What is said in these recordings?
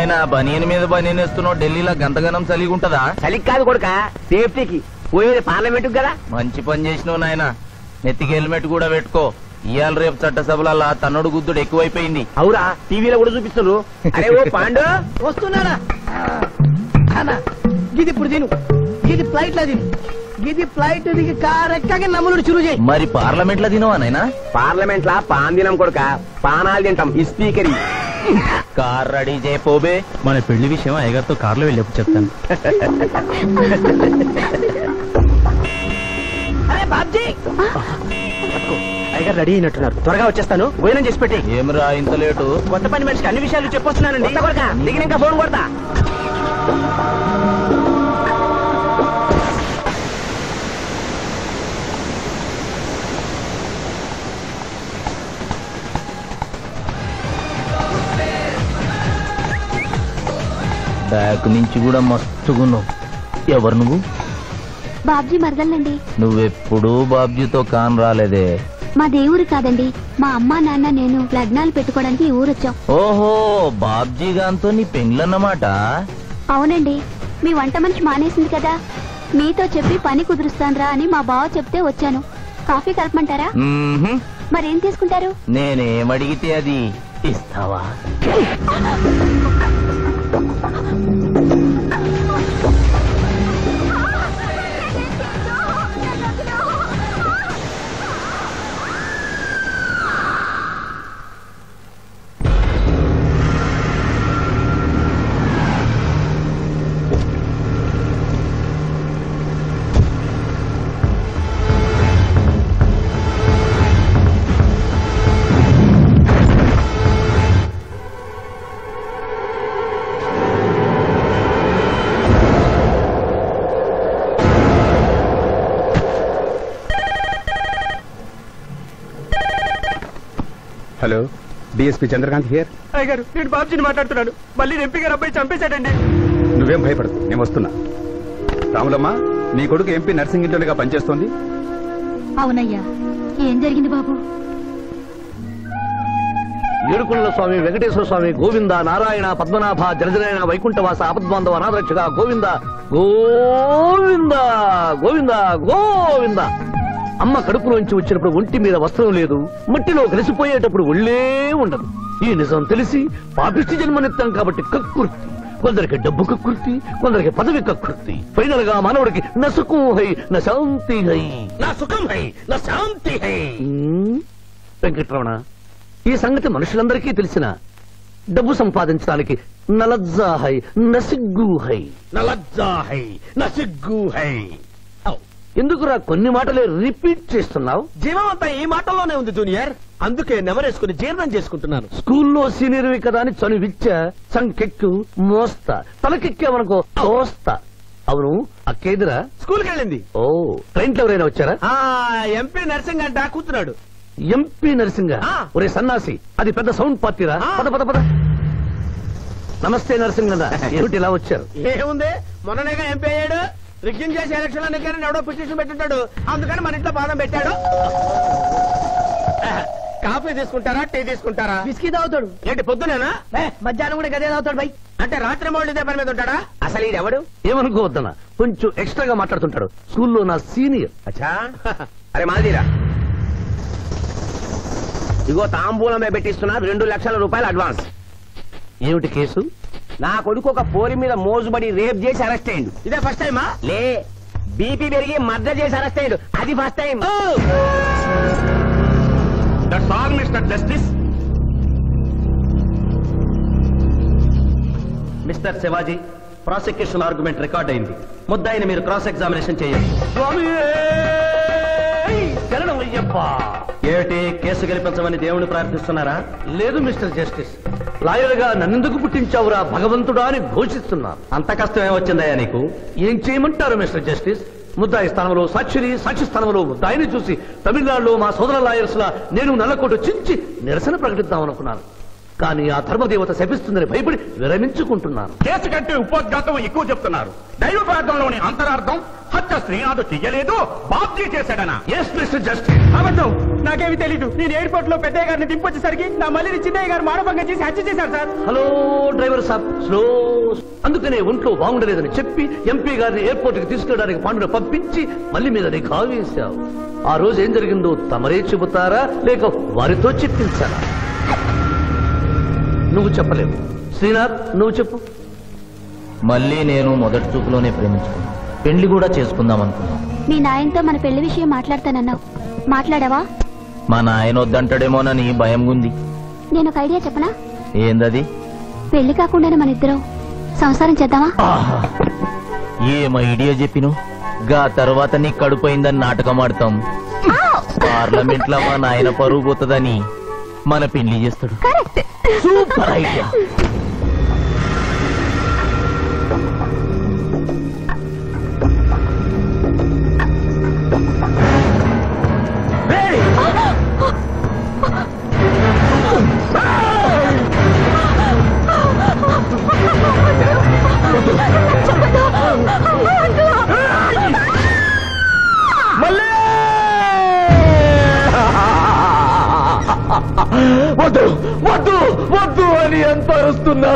నాయన బనీని మీద బనీని ఇస్తున్నావు, ఢిల్లీలో గంతగనం చలిగి ఉంటదా? చలికి కాదు కొడుక, సేఫ్టీకి. పోయేది పార్లమెంట్ కదా. మంచి పని చేసినావు నాయన, నెత్తికి హెల్మెట్ కూడా పెట్టుకో. ఇవాళ రేపు చట్టసభల తన్నుడు గుద్దుడు ఎక్కువైపోయింది. అవురా, టీవీలో కూడా చూపిస్తున్నారు. అరే ఓ పాండు వస్తున్నారా? గిది ఇప్పుడు తిను, గిది ఫ్లైట్ లో తిను, గిది ఫ్లైట్ దిగి కార్ ఎక్కగా నమ్ములు చురు చేయి. మరి పార్లమెంట్ లో తినవా నాయనా? పార్లమెంట్ లా పాన్ తినం కొడుక, పానాలు తింటాం. ఈ స్పీకర్ కార్ రెడీ చేయపోబే. మన పెళ్లి విషయం అయ్యగారితో కార్లో వెళ్ళేప్పుడు చెప్తాను. అరే బాబ్జీ, అయ్యగారు రెడీ అయినట్టున్నారు, త్వరగా వచ్చేస్తాను. భోజనం చేసి పెట్టి. ఏమిరా ఇంత లేటు? కొత్త పని మనిషికి అన్ని విషయాలు చెప్పొస్తున్నానండి. దిగినాక ఫోన్ కొడతా. బ్యాక్ నుంచి కూడా మస్తుగున్నావు. ఎవరు నువ్వు? బాబ్జీ మరదలండి. నువ్వెప్పుడూ బాబ్జీతో కాన్ రాలేదే. మా దేవురు కాదండి, మా అమ్మా నాన్న నేను లగ్నాలు పెట్టుకోవడానికి ఈ ఊరొచ్చాం. ఓహో, బాబ్జీ గాంతో నీ పెండ్లన్నమాట. అవునండి, మీ వంట మనిషి మానేసింది కదా, మీతో చెప్పి పని కుదురుస్తానరా అని మా బావ చెప్తే వచ్చాను. కాఫీ కలపమంటారా? మరేం తీసుకుంటారు? నేనేమడిగితే అది ఇస్తావా? Hello, DSP Chandrakant here. అయ్యగారు, నేను బాబ్జీని మాట్లాడుతున్నాను. మళ్ళీ ఎంపీ గారు అబ్బాయి చంపేశాడండి. నువ్వేం భయపడదు, నేను వస్తున్నా. రాములమ్మ, నీ కొడుకు ఎంపీ నర్సింగ్ ఇంటర్గా పనిచేస్తోంది. అవునయ్యా, ఏం జరిగింది బాబు? ఏడుకొండల స్వామి, వెంకటేశ్వర స్వామి, గోవింద, నారాయణ, పద్మనాభ, జలజనాయన, వైకుంఠవాస, ఆపద్బాంధవ, అనాథరక్షక, గోవింద గోవింద గోవింద గోవింద. అమ్మ కడుపులోంచి వచ్చినప్పుడు ఒంటి మీద వస్త్రం లేదు, మట్టిలో కలిసిపోయేటప్పుడు ఒళ్ళే ఉండదు. ఈ నిజం తెలిసి పాపిష్టి జన్మనిత్తాం కాబట్టి కక్కుర్తి. కొందరికి డబ్బు కక్కుర్తి, కొందరికి పదవి కక్కుర్తి. ఫైనల్ గా మానవుడికి న సుఖం హై న శాంతి హై. నా సుఖం హై నా శాంతి హై. వెంకటరమణ, ఈ సంగతి మనుషులందరికీ తెలిసిన డబ్బు సంపాదించడానికి నలజ్జా హై నసిగ్గు హై. నలజ్జా హై నసిగ్గు హై. ఎందుకురా కొన్ని మాటలే రిపీట్ చేస్తున్నావు? జీవం అంతా ఈ మాటల్లోనే ఉంది జూనియర్, అందుకే నెమరేసుకుని జీర్ణం చేసుకుంటున్నాను. స్కూల్లో సీనియర్వి కదా అని చనువిచ్చ సంకెక్కు మోస్తా, తలకెక్కావనుకో తోస్తా. అవును, అక్కేదిరా స్కూల్కి వెళ్ళింది. ఓ, ట్రైన్లో ఎవరైనా వచ్చారా? ఎంపీ నర్సింగ్ అంట కూర్చున్నాడు. ఎంపీ నరసింగ? ఒరే సన్నాసి, అది పెద్ద సౌండ్ పార్టీరా. పద పద పద. నమస్తే నరసింగ, ఏమిటి ఇలా వచ్చారు? ఏముంది, మొన్ననేగా ఎంపీ అయ్యాడు. రిగ్గింగ్ చేసి ఎలక్షన్ అన్నికని ఎవడో పిటిషన్ పెట్టుంటాడు, అందుకని మన ఇంట్లో బాదం పెట్టాడు. కాఫీ తీసుకుంటారా, టీ తీసుకుంటారా? బిస్కీ తాగుతాడు. ఏంటి పొద్దునేనా? మధ్యాహ్నం కూడా గదే తాగుతాడు బై. అంటే రాత్రి మౌళ్ళు ఇదే పని మీద ఉంటాడా? అసలు ఇది ఎవడు? ఏమనుకోవద్దన్నా, కొంచెం ఎక్స్ట్రాగా మాట్లాడుతుంటాడు. స్కూల్లో నా సీనియర్. అచ్చా, అరే మాదిరా, ఇగో తాంబూలమే పెట్టిస్తున్నా, 2 లక్షల రూపాయలు అడ్వాన్స్. ఏమిటి కేసు? నా కొడుకు ఒక పోరి మీద మోజుబడి రేప్ చేసి అరెస్ట్ అయ్యిండు. ఇదే ఫస్ట్ టైమా? లే, బీపీ పెరిగి మర్డర్ చేసి అరెస్ట్ అయ్యాడు, అది first time. That's all mister justice. Mister Shivaji, prosecution argument record అయింది. ముద్దాయిని మీరు క్రాస్ ఎగ్జామినేషన్ చేయండి. ఏమిటి, కేసు గెలిపించమని దేవుని ప్రార్థిస్తున్నారా? లేదు మిస్టర్ జస్టిస్, లాయర్ గా నన్నెందుకు పుట్టించావురా భగవంతుడా అని ఘోషిస్తున్నా. అంత కష్టం ఏమొచ్చిందయ్యా నీకు? ఏం చేయమంటారు మిస్టర్ జస్టిస్? ముద్దాయి స్థానంలో సాక్షిని, సాక్షి స్థానంలో ముద్దాయిని చూసి తమిళనాడులో మా సోదర లాయర్స్ లా నేను నల్లకోట చించి నిరసన ప్రకటిద్దామనుకున్నాను. కానీ ఆ ధర్మదేవత శపిస్తుందని భయపడి విరమించుకుంటున్నాను. కేసు కంటే ఉపోద్ఘాతం ఎక్కువ చెప్తున్నారు. దైవ ప్రార్థనలోని అంతరార్థం హత్య శ్రీనాథ్ చెయ్యలేదు, బాబ్జీ చేశాడనా? Yes mister justice. అబద్ధం, నాకేమి తెలీదు. నేను ఎయిర్పోర్ట్ లో పెద్దయ్య గారిని దింపొచ్చేసరికి నా మళ్ళీ చిన్నయ్య గారు మానభంగం చేసి హత్య చేశారు సార్. హలో డ్రైవర్ సాబ్, స్లో. అందుకనే ఒంట్లో బాగుండలేదని చెప్పి ఎంపీ గారిని ఎయిర్పోర్ట్ కి తీసుకెళ్ళడానికి పాండును పంపించి మళ్ళీ మీద నీకు కావేశావు. ఆ రోజు ఏం జరిగిందో తమరే చెబుతారా లేక వారితో చెప్పించారా? నువ్వు చెప్పలేవు. శ్రీనాథ్, నువ్వు చెప్పు. మళ్ళీ నేను మొదటి చూపులోనే ప్రేమించుకున్నాను, పెళ్లి కూడా చేసుకుందాం అనుకున్నాను. మీ నాయనతో మన పెళ్లి విషయం మాట్లాడతానన్నావు, మాట్లాడావా? మా నాయన వద్దంటాడేమోనని భయం ఉంది. నేను ఒక ఐడియా చెప్పనా? ఏందది? పెళ్లి కాకుండానే మన ఇద్దరం సంసారం చేద్దామా? ఏం ఐడియా చెప్పిను? గా తర్వాత నీ కడుపోయిందని నాటకం ఆడతాం. పార్లమెంట్ లో మా నాయన పరువు పోతుందని మన పెళ్లి చేస్తాడు. Super idea. వద్దు వద్దు వద్దు అని ఎంత అరుస్తున్నా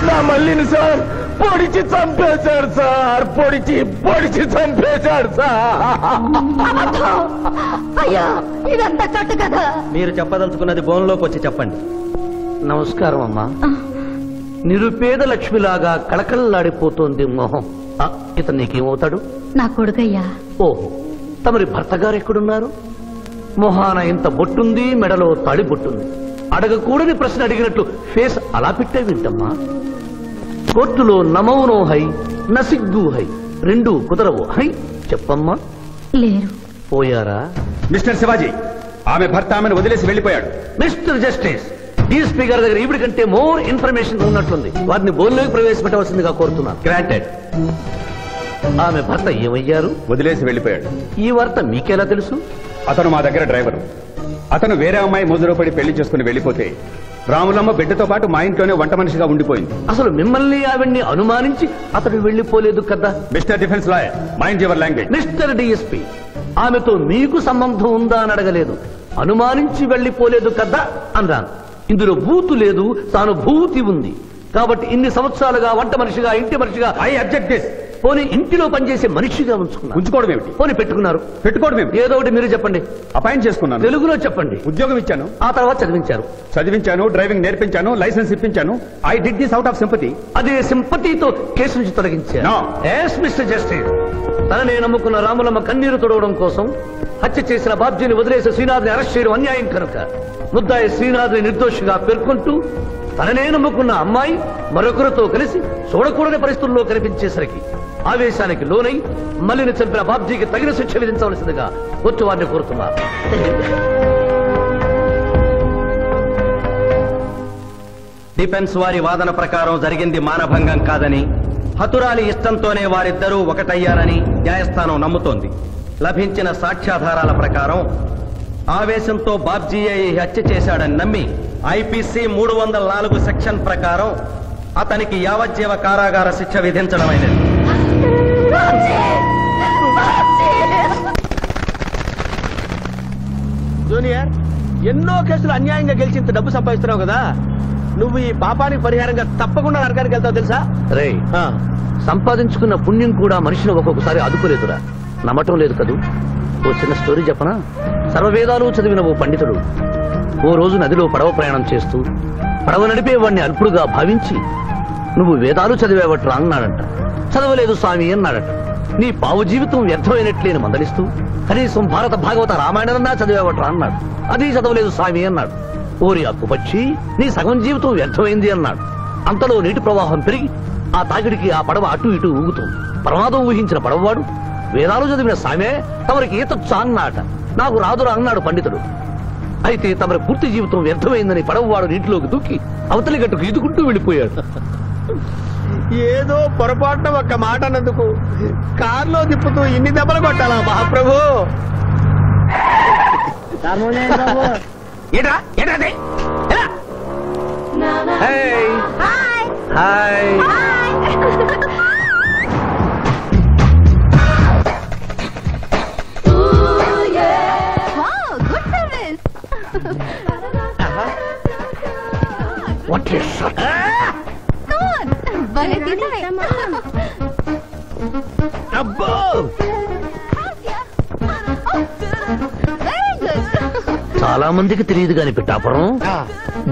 నా మల్లిని సార్ పొడిచి చంపేశాడు సార్. పొడిచి చంపేశాడు సార్. అయ్యా, ఇదంతా కట్టు కదా. మీరు చెప్పదలుచుకున్నది బోన్లోకి వచ్చి చెప్పండి. నమస్కారం అమ్మా. నిరుపేద లక్ష్మిలాగా కళకళలాడిపోతోంది మొహం. ఇతను నీకేమవుతాడు? నా కొడుకయ్యా. ఓహో, తమరి భర్త గారు ఎక్కడున్నారు? మొహాన ఇంత బొట్టుంది, మెడలో తాడి బొట్టుంది. అడగకూడని ప్రశ్న అడిగినట్లు ఫేస్ అలా పెట్టే వింటమ్మా. కోర్టులో నమౌనో హై, నసిగ్గు హై, రెండు కుదరవు హై. చెప్పమ్మా. లేరు. పోయారా? మిస్టర్ శివాజీ, ఆమె భర్త ఆమెను వదిలేసి వెళ్లిపోయాడు. మిస్టర్ జస్టిస్, డీఎస్పీ గారి దగ్గర ఈవిడి కంటే మోర్ ఇన్ఫర్మేషన్ ఉన్నట్లుంది. వారిని బోన్లోకి ప్రవేశపెట్టవలసిందిగా కోరుతున్నాను. గ్రాంటెడ్. ఆమె భర్త ఏమయ్యారు? వదిలేసి వెళ్లిపోయాడు. ఈ వార్త మీకెలా తెలుసు? అతను మా దగ్గర డ్రైవరు. అతను వేరే అమ్మాయి మోజులో పడి పెళ్లి చేసుకుని వెళ్లిపోతే రాములమ్మ బిడ్డతో పాటు మా ఇంట్లోనే వంట మనిషిగా ఉండిపోయింది. అసలు మిమ్మల్ని ఆవిడ్ని అనుమానించి అతడు వెళ్లిపోలేదు కదా? Mister defence lawyer, mind your language. Mister DSP, ఆమెతో మీకు సంబంధం ఉందా అని అడగలేదు, అనుమానించి వెళ్లిపోలేదు కదా అన్నాను. ఇందులో భూతు లేదు, తాను భూతి ఉంది. కాబట్టి ఇన్ని సంవత్సరాలుగా వంట మనిషిగా, ఇంటి మనిషిగా, ఐ అబ్జెక్ట్ దిస్. పోనీ ఇంటిలో పనిచేసే మనిషిగా ఉంచుకోవడం ఏమిటి? పోనీ పెట్టుకున్నారు. పెట్టుకోవడం ఏమిటి? ఏదో ఒకటి మీరు చెప్పండి. అపాయింట్ చేసుకున్నాను. తెలుగులో చెప్పండి. ఉద్యోగం ఇచ్చాను. ఆ తర్వాత చదివించారు. చదివించాను, డ్రైవింగ్ నేర్పించాను, లైసెన్స్ ఇప్పించాను. I did this out of sympathy. అదే సింపతితో కేసు నుంచి తొలగించారు. No. ఎస్ మిస్టర్ జస్టిస్, తననే నమ్ముకున్న రాములమ్మ కన్నీరు తొడవడం కోసం హత్య చేసిన బాబ్జీని వదిలేసి శ్రీనాథ్ని అరెస్ట్ చేయడం అన్యాయం కనుక ముద్దాయి శ్రీనాథ్ని నిర్దోషిగా పేర్కొంటూ తననే నమ్ముకున్న అమ్మాయి మరొకరితో కలిసి చూడకూడని పరిస్థితుల్లో కనిపించేసరికి ఆవేశానికి లోనై మల్లిని చంపిన బాబ్జీకి తగిన శిక్ష విధించవలసిందిగా కోర్టు వారిని కోరుతున్నారు. డిఫెన్స్ వారి వాదన ప్రకారం జరిగింది మానభంగం కాదని, హతురాలి ఇష్టంతోనే వారిద్దరూ ఒకటయ్యారని న్యాయస్థానం నమ్ముతోంది. లభించిన సాక్ష్యాధారాల ప్రకారం ఆవేశంతో బాబ్జీయే ఈ హత్య చేశాడని నమ్మి ఐపీసీ 304 సెక్షన్ ప్రకారం అతనికి యావజ్జీవ కారాగార శిక్ష విధించడమైనది. జూనియర్, ఎన్నో కేసులు అన్యాయంగా గెలిచి ఇంత డబ్బు సంపాదిస్తున్నావు కదా, నువ్వు ఈ పాపానికి పరిహారంగా తప్పకుండా నరకానికి వెళ్తావు తెలుసా? రే, సంపాదించుకున్న పుణ్యం కూడా మనిషిని ఒక్కొక్కసారి అదుపులేదురా. నమ్మటం లేదు కదూ. ఓ చిన్న స్టోరీ చెప్పనా? సర్వవేదాలు చదివిన ఓ పండితుడు ఓ రోజు నదిలో పడవ ప్రయాణం చేస్తూ పడవ నడిపే వాడిని అల్పుడుగా భావించి, నువ్వు వేదాలు చదివేవట్రా అన్నాడంట. చదవలేదు స్వామి అన్నాడట. నీ పావు జీవితం వ్యర్థమైనట్లేని మందలిస్తూ, కనీసం భారత భాగవత రామాయణన్నా చదివేవట్రా అన్నాడు. అది చదవలేదు స్వామి అన్నాడు. ఓరి అక్కుపచ్చి, నీ సగం జీవితం వ్యర్థమైంది అన్నాడు. అంతలో నీటి ప్రవాహం పెరిగి ఆ తాకిడికి ఆ పడవ అటు ఇటు ఊగుతుంది. ప్రమాదం ఊహించిన పడవవాడు, వేదాలు చదివిన సామే తమరికి ఈతొచ్చా అన్నాట. నాకు రాదురా అన్నాడు పండితుడు. అయితే తమరి పూర్తి జీవితం వ్యర్థమైందని పడవవాడు నీటిలోకి దూకి అవతలి గట్టుకు ఈదుకుంటూ వెళ్ళిపోయాడు. ఏదో పొరపాటున ఒక్క మాట అన్నందుకు కారులో తిప్పుతూ ఇన్ని దెబ్బలు కొట్టాలా మహాప్రభు? ధర్మం చేయండి బాబు. ఏట్రా ఏట్రా హాయ్ వాట్ ఇస్ అబ్బో చాలా మందికి తెలియదు కాని పిఠాపురం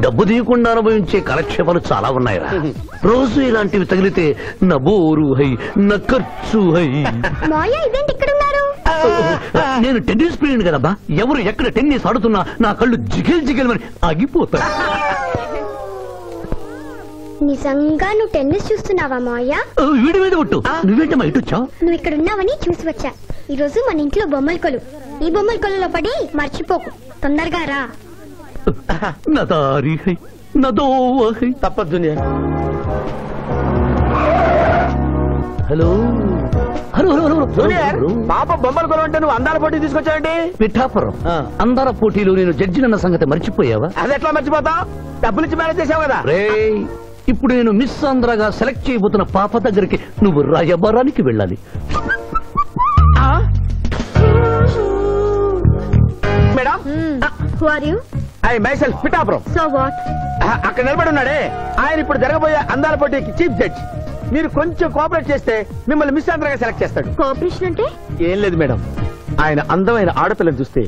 డబ్బు తీయకుండా అనుభవించే కాలక్షేపాలు చాలా ఉన్నాయిరా. రోజు ఇలాంటివి తగిలితే నా బోరు హై నా ఖర్చు హై. నేను టెన్నిస్ ప్లేయర్ కదబ్బా. ఎవరు ఎక్కడ టెన్నిస్ ఆడుతున్నా నా కళ్ళు జిగిల్ జిగిల్ అని ఆగిపోతాయి. నిజంగా నువ్వు టెన్నిస్ చూస్తున్నావా మాయా? వీడి మీద కొట్టు. నువ్వేంటమ్మా ఇటు వచ్చావు? నువ్వు ఇక్కడ ఉన్నావని చూసి వచ్చా. ఈ రోజు మన ఇంట్లో బొమ్మల కొలు. ఈ బొమ్మల కొలులో పడి మర్చిపోకు. తొందరగా రా. నా దారి హై నా దోవ హై. తప్పదు. హలో హలో హలో జూనియర్, పాప బొమ్మల కొలు అంటే నువ్వు అందాల పోటీ తీసుకొచ్చావండి? పిఠాపురం అందాల పోటీలో నేను జడ్జినన్న సంగతి మర్చిపోయావా? అది ఎట్లా మర్చిపోతావు? డబ్బులిచ్చి మేనేజ్ చేసావు కదా. రేయ్, ఇప్పుడు నేను మిస్ ఆంధ్రగా సెలెక్ట్ చేయబోతున్న పాప దగ్గరికి నువ్వు రాయబారానికి వెళ్ళాలి. Madam, Who are you? I myself Pithapuram. So what? అక్కడ నిలబడి ఉన్నాడే ఆయన ఇప్పుడు జరగబోయే అందాల పోటీకి చీఫ్ జడ్జ్. మీరు కొంచెం కోఆపరేట్ చేస్తే మిమ్మల్ని మిస్ ఆంధ్రగా సెలెక్ట్ చేస్తాడు. కోఆపరేషన్ అంటే? ఏం లేదు మేడం, ఆయన అందమైన ఆడపిల్లని చూస్తే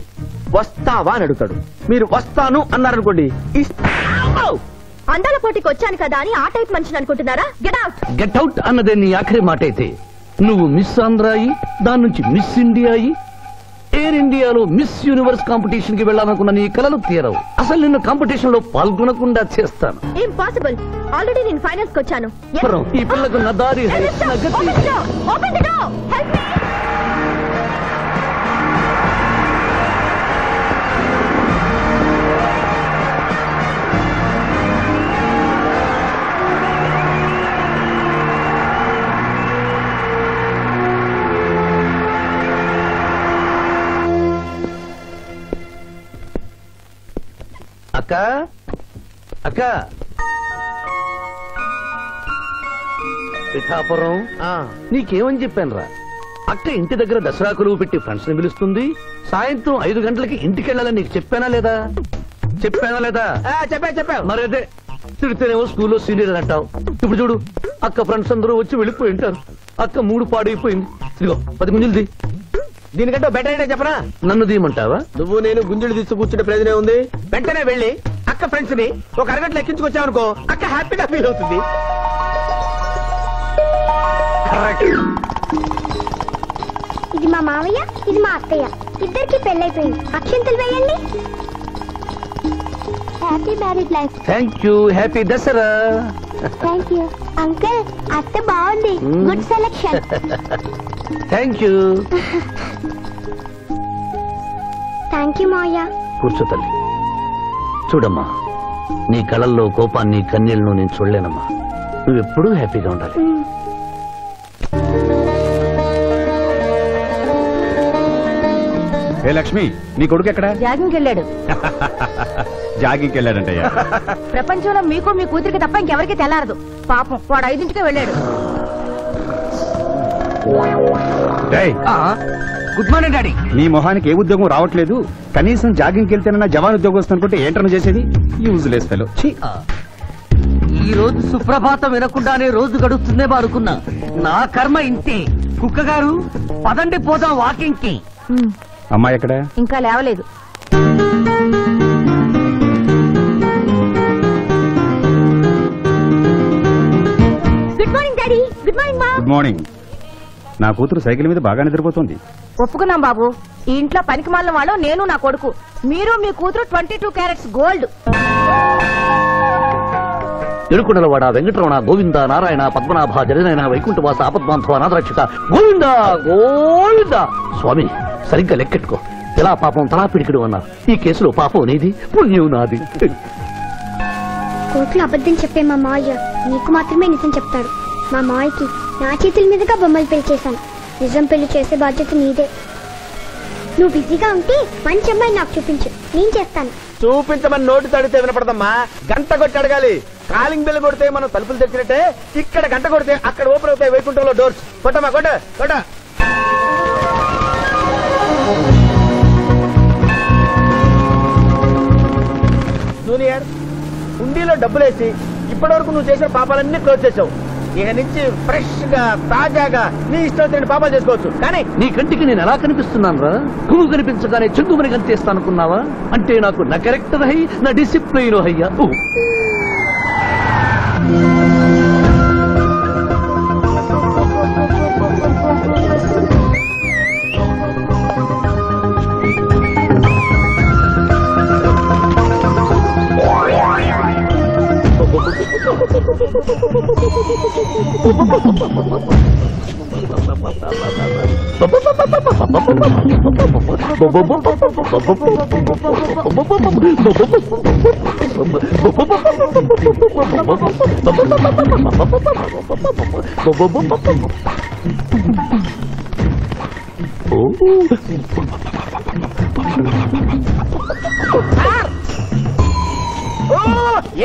వస్తావా అని అడుగుతాడు. మీరు వస్తాను అన్నారనుకోండి, అందాల పోటీకి వచ్చాను కదా అని ఆ టైప్ మనిషిని అనుకుంటున్నారా? Get out. గెట్ అవుట్ అన్నదే నీ ఆఖరి మాట అయితే నువ్వు మిస్ ఆంధ్ర అయి దాని నుంచి మిస్ ఇండియా అయి ఎయిర్ ఇండియాలో మిస్ యూనివర్స్ కాంపిటీషన్ కి వెళ్ళాలనుకున్న నీ కలలు తీరవు. అసలు నిన్ను కాంపిటీషన్ లో పాల్గొనకుండా చేస్తాను. ఇంపాసిబుల్. ఆల్రెడీ నేను ఫైనల్స్ కి వచ్చాను. ఈ పిల్లకు నా దారి హై, నా గతి. Open the door. Help me. అక్క అక్క పిఠాపురం నీకేమని చెప్పాను రా? అక్క ఇంటి దగ్గర దసరా కొలువు పెట్టి ఫ్రెండ్స్ ని పిలుస్తుంది. సాయంత్రం 5 గంటలకి ఇంటికి వెళ్ళాలని నీకు చెప్పానా లేదా? చెప్పావు. మరి అదే తిడితేనేమో స్కూల్లో సీనియర్ అని అంటావు. ఇప్పుడు చూడు, అక్క ఫ్రెండ్స్ అందరూ వచ్చి వెళ్ళిపోయి ఉంటారు. అక్క మూడు పాడైపోయింది. ఇదిగో 10 గుంజులు. దీనికంటే బెటర్ అయితే చెప్పనా? నన్ను దీయమంటావా? నువ్వు నేను గుంజులు తీసి కూర్చుంటే ప్రయోజనం ఉంది. వెంటనే వెళ్ళి అక్క ఫ్రెండ్స్ ని ఒక అరగంటలో ఎక్కించుకొచ్చావనుకో, అక్క హ్యాపీగా ఫీల్ అవుతుంది. ఇది మా మావయ్య, ఇది మా అత్తయ్య. ఇద్దరికి పెళ్ళైపోయింది. అక్షంతలు వేయండి. Happy married life. Thank you. Happy Dasara. Thank you uncle. అత్త బాగుంది. Good selection. Thank you. Thank you మావయ్య. కూర్చో తల్లి. చూడమ్మా, నీ కళల్లో కోపాన్ని కన్నీళ్లను నేను చూడలేనమ్మా. నువ్వెప్పుడూ హ్యాపీగా ఉండాలి. ఏ లక్ష్మి, నీ కొడుకు ఎక్కడ? జాగింగ్కి వెళ్ళాడు. జాగింగ్కి వెళ్ళాడంటయ్యా. ప్రపంచంలో మీకు మీ కూతురికి తప్ప ఇంకెవరికి తెల్లారదు. పాపం వాడు 5ంటికే వెళ్ళాడు. Good morning daddy. నీ మొహానికి ఏ ఉద్యోగం రావట్లేదు. కనీసం జాగింగ్కి వెళ్తేనన్నా జవాన్ ఉద్యోగం వస్తుంది అనుకుంటే ఏంటన్నా చేసేది? Useless fellow. ఈ రోజు సుప్రభాతం వినకుండానే రోజు గడుస్తుందే అనుకున్నా. నా కర్మ ఇంతే. కుక్క గారు పదండి పోదాం వాకింగ్ కి. అమ్మాయి ఎక్కడ? ఇంకా లేవలేదు. Good morning daddy. Good morning మా. Good morning. నా కూతురు సైకిల్ మీద బాగా నిద్రపోతుంది. ఒప్పుకున్నాం బాబు. ఈ ఇంట్లో పనికి మాలిన వాళ్ళు నేను, నా కొడుకు. మీరు మీ కూతురు 22 క్యారెట్స్ గోల్డ్. ఎరుకుడలవాడ వెంకటరమణ గోవింద నారాయణ పద్మనాభ జగనైన వైకుంఠవాస ఆపద్బాంధవ అనాథరక్షక గోవింద గోవింద. స్వామి, సరిగ్గా లెక్కెట్టుకో. ఎలా పాపం తలా పిడికిడు అన్నారు. ఈ కేసులో పాపం నీది, పుణ్యం నాది. కోర్టులో అబద్ధం చెప్పే మా మావయ్య నీకు మాత్రమే నిజం చెప్తాడు. మా మావయ్యకి నా చేతుల మీదుగా బొమ్మలు పెళ్లి చేశాను. నిజం పెళ్లి చేసే బాధ్యత నీదే. నువ్వు బిజీగా ఉంటే మంచి అమ్మాయి నాకు చూపించు, నేను చేస్తాను. చూపించమని నోటి తడితే వినపడదమ్మా, గంట కొట్టి అడగాలి. కాలింగ్ బిల్ కొడితే మనం తలుపులు తెచ్చినట్టే, ఇక్కడ గంట కొడితే అక్కడ ఓపెన్ అవుతాయి వైకుంఠంలో డోర్స్. కొట్టమ్మా, కొట్ట కొట్ట. జూనియర్, హుండీలో డబ్బులేసి ఇప్పటి వరకు నువ్వు చేసిన పాపాలన్నీ క్లోజ్ చేసావు. ఇక నుంచి ఫ్రెష్ గా తాజాగా నీ ఇష్టం వచ్చిన పాపాలు చేసుకోవచ్చు. కానీ నీ కంటికి నేను ఎలా కనిపిస్తున్నాను రా? పువ్వు కనిపించగానే చెంగుమని కనిపిస్తాను అనుకున్నావా? అంటే నాకు నా క్యారెక్టర్ హై, నా డిసిప్లిన్ హయ్యా.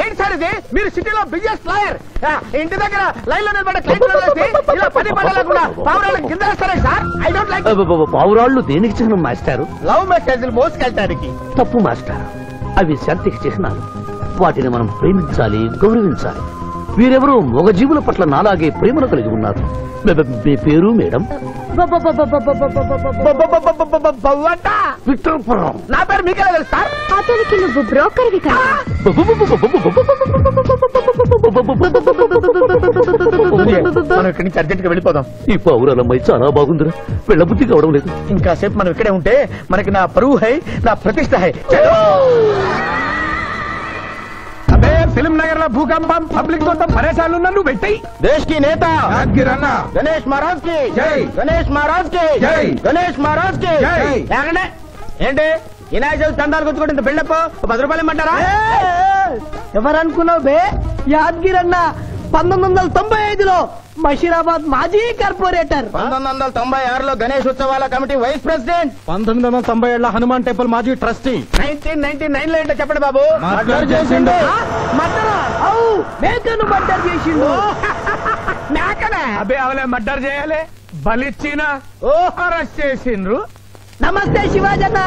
ఏంటి సార్ ఇది? మీరు సిటీలో బిజినెస్ లాయర్, ఇంటి దగ్గర లైన్ లో నిలబడే క్లయింట్ ఇలా పని పడలేకుండా పావురాళ్ళకి కింద వేస్తారే సార్? I don't like. పావురాళ్ళు దేనికి చిహ్నం మాస్టారు? లవ్ మెసేజ్లు మోసుకెళ్ళటానికి. తప్పు మాస్టర్, అవి శాంతికి చిహ్నాలు. వాటిని మనం ప్రేమించాలి, గౌరవించాలి. వీరెవరూ మగజీవుల పట్ల నాలాగే ప్రేమను కలిగి ఉన్నారు. మీ పేరు మేడం? విక్టర్పురం. నా పేరు మీకెలా తెలుసు సార్? అతనికి నువ్వు బ్రోకర్వి కదా. మనం ఇక్కడి నుంచి అర్జెంట్ గా వెళ్ళిపోదాం. ఈ పావురాలమ్మాయి చాలా బాగుందిరా, వెళ్ళబుద్ధి కావడం లేదు. ఇంకాసేపు మనం ఇక్కడే ఉంటే మనకి నా పరువు హై, నా ప్రతిష్ట హై. ఫిల్మ్ నగర్ లో భూకంపం, పబ్లిక్ మొత్తం పరేషాన్లు ఉన్నా నువ్వు పెట్టాయి. దేశ్ కి నేత గణేష్ మహారాజ్ కి జై, గణేష్ మహారాజ్ కి జై, గణేష్ మహారాజ్ కి జై. ఏంటి వినాయక చవితి చందాలు గుర్తుకుంటే ఇంత బిల్డప్ 10 రూపాయలు ఇమ్మంటారా? ఎవరనుకున్నావు బే? యాద్గిరన్న 1995లో మషీరాబాద్ మాజీ కార్పొరేటర్, 1996లో గణేష్ ఉత్సవాల కమిటీ వైస్ ప్రెసిడెంట్, 1997లో హనుమాన్ టెంపుల్ మాజీ ట్రస్టీ, 1999లో ఏంటో చెప్పండి బాబు. మర్డర్ చేసిండు. మేకను మర్డర్ చేసిండు. మేకనే అబ్బే అవలే మర్డర్ చేయాలి, బలిచ్చిన అరెస్ట్ చేసిండ్రు. నమస్తే శివాజన్న,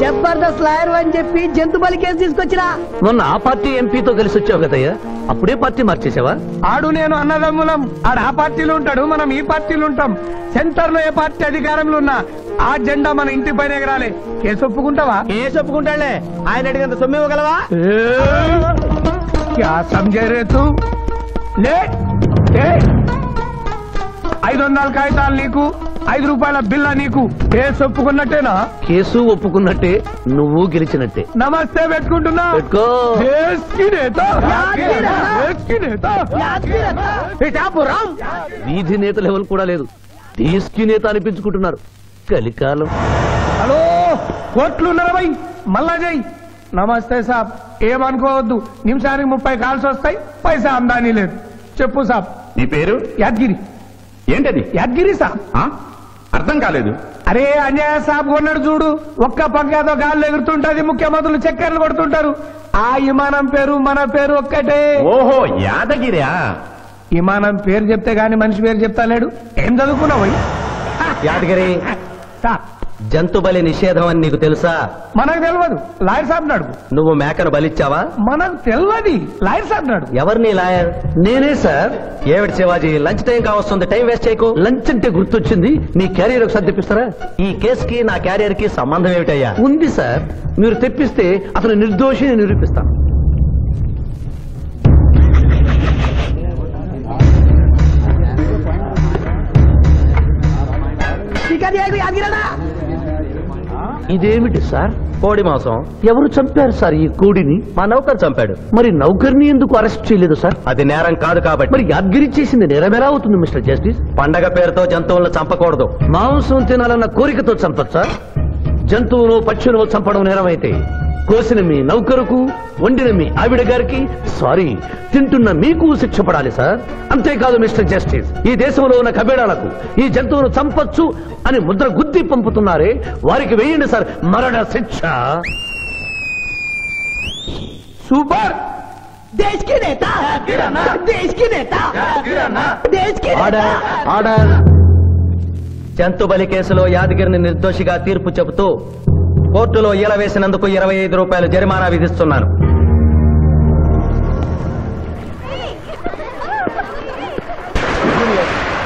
జబర్దస్త్ లాయర్ అని చెప్పి జంతు బలి కేసు తీసుకొచ్చినా. మొన్న ఆ పార్టీ ఎంపీతో కలిసి వచ్చావు కదయ్యా, అప్పుడే పార్టీ మార్చేసావా? ఆడు నేను అన్నదమ్ములం, ఆడు ఆ పార్టీలో ఉంటాడు, మనం ఈ పార్టీలో ఉంటాం. సెంటర్ లో ఏ పార్టీ అధికారంలో ఉన్నా ఆ జెండా మన ఇంటి పైన ఎగరాలి. కేసు ఒప్పుకుంటావా? కేసు ఒప్పుకుంటాడులే, ఆయన అడిగినంత సొమ్ము ఇవ్వగలవా? క్యా సంజయ్ రే తూ? లే 500 కాగితాలు నీకు, 5 రూపాయల బిల్ల నీకు. కేసు ఒప్పుకున్నట్టేనా? కేసు ఒప్పుకున్నట్టే, నువ్వు గెలిచినట్టే. నమస్తే పెట్టుకుంటున్నా. పెట్టుకో. దేశ్ కి నేత, దేశ్ కి నేత. పిఠాపురం వీధి నేత లెవెల్ కూడా లేదు, దేశ్ నేత అనిపించుకుంటున్నారు. కలికాలం. హలో, కోట్లు 40 మళ్ళా చెయ్యి. నమస్తే సాబ్, ఏమనుకోవద్దు, నిమిషానికి 30 కాల్స్ వస్తాయి, పైసా అందానీ లేదు. చెప్పు సాబ్. నీ పేరు? యాద్గిరి. ఏంటది? యాద్గిరి సాబ్. అర్థం కాలేదు. అరే అన్యాయ సాబ్ కొన్నాడు చూడు, ఒక్క పక్కతో గాల్లో ఎగురుతుంటది, ముఖ్యమంత్రులు చక్కర్లు కొడుతుంటారు. ఆ విమానం పేరు మన పేరు ఒక్కటే. ఓహో, యాదగిరా? విమానం పేరు చెప్తే గాని మనిషి పేరు చెప్తా లేడు. ఏం చదువుకున్నావు? యాదగిరి, సాబ్ జంతు బలి నిషేధం అని నీకు తెలుసా? మనకు తెలియదు, లాయర్ సాబ్ నాడు. నువ్వు మేకను బలిచ్చావా? మనకు తెలియదు, లాయర్ సాబ్ నాడు. ఎవరిని లాయర్? నేనే సార్. ఏమిటి శివాజీ, లంచ్ టైం కావస్తుంది, టైం వేస్ట్ చేయకు. లంచ్ అంటే గుర్తొచ్చింది, మీ క్యారియర్ ఒకసారి తెప్పిస్తారా? ఈ కేసుకి నా క్యారియర్ కి సంబంధం ఏమిటయ్యా? ఉంది సార్, మీరు తెప్పిస్తే అతను నిర్దోషిని నిరూపిస్తాను. ఇదేమిటి సార్? కోడి మాంసం. ఎవరు చంపారు సార్ ఈ కోడిని? మా నౌకర్ చంపాడు. మరి నౌకర్ని ఎందుకు అరెస్ట్ చేయలేదు సార్? అది నేరం కాదు కాబట్టి. మరి యాద్గిరి చేసింది నేరం ఎలా అవుతుంది మిస్టర్ జస్టిస్? పండగ పేరుతో జంతువులను చంపకూడదు. మాంసం తినాలన్న కోరికతో చంపచ్చా? జంతువును పక్షులను చంపడం నేరమైతే కోసిన మీ నౌకరుకు, వండిన మీ ఆవిడ గారికి, సారీ తింటున్న మీకు శిక్ష పడాలి సార్. అంతేకాదు మిస్టర్ జస్టిస్, ఈ దేశంలో ఉన్న కబేడాలకు ఈ జంతువును చంపొచ్చు అని ముద్ర గుద్ది పంపుతున్నారే, వారికి వేయండి సార్ మరణ శిక్ష. సూపర్. దేశ్ కి నేత, దేశ్ కి నేత, దేశ్ కి ఆర్డర్ ఆర్డర్. జంతు బలి కేసులో యాదగిరిని నిర్దోషిగా తీర్పు చెబుతూ కోర్టులో ఈల వేసినందుకు 25 రూపాయలు జరిమానా విధిస్తున్నాను.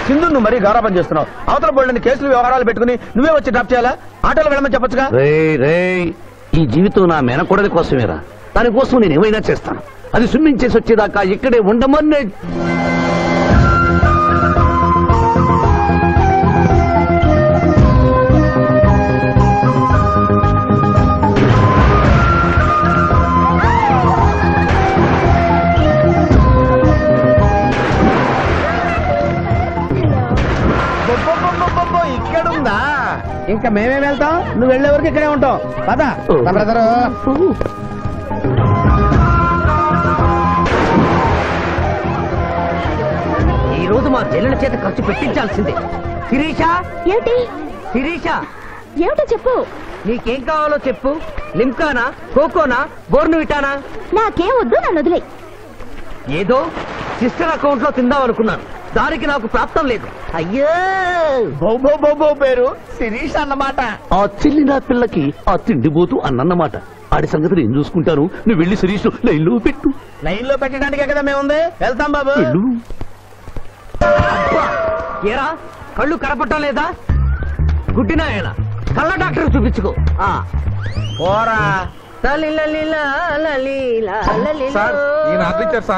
సింధు నువ్వు మరీ గారాబం చేస్తున్నావు. అవతల బోల్డని కేసులు వ్యవహారాలు పెట్టుకుని నువ్వే వచ్చి డ్రాప్ చేయాలా? ఆటోలో వెళ్ళమని చెప్పొచ్చుగా. ఈ జీవితం నా మేనకోడలి కోసమేరా, దానికోసం నేను ఏమైనా చేస్తాను. అది స్విమ్మింగ్ చేసి వచ్చేదాకా ఇక్కడే ఉండమని. ఇక్కడుందా? ఇంకా మేమే వెళ్తాం, నువ్వు వెళ్లే వరకు ఇక్కడే ఉంటాం. పద బ్రదరు. ఈ రోజు మా చెల్లెల చేత ఖర్చు పెట్టించాల్సిందే. శిరీష, ఏమిటి శిరీష, ఏమిటో చెప్పు. నీకేం కావాలో చెప్పు. లిమ్కానా, కోకోనా, బోర్నువిటానా? నాకేం వద్దు, నన్ను వదిలే. ఏదో సిస్టర్ అకౌంట్ లో తిందాం అనుకున్నాను, దానికి నాకు ప్రాప్తం లేదు. అయ్యో, బౌబో పేరు శిరీష్ అన్నమాట. ఆ చెల్లిన పిల్లకి ఆ తిండిపోతూ అన్నమాట. ఆడి సంగతి నేను చూసుకుంటాను, నువ్వు వెళ్ళి శిరీష్ లైన్లో పెట్టు. లైన్ లో పెట్టడానికే కదా మేముంది. వెళ్తాం బాబు. వెళ్ళు. ఏరా కళ్ళు కనపడటం లేదా? గుడ్డినాయన కళ్ళ డాక్టర్ చూపించుకో. పోరా.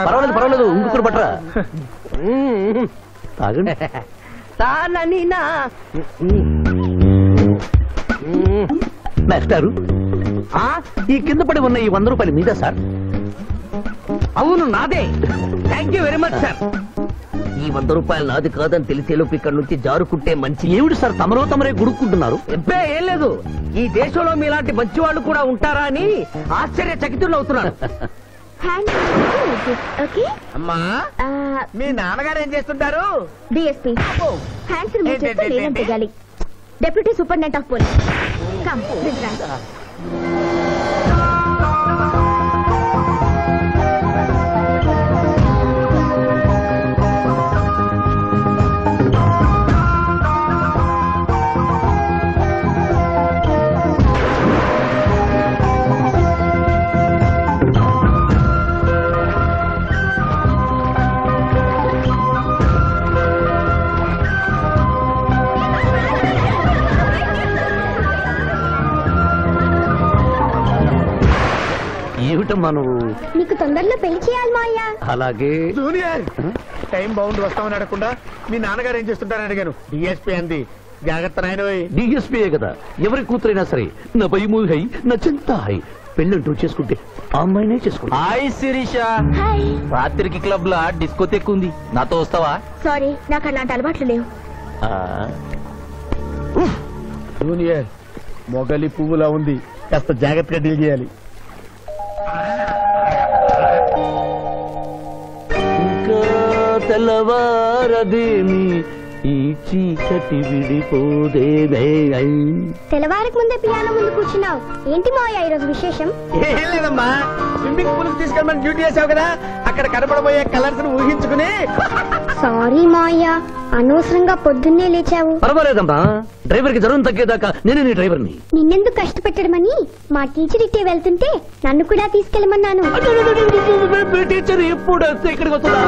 పర్వాలేదు పర్వాలేదు, ఇంకొకరు పట్టరా. తాగండి. మాస్టారు, ఈ కింద పడి ఉన్న ఈ 100 రూపాయలు మీద సార్? అవును, నాదే. Thank you very much sir. ఈ 100 రూపాయలు నాది కాదని తెలిసేలోపు ఇక్కడ నుంచి జారుకుంటే మంచి. ఏమిటి సార్ తమరే గుడుక్కుంటున్నారు? ఎబ్బే ఏం లేదు, ఈ దేశంలో మీలాంటి మంచి వాళ్ళు కూడా ఉంటారా అని ఆశ్చర్యచకితులు అవుతున్నారు. ఓకే అమ్మా, మీ నాన్నగారు ఏం చేస్తుంటారు? డిఎస్పీ. హ్యాండ్స్ రిమూవ్ చేస్తే లేదని తెగాలి. Deputy superintendent of police. Come this రా. ఏమిటమ్మా నువ్వు? నీకు తొందరలో పెళ్లి చేయాలి మాయ్యా. అలాగే. జూనియర్, టైం బాగుండి వస్తామని అడగకుండా మీ నాన్నగారు ఏం చేస్తుంటారని అడిగాను. డిఎస్పీ అంది. జాగ్రత్త నాయన. డిఎస్పీయే కదా, ఎవరి కూతురైనా సరే నా భయము హై, నా చింత హై. పెళ్ళంటూ చేసుకుంటే ఆ అమ్మాయినే చేసుకుంటా. హాయ్ శిరీష. హాయ్. రాత్రికి క్లబ్ లా డిస్కో తెక్కుంది, నాతో వస్తావా? సారీ, నాకు అలాంటి అలవాట్లు లేవు. జూనియర్, మొగలి పువ్వులా ఉంది, కాస్త జాగ్రత్తగా డీల్ చేయాలి. ఇంకా తెల్లవారదేమి ఈ చీకటి విడిపోదేవే. తెల్లవారికి ముందే పియానో ముందు కూర్చున్నావు. ఏంటి మావయ్య ఈరోజు విశేషం? ఏం లేదమ్మా, స్విమ్మింగ్ పూల్ తీసుకెళ్ళమని డ్యూటీ చేసావు కదా, అక్కడ కనపడబోయే కలర్స్ ను ఊహించుకుని. సారీ మావయ్య, అనవసరంగా పొద్దున్నే లేచావు. పర్వాలేదమ్మా, డ్రైవర్ కి జ్వరం తగ్గేదాకా నేనే నీ డ్రైవర్ని. నిన్నెందుకు కష్టపెట్టడమని మా టీచర్ ఇట్టే వెళ్తుంటే నన్ను కూడా తీసుకెళ్ళమన్నాను. టీచర్ ఎప్పుడు వస్తే ఇక్కడికి వస్తుందా?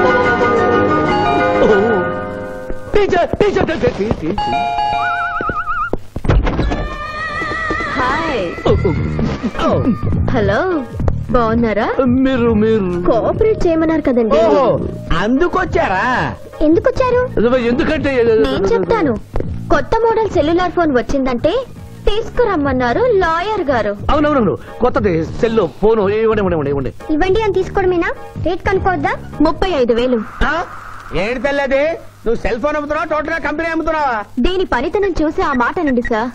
Teacher teacher teacher. Hi. Hello, బాగున్నారా? మీరు కోఆపరేట్ చేయమన్నారు కదండి. ఓహో, అందుకొచ్చారా? ఎందుకు వచ్చారు? ఎందుకంటే నేను చెప్తాను. కొత్త మోడల్ సెల్యులార్ ఫోన్ వచ్చిందంటే తీసుకురమ్మన్నారు లాయర్ గారు. అవునవునవును, కొత్తది సెల్ ఫోన్ ఇవ్వండి. ఇవ్వండి అని తీసుకోవడమేనా? రేట్ కనుక్కోవద్దా? 35,000. ఏడు తెల్లది, నువ్వు సెల్ ఫోన్ అమ్ముతున్నావా, టోటల్ గా కంపెనీ అమ్ముతున్నావా? దీని పనితనం చూసి ఆ మాట నుండి సార్.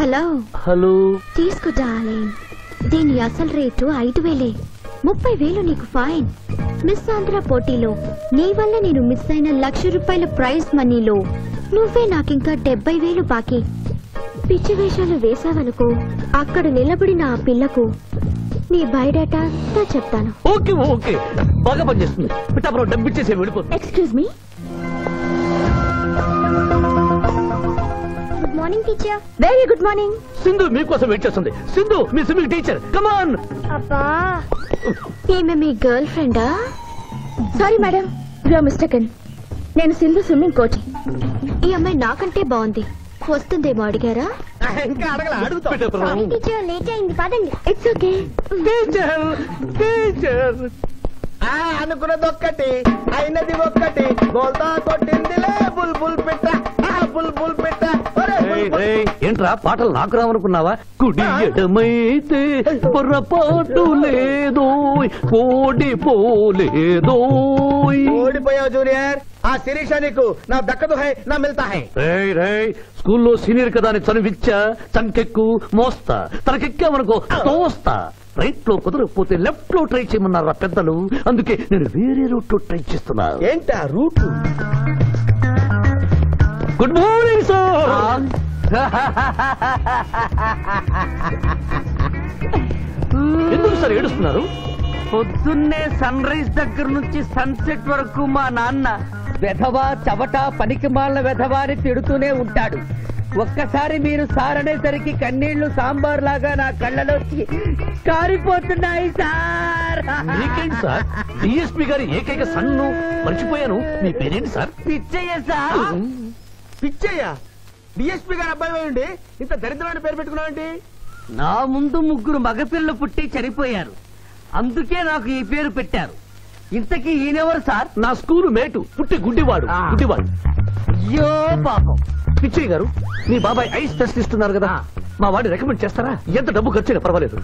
హలో హలో తీసుకో డార్లింగ్. దీని అసలు రేటు 5,000. 30,000 నీకు ఫైన్. మిస్ ఆంధ్ర పోటీలో నీ వల్ల నేను మిస్ అయిన ₹1,00,000 ప్రైజ్ మనీలో నువ్వే నాకింకా 70,000 బాకీ. పిచ్చి వేషాలు వేసావనుకో, అక్కడ నిలబడిన ఆ పిల్లకు నీ బయోడేటా చెప్తాను. ఓకే ఓకే, బాగా పనిచేస్తుంది. పిఠాపురం డబ్బిచ్చేసే వెళ్ళిపో. Excuse me. Good morning teacher. Very good morning. Sindhu మీకోసం వెయిట్ చేస్తుంది. సింధు మీ స్విమ్మింగ్ టీచర్, కమ్ ఆన్. అబ్బా, ఈమె మీ గర్ల్ ఫ్రెండా? Sorry madam, you are mistaken. నేను సింధు స్విమ్మింగ్ కోచ్. ఈ అమ్మాయి నాకంటే బాగుంది. వస్తుందేమో అడిగారా? ఇంకా అడగల, అడుగుతా. టీచర్ లేట్ అయింది, పదండి. It's okay. టీచర్ టీచర్ అనుకున్నది ఒక్కటి, అయినది ఒక్కటి. బోల్తా కొట్టిందిలే బుల్ బుల్ పెట్ట, బుల్ బుల్ పెట్ట. ఏంట్రా పాటలు నాకు రావనుకున్నావా? కుడి ఎడమైతే పొరపాటు లేదో, ఓడిపోలేదో. ఓడిపోయావు జూనియర్. ఆ శిరీష నీకు నా దక్కదు హై, నా మిల్తా హై. స్కూల్లో సీనియర్ కదా అని చనివిచ్చా, చంకెక్కు మోస్తా, తనకెక్కామనుకో తోస్తా. రైట్ లో కుదరకపోతే లెఫ్ట్ లో ట్రై చేయమన్నారా పెద్దలు, అందుకే నేను వేరే రూట్ లో ట్రై చేస్తున్నా. ఏంటా రూట్? Good morning sir. ఎందుకు సార్ ఏడుస్తున్నారు? పొద్దున్నే సన్ రైజ్ దగ్గర నుంచి సన్సెట్ వరకు మా నాన్న వెధవా చవట పనికిమాల వెధవా అని తిడుతూనే ఉంటాడు. ఒక్కసారి మీరు సార్ అనేసరికి కన్నీళ్లు సాంబార్ లాగా నా కళ్ళలోకి కారిపోతున్నాయి సార్. మీకేంటి సార్, డిఎస్పీ గారి ఏకైక సన్ను మర్చిపోయాను. మీ పేరేంటి sir? Pichaiah sir. Pichaiah? DSP గారు అబ్బాయి ఉండి ఇంత దరిద్రమైన పేరు పెట్టుకున్నావేంటి? నా ముందు 3 మగపిల్లలు పుట్టి చనిపోయారు, అందుకే నాకు ఈ పేరు పెట్టారు. ఇంతకీ ఈయనెవరు సార్? నా స్కూలు మేటు, పుట్టి గుడ్డివాడు. గుడ్డివాడు. అయ్యో పాపం. పిచ్చయ్య గారు, మీ బాబాయ్ ఐస్ టెస్ట్ ఇస్తున్నారు కదా, మా వాడిని రికమెండ్ చేస్తారా? ఎంత డబ్బు ఖర్చైనా పర్వాలేదు.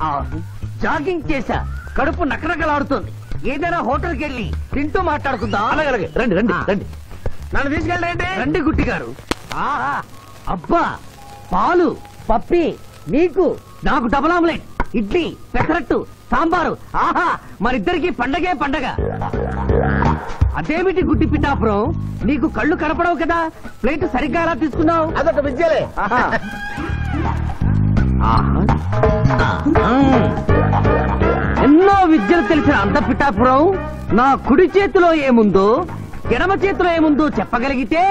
జాగింగ్ చేశా, కడుపు నకనకలాడుతుంది. ఏదైనా హోటల్కి వెళ్ళి తింటూ మాట్లాడుకుందాం. అలాగే అలాగే, రండి రండి రండి. నన్ను తీసుకెళ్ళండి. రండి గుట్టి గారు. అబ్బా, పాలు పప్పి, నీకు నాకు డబుల్ ఆమ్లెట్, ఇడ్లీ పెసరట్టు సాంబారు. ఆహా, మరిద్దరికి పండగే పండగ. అదేమిటి గుడ్డి పిఠాపురం, నీకు కళ్ళు కనపడవు కదా, ప్లేట్ సరిగ్గా ఎలా తీసుకున్నావు? అదొక విద్యలే. ఎన్నో విద్యలు తెలిసిన అంత పిఠాపురం నా కుడి చేతిలో ఏముందో ఎడమ చేతిలో ఏముందో చెప్పగలిగితే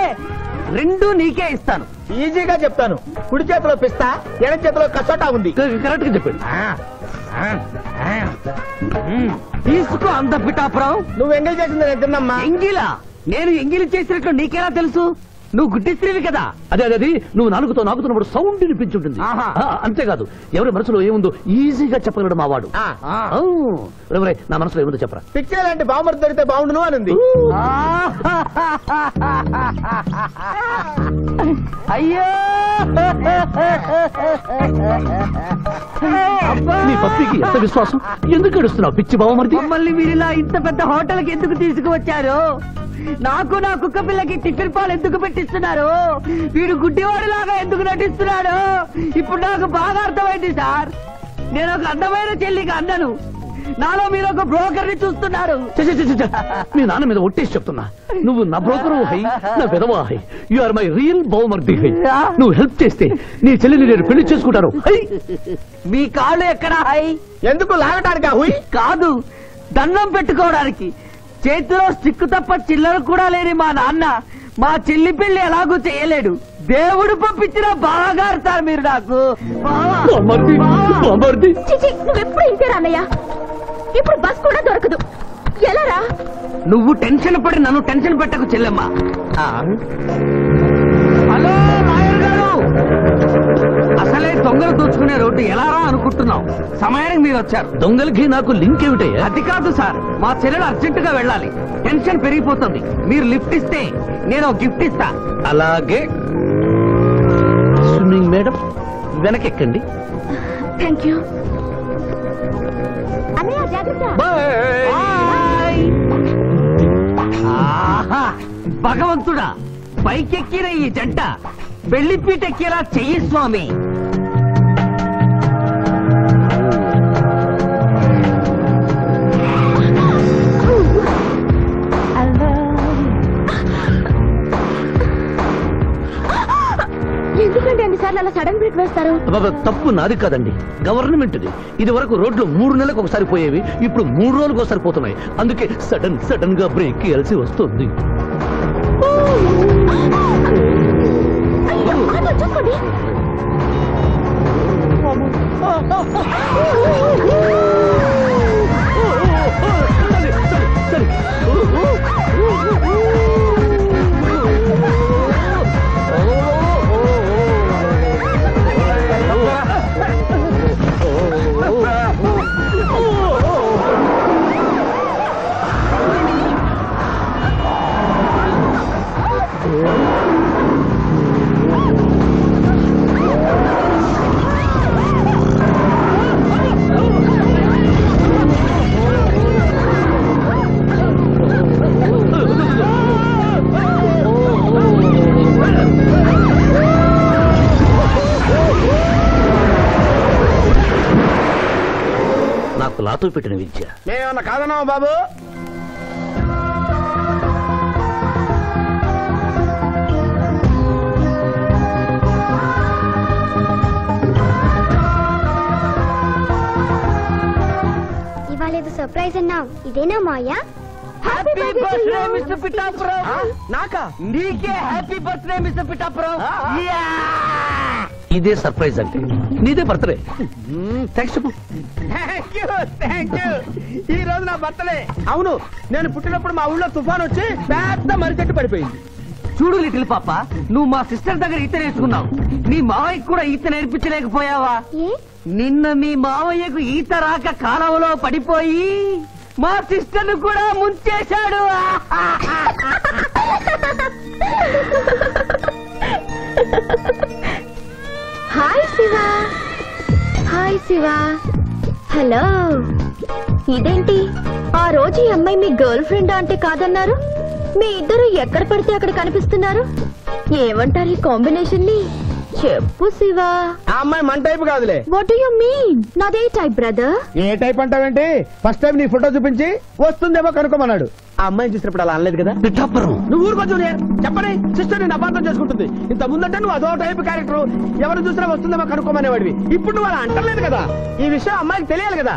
2 నీకే ఇస్తాను. ఈజీగా చెప్తాను. కుడి చేతిలో పిస్తా, ఎడం చేతిలో కసోటా ఉంది. కరెక్ట్ గా చెప్పండి. తీసుకో అంత పిఠాపురం. నువ్వు ఎంగిల్ చేసింది నేను తిన్నమ్మా. ఎంగిలా? నేను ఎంగిలి చేసినట్లు నీకెలా తెలుసు? నువ్వు గుడ్డిస్త్రీవి కదా. అదే అదే, నువ్వు నాలుగుతో నాకుతున్నప్పుడు సౌండ్ వినిపించుంటుంది. అంతేకాదు, ఎవరి మనసులో ఏముందో ఈజీగా చెప్పగలడు మా వాడు. నా మనసులో ఏముందో చెప్పరా? పిచ్చే లాంటి బాంబర్ దొరికితే బాగుండును అని. అయ్యో, నీ పప్పికి ఎంత విశ్వాసం, ఎందుకు ఏడుస్తున్నావు పిచ్చి బావమరిది? మమ్మల్ని వీరిలా ఇంత పెద్ద హోటల్కి ఎందుకు తీసుకువచ్చారు? నాకు నా కుక్క పిల్లకి టిఫిన్ పాలు ఎందుకు పెట్టిస్తున్నారు? వీడు గుడ్డివాడిలాగా ఎందుకు నటిస్తున్నాడు? ఇప్పుడు నాకు బాగా అర్థమైంది సార్. నేను ఒక అందమైన చెల్లికి అందను, నాలో మీరు ఒక బ్రోకర్ ని చూస్తున్నారు. మీ నాన్న మీద ఒట్టేసి చెప్తున్నా, నువ్వు నా బ్రోకరు హై, నా విధవా హై. యు ఆర్ మై రియల్ బహుమర్ది హై. నువ్వు హెల్ప్ చేస్తే నీ చెల్లిని నేను పెళ్లి చేసుకుంటాను. మీ కాళ్ళు ఎక్కడా హై? ఎందుకు లాగటానికి? హుయ్ కాదు, దండం పెట్టుకోవడానికి. చేతిలో స్టిక్ తప్ప చిల్లర కూడా లేని మా నాన్న మా చెల్లి పెళ్లి ఎలాగూ చేయలేడు. దేవుడు పంపించిన బాగా సార్ మీరు నాకు. నువ్వెప్పుడు ఇంతే రానయ్యా. ఇప్పుడు బస్ కూడా దొరకదు, ఎలా రా? నువ్వు టెన్షన్ పడి నన్ను టెన్షన్ పెట్టకు చెల్లెమ్మ. హలో నాయర్ గారు, అసలే దొంగలు దోచుకునే రోడ్డు ఎలా రా అనుకుంటున్నావు? సమయానికి మీరు వచ్చారు. దొంగలకి నాకు లింక్ ఏమిటయ్యా? అది కాదు సార్, మా చెల్లెలు అర్జెంట్ గా వెళ్ళాలి. టెన్షన్ పెరిగిపోతుంది. మీరు లిఫ్ట్ ఇస్తే నేను గిఫ్ట్ ఇస్తా. అలాగే. స్విమ్మింగ్ మేడం, వెనకెక్కండి. Thank you. అన్నయ్య జాగ్రత్త. భగవంతుడా, పైకెక్కిన ఈ జంట వెళ్లిపీటెక్కేలా చెయ్యి స్వామి. చేస్తారు? తప్పు నాది కాదండి, గవర్నమెంట్ది. ఇది వరకు రోడ్లు 3 నెలలకు ఒకసారి పోయేవి, ఇప్పుడు 3 రోజులకు ఒకసారి పోతున్నాయి. అందుకే సడన్ గా బ్రేక్ ఇయ్యాల్సి వస్తుంది. చూసుకోండి. నాకు లాతో పెట్టిన విద్య. మేమన్నా కాదన్నావా బాబు? ఇవాళ ఏదో సర్ప్రైజ్ అన్నావు, ఇదేనా Maya? Happy birthday mister Pithapuram. నాకా? నీకే హ్యాపీ బర్త్డే మిస్టర్ పిఠాపురం. ఇదే సర్ప్రైజ్ అంటే. నీదే బర్త్డే. థ్యాంక్స్ చెప్పు. Thank you. ఈ రోజు నా బర్త్డే. అవును, నేను పుట్టినప్పుడు మా ఊళ్ళో తుఫాన్ వచ్చి పెద్ద మర్రి చెట్టు పడిపోయింది. చూడు లిటిల్ పాప, నువ్వు మా సిస్టర్ దగ్గర ఈత నేర్చుకున్నావు. నీ మావయ్యకు కూడా ఈత నేర్పించలేకపోయావా? నిన్న మీ మావయ్యకు ఈత రాక కాలువలో పడిపోయి మా సిస్టర్ కూడా ముంచేశాడు. Hi Shiva. Hi Shiva. Hello. ఇదేంటి ఆ రోజు ఈ అమ్మాయి మీ గర్ల్ ఫ్రెండ్ అంటే కాదన్నారు? మీ ఇద్దరు ఎక్కడ పడితే అక్కడ కనిపిస్తున్నారు. ఏమంటారు ఈ కాంబినేషన్ ని? చెప్పు శివ. ఆ అమ్మాయి మన టైప్ కాదులే. What do you mean? నాదే టైప్ బ్రదర్. ఏ టైప్ అంటావేంటి? ఫస్ట్ టైం నీ ఫోటో చూపించి వస్తుందేమో కనుక్కోమన్నాడు. ఆ అమ్మాయిని చూసినప్పుడు అలా అనలేదు కదా. నువ్వు ఊరుకో జూనియర్. చెప్పని సిస్టర్ నేను అపార్థం చేసుకుంటుంది. ఇంత ముందంటే నువ్వు అదో టైప్ క్యారెక్టర్, ఎవరు చూసినా వస్తుందేమో కనుక్కోమనేవాడివి. ఇప్పుడు నువ్వు అలా అంటలేదు కదా. ఈ విషయం అమ్మాయికి తెలియాలి కదా.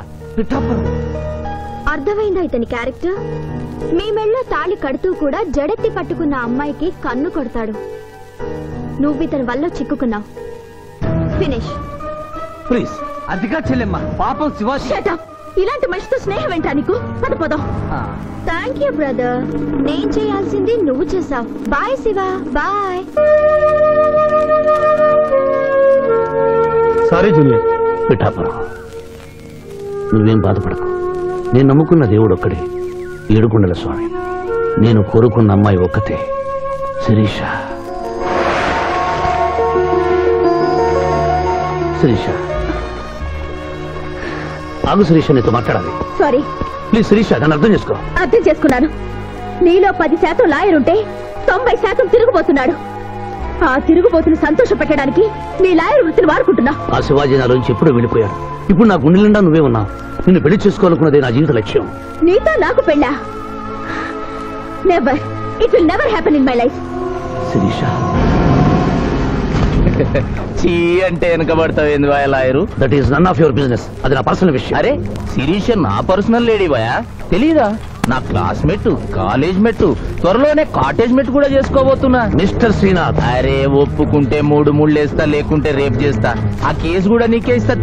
అర్థమైందా ఇతని క్యారెక్టర్? మీ మెళ్ళో తాళి కడుతూ కూడా జడెత్తి పట్టుకున్న అమ్మాయికి కన్ను కొడతాడు. నువ్వు ఇతని వల్ల చిక్కుకున్నావు. Finish please. అదిగా చెల్లెమ్మ, పాపం శివ. ఇలాంటి మనిషితో స్నేహం ఏంటా నీకు? పద పదం. Thank you brother. నేను చేయాల్సింది నువ్వు చేసావు. Bye Shiva. Bye. Sorry junior. Pithapuram, నువ్వేం బాధపడకు. నేను నమ్ముకున్న దేవుడు ఒక్కడే, ఏడుకొండల స్వామి. నేను కోరుకున్న అమ్మాయి ఒక్కతే, శిరీష. శిరీష ఆగు. శిరీష, నీతో మాట్లాడాలి. సారీ. ప్లీజ్ శిరీష, నన్ను అర్థం చేసుకో. అర్థం చేసుకున్నాను. నీలో 10% లాయర్ ఉంటే 90% తిరుగుబోతున్నాడు. ఆ తిరుగుబోతుని సంతోష పెట్టడానికి నీ లాయర్ వృత్తిని వాడుకుంటున్నా. ఆ శివాజీ నాలోంచి ఎప్పుడూ వెళ్ళిపోయాడు. ఇప్పుడు నా గుండె నిండా నువ్వే ఉన్నావు. నిన్ను పెళ్లి చేసుకోవాలనుకున్నదే నా జీవిత లక్ష్యం. నీతో నాకు పెళ్ళా? Never. It will never happen in my life. Sirisha, చీ అంటే వెనకబడతావు lawyer? That is none of your business. అది నా పర్సనల్ విషయం. అరే శిరీష నా పర్సనల్ లేడీ బాయా, తెలీదా? నా క్లాస్మేట్, కాలేజ్ మెట్, త్వరలోనే కాటేజ్ మెట్ కూడా చేసుకోబోతున్నా. మిస్టర్ శ్రీనాథ్. అరే ఒప్పుకుంటే 3 ముళ్ళేస్తా, లేకుంటే రేప్ చేస్తా. ఆ కేసు కూడా నీకే ఇస్తా.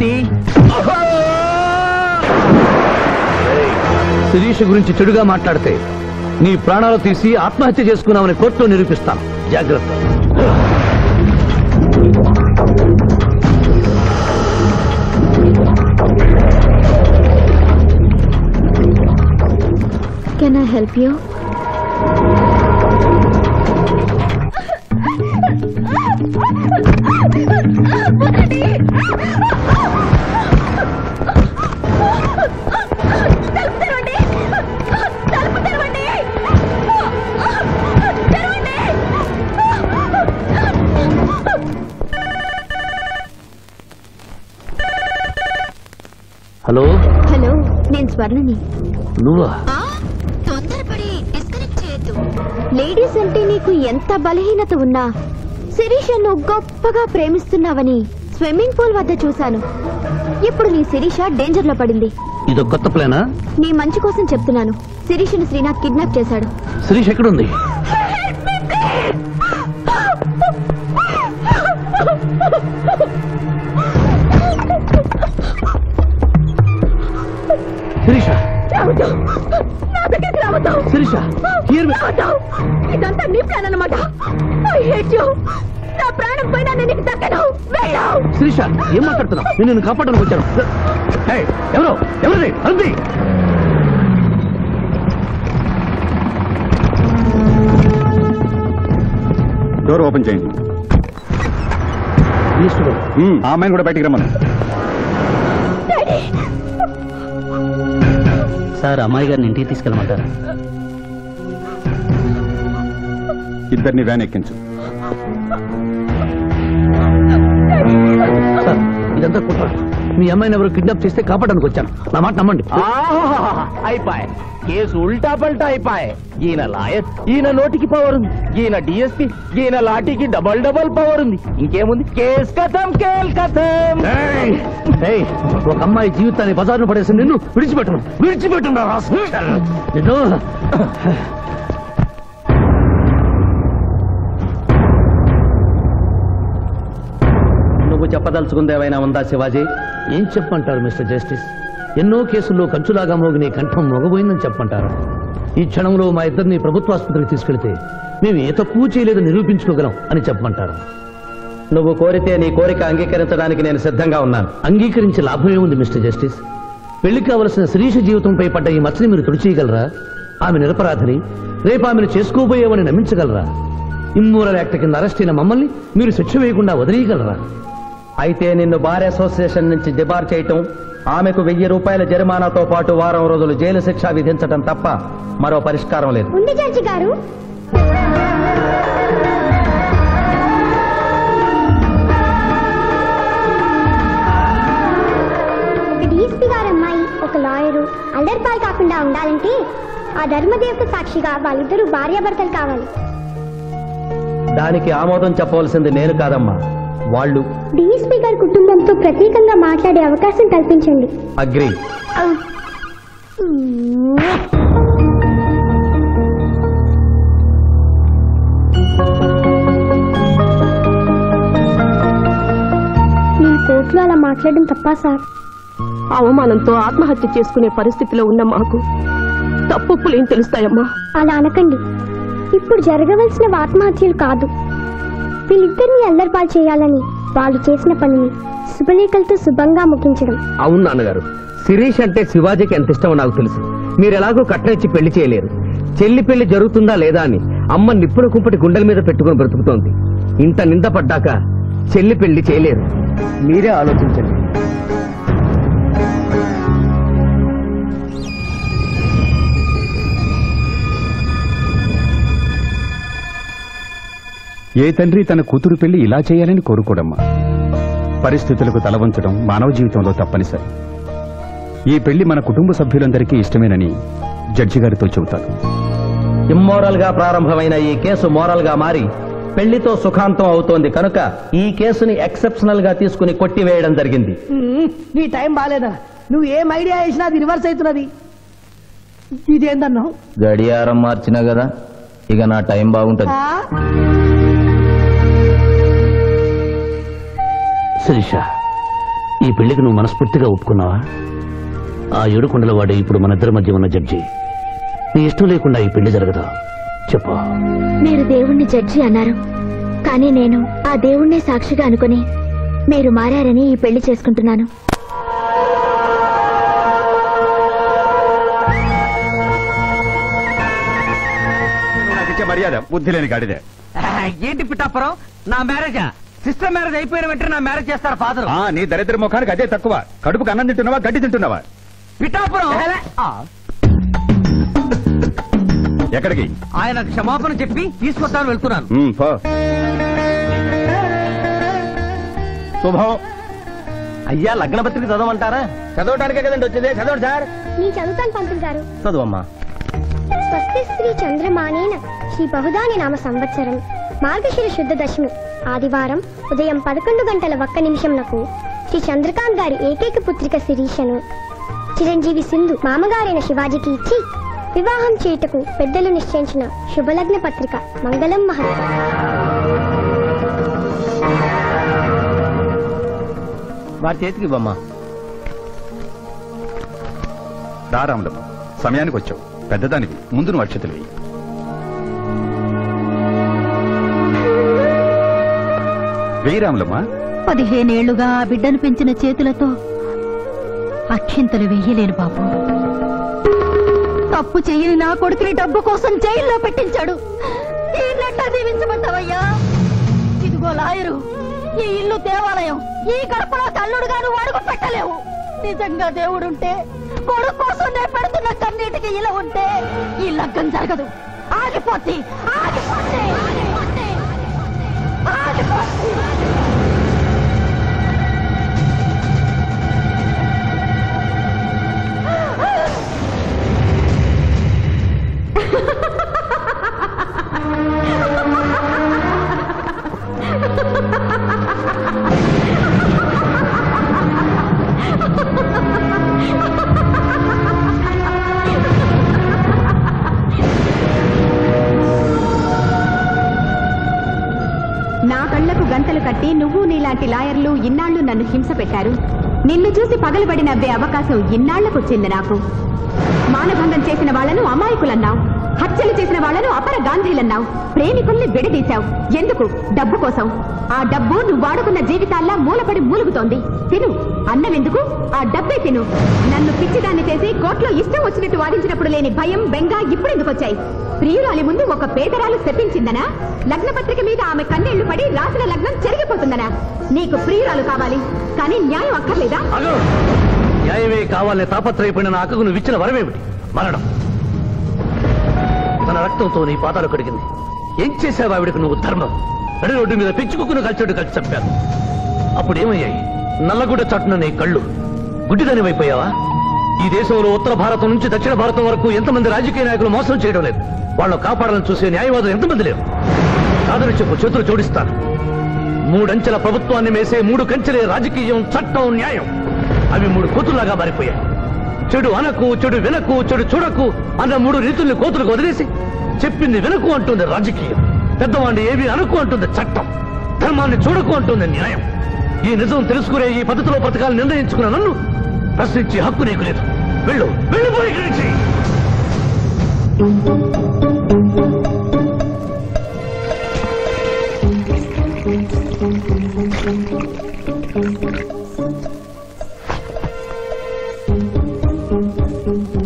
శిరీష గురించి చెడుగా మాట్లాడితే నీ ప్రాణాలు తీసి ఆత్మహత్య చేసుకున్నామని కోర్టులో నిరూపిస్తాను. జాగ్రత్త. Can I help you? Hello. Hello, నేను స్వర్ణని. నువ్వా? తొందరపడి డిస్కనెక్ట్ చేయొద్దు. లేడీస్ అంటే నీకు ఎంత బలహీనత ఉన్నా శిరీష నువ్వు గొప్పగా ప్రేమిస్తున్నావని స్విమ్మింగ్ పూల్ వద్ద చూశాను. ఇప్పుడు నీ శిరీష డేంజర్ లో పడింది. ఇదో కొత్త ప్లానా? నీ మంచి కోసం చెప్తున్నాను. శిరీషను శ్రీనాథ్ కిడ్నాప్ చేశాడు. శిరీష్ ఎక్కడుంది? శిరీష, శిరీష, ఇదంతా నీ ప్లాన్ అన్నమాట. I hate you. నా ప్రాణం పోయినా నేను నీకు దక్కను. వెళ్ళు. శిరీష, ఏం మాట్లాడుతున్నావు? నేను నిన్ను కాపాడడానికి వచ్చాను. ఎవరు ఎవరిది? అంది డోర్ ఓపెన్ చేయండి. ఆ అమ్మాయిని కూడా బయటికి రమ్మను. సార్, అమ్మాయి గారిని ఇంటికి తీసుకెళ్ళమంటారా? ఇద్దరిని వ్యాన్ ఎక్కించు. సార్, ఇదంతా కుట్ర. మీ అమ్మాయిని ఎవరు కిడ్నాప్ చేస్తే కాపాడడానికి వచ్చాను. నా మాట నమ్మండి. అయిపోయి కేసు ఉల్టా పల్టా అయిపోయి. ఈయన లాయర్, ఈయన నోటికి పవర్ ఉంది. ఈయన డిఎస్పీ, ఈయన లాఠీకి డబల్ డబల్ పవర్ ఉంది. ఇంకేముంది? కేసు కథం, కేల్ కథం. ఒక అమ్మాయి జీవితాన్ని బజార్ను పడేసి నిన్ను విడిచిపెట్టను. నిన్ను నువ్వు చెప్పదలుచుకుంది ఏమైనా ఉందా శివాజీ? ఏం చెప్పంటారు మిస్టర్ జస్టిస్? ఎన్నో కేసుల్లో కంచులాగా మోగిన కంఠం మొగబోయిందని చెప్పంటారు. ఈ క్షణంలో మా ఇద్దరిని ప్రభుత్వాసుపత్రికి తీసుకెళ్తే మేము ఏ తప్పు చేయలేదని నిరూపించుకోగలం అని చెప్పమంటారు. నువ్వు కోరితే నీ కోరిక అంగీకరించడానికి నేను సిద్ధంగా ఉన్నాను. అంగీకరించే లాభమే ఉంది మిస్టర్ జస్టిస్. పెళ్లి కావలసిన శిరీష జీవితంపై పడ్డ ఈ మచ్చని మీరు తుడిచేయగలరా? ఆమె నిరపరాధిని, రేపు ఆమెను చేసుకోబోయేవని నమ్మించగలరా? ఇమ్మోరల్ యాక్ట్ కింద అరెస్ట్ అయిన మమ్మల్ని మీరు శిక్ష వేయకుండా వదిలేయగలరా? అయితే నిన్ను బార్ అసోసియేషన్ నుంచి డిబార్ చేయటం, ఆమెకు 1000 రూపాయల జరిమానాతో పాటు వారం రోజులు జైలు శిక్ష విధించటం తప్ప మరో పరిష్కారం లేదు. ఉంది జడ్జి గారు. ఒక డిఎస్పీ గారు అమ్మాయి, ఒక లాయరు అల్లరిపాలు కాకుండా ఉండాలంటే ఆ ధర్మదేవకు సాక్షిగా వాళ్ళిద్దరూ భార్యాభర్తలు కావాలి. దానికి ఆమోదం చెప్పవలసింది నేను కాదమ్మా, వాళ్ళు. డిఎస్పీ గారి కుటుంబంతో ప్రత్యేకంగా మాట్లాడే అవకాశం కల్పించండి. అగ్రీ. నేను కోర్టులో అలా మాట్లాడడం తప్పా సార్? అవమానంతో ఆత్మహత్య చేసుకునే పరిస్థితిలో ఉన్న మాకు తప్పులేం తెలుస్తాయమ్మా? అలా అనకండి. ఇప్పుడు జరగవలసిన ఆత్మహత్యలు కాదు, వీళ్ళిద్దరిని అల్లరిపాలు చేయాలని వాళ్ళు చేసిన పనిని శుభలేఖలతో శుభంగా ముగించడం. అవును నాన్నగారు, శిరీష్ అంటే శివాజీకి ఎంత ఇష్టమో నాకు తెలుసు. మీరు ఎలాగో కట్నమిచ్చి పెళ్లి చేయలేరు. చెల్లి పెళ్లి జరుగుతుందా లేదా అని అమ్మ నిప్పుల కుంపటి గుండెల మీద పెట్టుకుని బ్రతుకుతోంది. ఇంత నింద పడ్డాక చెల్లి పెళ్లి చేయలేరు. మీరే ఆలోచించండి. ఏ తండ్రి తన కూతురు పెళ్లి ఇలా చేయాలని కోరుకోడమ్మా. పరిస్థితులకు తలవంచడం మానవ జీవితంలో తప్పనిసరి. ఈ పెళ్లి మన కుటుంబ సభ్యులందరికీ ఇష్టమేనని జడ్జి గారితో చెబుతారు. ఇమ్మోరల్ గా ప్రారంభమైన ఈ కేసు మోరల్ గా మారి పెళ్లితో సుఖాంతం అవుతోంది కనుక ఈ కేసుని ఎక్సెప్షనల్ గా తీసుకుని కొట్టివేయడం జరిగింది. నీ టైం బాలేదా? నువ్వు ఏం ఐడియా వేసినా అది రివర్స్ అవుతున్నది. ఇదేందన్నావు? గడియారం మార్చినా కదా, ఇక నా టైం బాగుంటది. శిరీష, ఈ పెళ్లికి నువ్వు మనస్ఫూర్తిగా ఒప్పుకున్నావా? ఆ ఏడుకొండల వాడే ఇప్పుడు మన ఇద్దరి మధ్య ఉన్న జడ్జి. నీ ఇష్టం లేకుండా ఈ పెళ్లి జరగదా? చెప్పు. మీరు దేవుణ్ణి జడ్జి అన్నారు, కానీ నేను ఆ దేవుణ్ణే సాక్షిగా అనుకుని మీరు మారారని ఈ పెళ్లి చేసుకుంటున్నాను. మర్యాద బుద్ధి లేని గాడిదే. ఏంటి పిఠాపురం? నా మ్యారేజా? సిస్టర్ మ్యారేజ్ అయిపోయిన వెంటనే నా మ్యారేజ్ చేస్తారు ఫాదర్. నీ దరిద్ర ముఖానికి అదే తక్కువ. కడుపుకు అన్నం తింటున్నావా, గడ్డి తింటున్నావా? పిఠాపురం ఎక్కడికి? ఆయన క్షమాపణ చెప్పి తీసుకొద్దామని వెళ్తున్నాను. శుభం. అయ్యా, లగ్న పత్రిక చదవమంటారా? చదవటానికే కదండి వచ్చింది. చదవండి సార్. నీ చదువుతాను పంతులు గారు. చదువమ్మా. స్వస్తి శ్రీ చంద్రమానేన శ్రీ బహుదాని నామ సంవత్సరం మార్గశిర శుద్ధ దశమి ఆదివారం ఉదయం 11:01 శ్రీ చంద్రకాంత్ గారి ఏకైక పుత్రిక శిరీషను చిరంజీవి సింధు మామగారైన శివాజీకి ఇచ్చి వివాహం చేయుటకు పెద్దలు నిశ్చయించిన శుభలగ్న పత్రిక మంగళం మహత్. వారి చేతికి బొమ్మ. రారాములమ్మ, సమయానికి వచ్చావు. పెద్దదానికి ముందు నువ్వు అక్షతలు వేయి. వేయి రాములమ్మ. 15 ఏళ్లుగా ఆ బిడ్డను పెంచిన చేతులతో అక్షింతలు వెయ్యలేను బాబు. తప్పు చెయ్యని నా కొడుకుని డబ్బు కోసం జైల్లో పెట్టించాడు. దీవించమంటావయ్యా? ఇదిగో లాయరు, ఈ ఇల్లు దేవాలయం, ఈ గడపలో తల్లుడుగాను అడుగు పెట్టలేవు. నిజంగా దేవుడుంటే కొడుకు కోసం నేను పెడుతున్న కన్నీటికి ఇలా ఉంటే ఈ లగ్గం జరగదు. ఆగిపోద్ది, ఆగిపోద్ది, ఆగిపోద్ది, ఆగిపోద్ది. నా కళ్లకు గంతలు కట్టి నువ్వు నీలాంటి లాయర్లు ఇన్నాళ్లు నన్ను హింస పెట్టారు. నిన్ను చూసి పగలబడి నవ్వే అవకాశం ఇన్నాళ్లకొచ్చింది నాకు. మానభంగం చేసిన వాళ్లను అమాయకులన్నావు, హత్యలు చేసిన వాళ్లను అపర గాంధీలన్నావు, ప్రేమికుల్ని విడదీశావు. ఎందుకు? డబ్బు కోసం. ఆ డబ్బు నువ్వు వాడుకున్న జీవితాల్లా మూలపడి మూలుగుతోంది. తిను, అన్నమెందుకు? ఆ డబ్బే తిను. నన్ను పిచ్చిదాన్ని చేసి కోర్టులో ఇష్టం వచ్చినట్టు వాదించినప్పుడు లేని భయం, బెంగ ఇప్పుడెందుకు వచ్చాయి? ప్రియురాలి ముందు ఒక పేదరాలు శపించిందనా? లగ్నపత్రిక మీద ఆమె కన్నీళ్లు పడి రాసిన లగ్నం చెరిగిపోతుందనా? నీకు ప్రియురాలు కావాలి, కానీ న్యాయం అక్కర్లేదా? న్యాయమే కావాలని తాపత్రయపడిన నా అక్కకు నువ్వు ఇచ్చిన వరమేమిటి? మరణం. తన రక్తంతో నీ పాదాలు కడిగింది. ఏం చేశావు ఆవిడకు నువ్వు? ధర్మం. నడి రోడ్డు మీద పెంచుకుని కలిసి కలిసి చెప్పాను. అప్పుడు ఏమయ్యాయి? నల్లగుడ్డ చాటున నీ కళ్ళు. గుడ్డిదాని వైపోయావా? ఈ దేశంలో ఉత్తర భారతం నుంచి దక్షిణ భారతం వరకు ఎంతమంది రాజకీయ నాయకులు మోసం చేయడం లేదు. వాళ్ళను కాపాడాలని చూసే న్యాయవాదులు ఎంతమంది లేరు? కాదని చెప్పు, చేతులు జోడిస్తాను. 3 అంచెల ప్రభుత్వాన్ని మేసే 3 కంచెలే రాజకీయం, చట్టం, న్యాయం. అవి 3 కోతుల్లాగా మారిపోయాయి. చెడు అనకు, చెడు వినకు, చెడు చూడకు అన్న 3 రీతుల్ని కోతులకు వదిలేసి చెప్పింది వినకు అంటుంది రాజకీయం. పెద్దవాడిని ఏవి అనకు అంటుంది చట్టం. ధర్మాన్ని చూడకు అంటుంది న్యాయం. ఈ నిజం తెలుసుకునే ఈ పద్ధతిలో పథకాలు నిర్ణయించుకున్న నన్ను ప్రశ్నించే హక్కు నీకు లేదు. వెళ్ళు, వెళ్ళిపోయి ఇక్కడి నుంచి.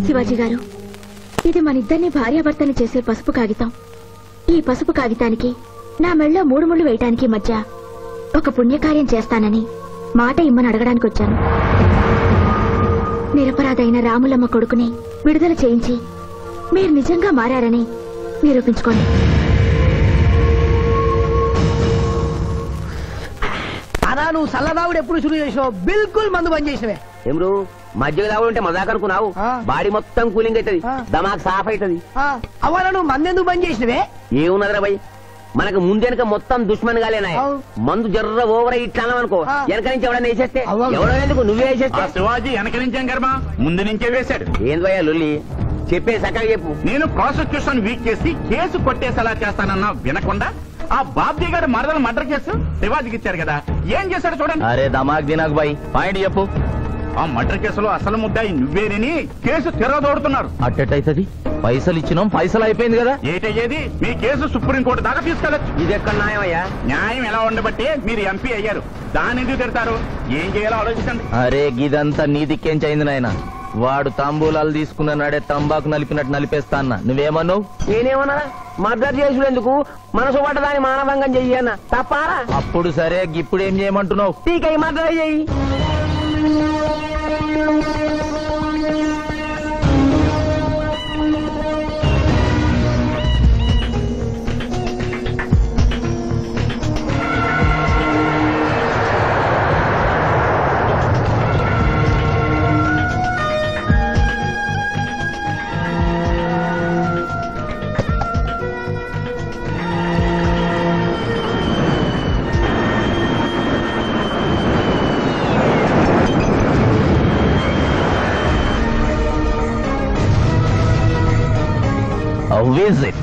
శివాజీ గారు, ఇది మన ఇద్దరిని భార్యాభర్తని చేసే పసుపు కాగితం. ఈ పసుపు కాగితానికి నా మెళ్ళో 3 ముళ్ళు వేయటానికి మధ్య ఒక పుణ్యకార్యం చేస్తానని మాట ఇమ్మని అడగడానికి వచ్చాను. నిరపరాధైన రాములమ్మ కొడుకుని విడుదల చేయించి మీరు నిజంగా మారారని నిరూపించుకోండి. అదా నువ్వు సల్లదావుడు ఎప్పుడు శురు చేసినావు? బిల్కుల్ మందు బంద్ చేసినవే. ఏమ్రు మధ్య దావుడు ఉంటే మజాక్ అనుకున్నావు? బాడీ మొత్తం కూలింగ్ అవుతుంది, దమాక్ సాఫ్ అవుతుంది. అవ్వాలా నువ్వు మందెందుకు బంద్ చేసినవే? ఏమున్నదిరా భయ్, మనకు ముందెనక మొత్తం దుష్మన్ గాలేనా? మందు జర్ర ఓవర్ ఇట్లాం అనుకో, వెనక నుంచి ఎవడన్నా వేసేస్తే ఎవడో ఎందుకు నువ్వే వేసేస్తే? శివాజీ వెనక నుంచేం కర్మ, ముందు నుంచే వేశాడు. ఏంది భయ్యా లొల్లి? చెప్పే సక్కగా చెప్పు. నేను ప్రాసిక్యూషన్ వీక్ చేసి కేసు కొట్టేసేలా చేస్తానన్నా వినకుండా ఆ బాబ్జీ గారు మరదల మర్డర్ కేసు శివాజీకి ఇచ్చారు కదా, ఏం చేశాడు చూడండి. అరే దమాక్ దినాక్ బాయ్, పాయింట్ చెప్పు. ఆ మర్డర్ కేసులో అసలు ముద్దాయి నువ్వేనని కేసు తిరగదోడుతున్నారు. అట్టెట్టయితది? పైసలు ఇచ్చినాం, పైసలు అయిపోయింది కదా. ఏటయ్యేది? మీ కేసు సుప్రీంకోర్టు దాకా తీసుకెళ్లొచ్చు. ఇది ఎక్కడ న్యాయం అయ్యా? న్యాయం ఎలా ఉండబట్టే మీరు ఎంపీ అయ్యారు. దాన్ని ఎందుకు తిడతారు? ఏం చేయాలో ఆలోచించండి. అరే గిదంతా నీ దిక్కేంచైంది నాయన. వాడు తాంబూలాలు తీసుకున్న నాడే తంబాకు నలిపినట్టు నలిపేస్తా అన్న. నువ్వేమన్నావు? నేనేమన్నా? మర్డర్ చేసుడెందుకు? మనసు పట్టదాన్ని మానభంగం చెయ్యన్న తప్పారా? అప్పుడు సరే, ఇప్పుడు ఏం చేయమంటున్నావు? టీకై మర్డర్ చెయ్యి. visit.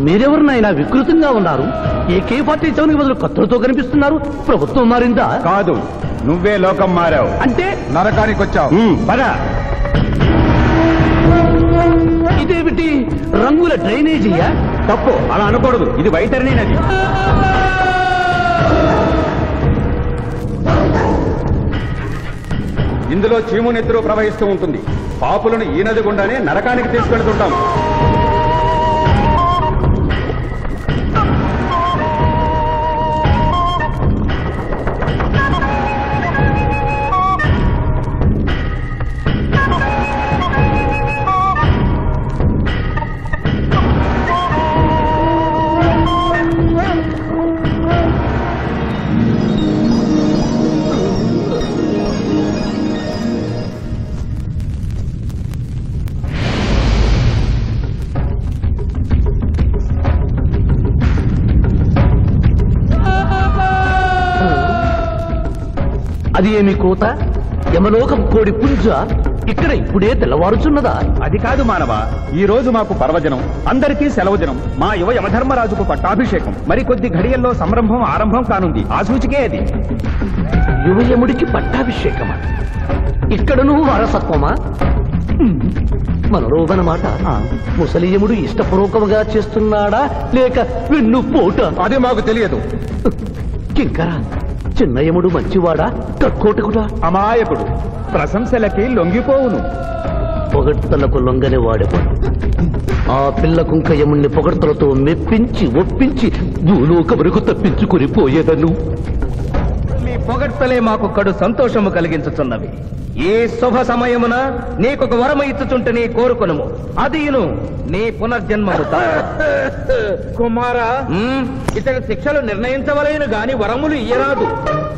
మీరెవరినైనా వికృతంగా ఉన్నారు. AK-47 బదులు కత్తులతో కనిపిస్తున్నారు. ప్రభుత్వం మారిందా? కాదు, నువ్వే లోకం మారావు. అంటే నరకానికి వచ్చావు. ఇదేమిటి రంగుల డ్రైనేజీయా? తప్పు, అలా అనకూడదు. ఇది వైతరణి నది. ఇందులో చీము నెత్తురు ప్రవహిస్తూ ఉంటుంది. పాపులను ఈ నది గుండానే నరకానికి తీసుకెళ్తుంటాం. అది ఏమి కోత? యమలోకం కోడి పుంజ? ఇక్కడ ఇప్పుడే తెల్లవారుచున్నదా? అది కాదు మానవ, ఈ రోజు మాకు పర్వదినం, అందరికీ సెలవు దినం. మా యువ యమధర్మరాజుకు పట్టాభిషేకం. మరి కొద్ది ఘడియల్లో సంరంభం ఆరంభం కానుంది. ఆ సూచికే అది. యువయముడికి పట్టాభిషేకమా? ఇక్కడను వారసత్వమా? మనరోగనమాట. ముసలియముడు ఇష్టపూర్వకముగా చేస్తున్నాడా లేక వెన్ను పోట? అది మాకు తెలియదు. కింకరా, చిన్నయముడు మంచివాడా కక్కోటకుడా? అమాయకుడు, ప్రశంసలకి లొంగిపోవును. పొగడ్తలకు లొంగని వాడేవాడు. ఆ పిల్ల కుంకయముణ్ణి పొగడ్తలతో మెప్పించి ఒప్పించి భూలోకమునకు తప్పించుకుని పోయేదను. మీ పొగడ్తలే మాకు కడు సంతోషము కలిగించుతున్నవి. ఈ శుభ సమయమున నీకొక వరము ఇచ్చుచుంటే కోరుకొనుము. అదియును నీ పునర్జన్మము. కుమారా, ఇతని శిక్షలు నిర్ణయించవలేను గాని వరములు ఇయ్యరాదు.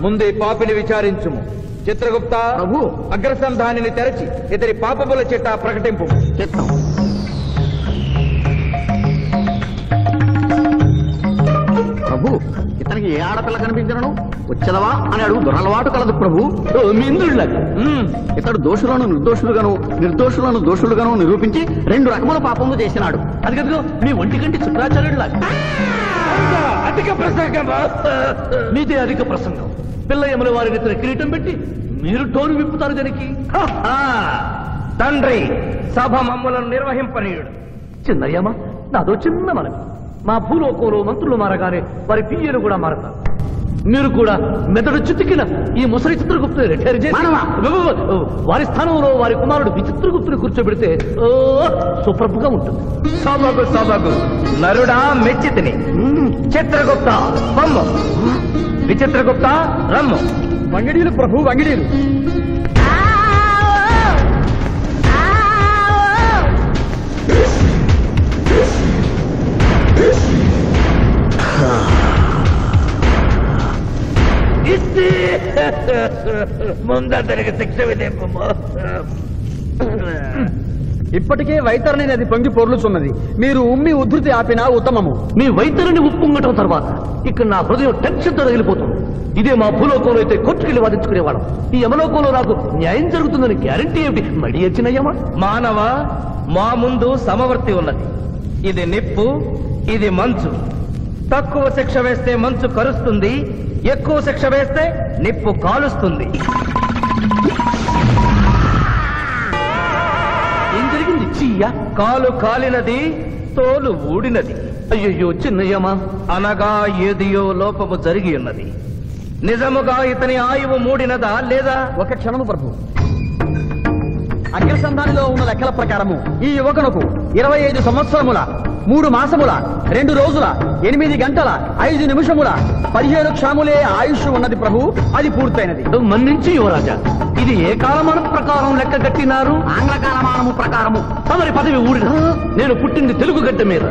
ముందే పాపిని విచారించుము. చిత్రగుప్త ప్రభు, అగ్రసంధానిని తెరచి ఇతని పాపముల చిట్టా ప్రకటింపు. ప్రభు, ఇతనికి ఏ ఆడపిల్ల కనిపించను వచ్చదవా అని అడుగు దురలవాటు కలదు ప్రభు. ఇతడు దోషులను నిర్దోషులుగాను నిర్దోషులను దోషులుగాను నిరూపించి 2 రకముల పాపములు చేసినాడు. అది కదుగో మీ ఒంటి కంటి శుక్రాచార్యుడులాగా. అధిక ప్రసంగం. మీదే అధిక ప్రసంగం. పిల్లయముల వారిని ఇతర కిరీటం పెట్టి మీరు టోను విప్పుతారు దానికి. తండ్రి, సభ మమ్ములను నిర్వహింపనీయుడు. చిన్నయ్యమ్మ, నాదో చిన్న మనవి. మా భూలోకంలో మంత్రులు మారగానే వారి పియ్యలు కూడా మారతారు. మీరు కూడా మెదడు చితికిన ఈ ముసలి చిత్రగుప్తుని రిటైర్ చేసి వారి స్థానంలో వారి కుమారుడు విచిత్రగుప్తుని కూర్చోబెడితే సుప్రభుగా ఉంటుంది. సభకు సభకు నరుడా మెచ్చితిని. చిత్రగుప్త బొమ్మ, విచిత్రగుప్త రమ్ము. వంగిడీలు ప్రభు, వంగిడీలు. ముందరికి శిక్ష విధింపము. ఇప్పటికే వైతరణి నది పొంగి పొర్లుచున్నది. మీరు ఉమ్మి ఉద్ధృతి ఆపినా ఉత్తమము. మీ వైతరిని ఉప్పొంగటం తర్వాత ఇక్కడ నా హృదయం టెన్షన్తో తగిలిపోతుంది. ఇదే మా భూలోకంలో అయితే కోర్టుకెళ్ళి వాదించుకునేవాళ్ళం. ఈ యమలోకంలో నాకు న్యాయం జరుగుతుందని గ్యారంటీ ఏమిటి? మడి వచ్చినయ్యమా? మానవ, మా ముందు సమవర్తి ఉన్నది. ఇది నిప్పు, ఇది మంచు. తక్కువ శిక్ష వేస్తే మంచు కరుస్తుంది, ఎక్కువ శిక్ష వేస్తే నిప్పు కాలుస్తుంది. ఏం జరిగింది? చీయ కాలు కాలినది, తోలు ఊడినది. అయ్యయ్యో చిన్నయ్యమా, అనగా ఏదియో లోపము జరిగి ఉన్నది. నిజముగా ఇతని ఆయువు మూడినదా లేదా? ఒక క్షణము ప్రభు. అగ్రసంధానిలో ఉన్న లెక్కల ప్రకారము ఈ యువకునకు 25 సంవత్సరముల 3 మాసముల 2 రోజుల 8 గంటల 5 నిమిషముల 15 క్షాములే ఆయుష్ ఉన్నది ప్రభు. అది పూర్తయినది. మన్నించి యువరాజా, ఇది ఏ కాలమానం ప్రకారం లెక్క కట్టినారు? ఆంగ్ల కాలమానము ప్రకారము. తమరి పదవి ఊడిన. నేను పుట్టింది తెలుగు గడ్డ మీద,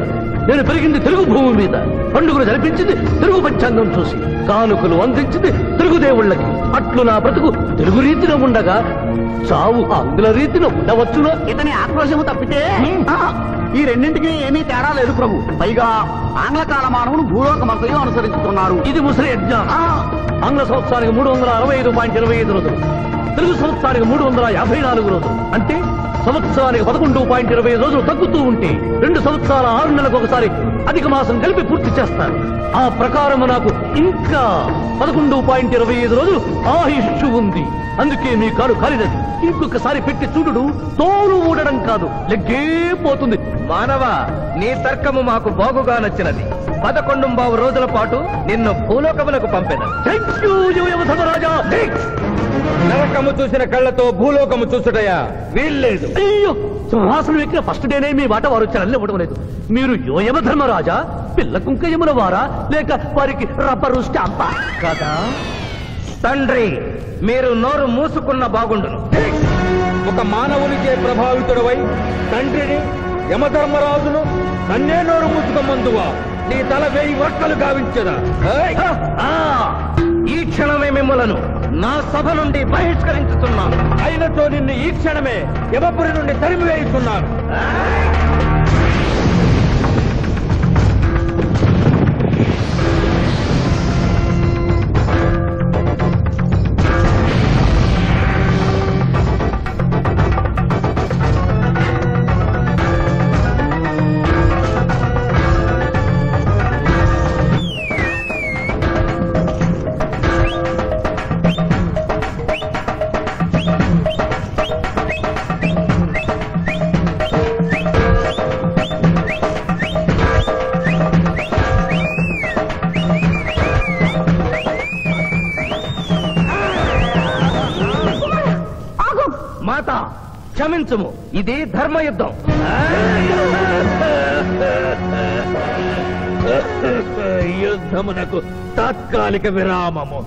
నేను పెరిగింది తెలుగు భూమి మీద, పండుగలు జరిపించింది తెలుగు పంచాంగం చూసి, కానుకలు అందించింది తెలుగు దేవుళ్ళకి. అట్లు నా బ్రతుకు తెలుగు రీతిలో ఉండగా చావు ఆంగ్ల రీతిలో ఉండవచ్చునా? ఇతని ఆక్రోశము తప్పితే ఈ రెండింటికి ఏమీ తేడా లేదు ప్రభు. పైగా ఆంగ్ల కాలమానమును భూలోకమంతయు అనుసరిస్తున్నారు. ఇది ముసలి అజ్ఞానం. ఆంగ్ల సంవత్సరానికి 365.25 రోజులు, తెలుగు సంవత్సరానికి 354 రోజులు. అంటే సంవత్సరానికి 11.25 రోజులు తగ్గుతూ ఉంటే 2 సంవత్సరాల 6 నెలలకు ఒకసారి అధిక మాసం కలిపి పూర్తి చేస్తారు. ఆ ప్రకారం నాకు ఇంకా 11.25 రోజులు ఆయుష్ ఉంది. అందుకే మీ కాలు కాలినది. ఇంకొకసారి పెట్టి చూడు, తోలు ఊడడం కాదు, లెగ్గే పోతుంది. మానవ, నీ తర్కము మాకు బాగుగా నచ్చినది. 11 రోజుల పాటు నిన్ను భూలోకములకు పంపెదను. నరకము చూసిన కళ్ళతో భూలోకము చూసుటయా వీల్లేదు. అయ్యో, సింహాసనం ఎక్కిన ఫస్ట్ డేనే మీ మాట వారు వచ్చారని ఇవ్వడం లేదు. మీరు యోయమ ధర్మరాజా, పిల్ల కుంకయమున వారా, లేక వారికి రబ్బరు స్టాంపా కదా? తండ్రి, మీరు నోరు మూసుకున్న బాగుండును. ఒక మానవునిచే ప్రభావితుడవై తండ్రిని, యమధర్మరాజును నన్నే నోరు మూసుకోమందువా? నీ తల 1000 వక్కలు గావించదా? ఈ క్షణమే మిమ్మలను నా సభ నుండి బహిష్కరించుతున్నాను. అయినతో నిన్ను ఈ క్షణమే యమపురి నుండి తరిమివేయుతున్నాను. క్షమించుము, ఇది ధర్మయుద్ధం. యుద్ధమునకు తాత్కాలిక విరామము.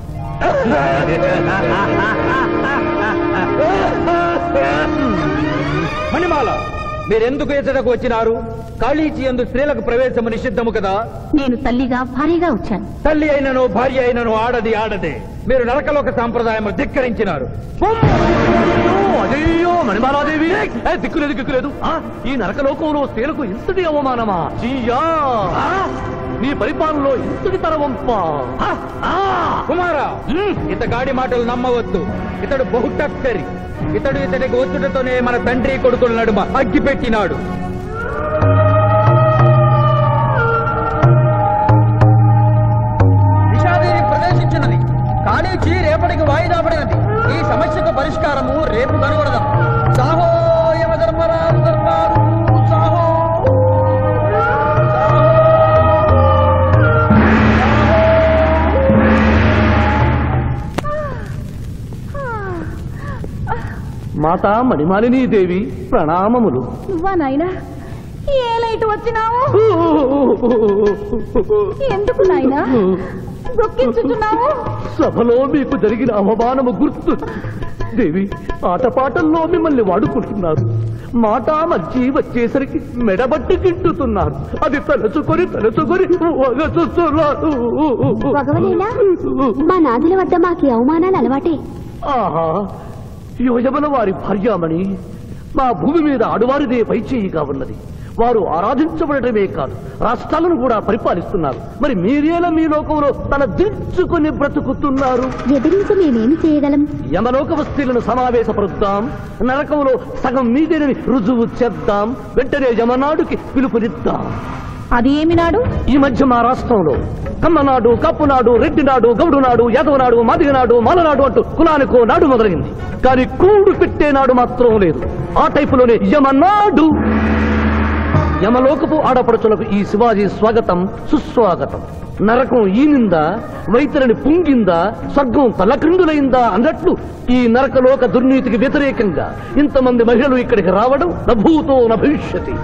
మణిమాల, మీరెందుకు ఎచ్చటకు వచ్చినారు? కాళీచి యందు స్త్రీలకు ప్రవేశము నిషిద్ధము కదా. నేను తల్లిగా భార్యగా వచ్చాను. తల్లి అయినను భార్య అయినను ఆడది ఆడదే. మీరు నరకలోక సాంప్రదాయము ధిక్కరించినారు. అయ్యో మణిమాలాదేవి, దిక్కులేదు దిక్కులేదు. ఈ నరకలోకంలో స్త్రీలకు ఇంతటి అవమానమా? నీ పరిపాలనలో ఇంతటి తరవంప. కుమారా, ఇతగాడి మాటలు నమ్మవద్దు. ఇతడు బహుటక్కరి. ఇతడికి వచ్చుటతోనే మన తండ్రి కొడుకుల నడుమ అగ్గి పెట్టినాడు. విషాదేవి ప్రవేశించినది. కాళీచి రేపటికి వాయిదా పడినది. ఈ సమస్యకు పరిష్కారము రేపు కనుగొడదాం. సాహో యమధర్మరాజు దర్బారు, సాహో. మాతా మణిమాలినీ దేవి ప్రణామములు. నువ్వా నాయనా? ఏ లైట్ వచ్చినావు? ఎందుకు నాయనా దొక్కించుతున్నావు? సభలో మీకు జరిగిన అవమానము గుర్తు. దేవి, ఆటపాటల్లో మిమ్మల్ని వాడుకుంటున్నారు. మాట మర్చి వచ్చేసరికి మెడబట్టి తింటున్నారు. అది తలుచుకొని వగచుస్తున్నారు. మా నాదుల వద్ద మాకి అవమానాలు అలవాటే. ఆహా, యువజముల వారి భార్యామణి మా భూమి మీద ఆడువారిదే పైచేయిగా ఉన్నది. వారు ఆరాధించబడటమే కాదు, రాష్ట్రాలను కూడా పరిపాలిస్తున్నారు. మరి మీరేలా మీ లోకంలో తన దించుకుని బ్రతుకుతున్నారు? ఎదిరించి మేమేమి చేయగలం? యమలోక వస్తువులను సమావేశపరుద్దాం. నరకంలో సగం మీదేనని రుజువు చేద్దాం. వెంటనే యమనాడుకి పిలుపునిద్దాం. అది ఏమి నాడు? ఈ మధ్య మా రాష్ట్రంలో కమ్మనాడు, కప్పునాడు, రెడ్డినాడు, గౌడునాడు, యాదవనాడు, మాదిగనాడు, మాలనాడు అంటూ కులానికో నాడు మొదలైంది. కానీ కూడు పెట్టే నాడు మాత్రం లేదు. ఆ టైపులోనే యమనాడు. యమలోకపు ఆడపడుచులకు ఈ శివాజీ స్వాగతం సుస్వాగతం. నరకం ఈనిందా, వైతరిని పుంగిందా, స్వర్గం తలక్రిందులైందా అన్నట్లు ఈ నరకలోక దుర్నీతికి వ్యతిరేకంగా ఇంతమంది మహిళలు ఇక్కడికి రావడం నభూతో నభవిష్యతి.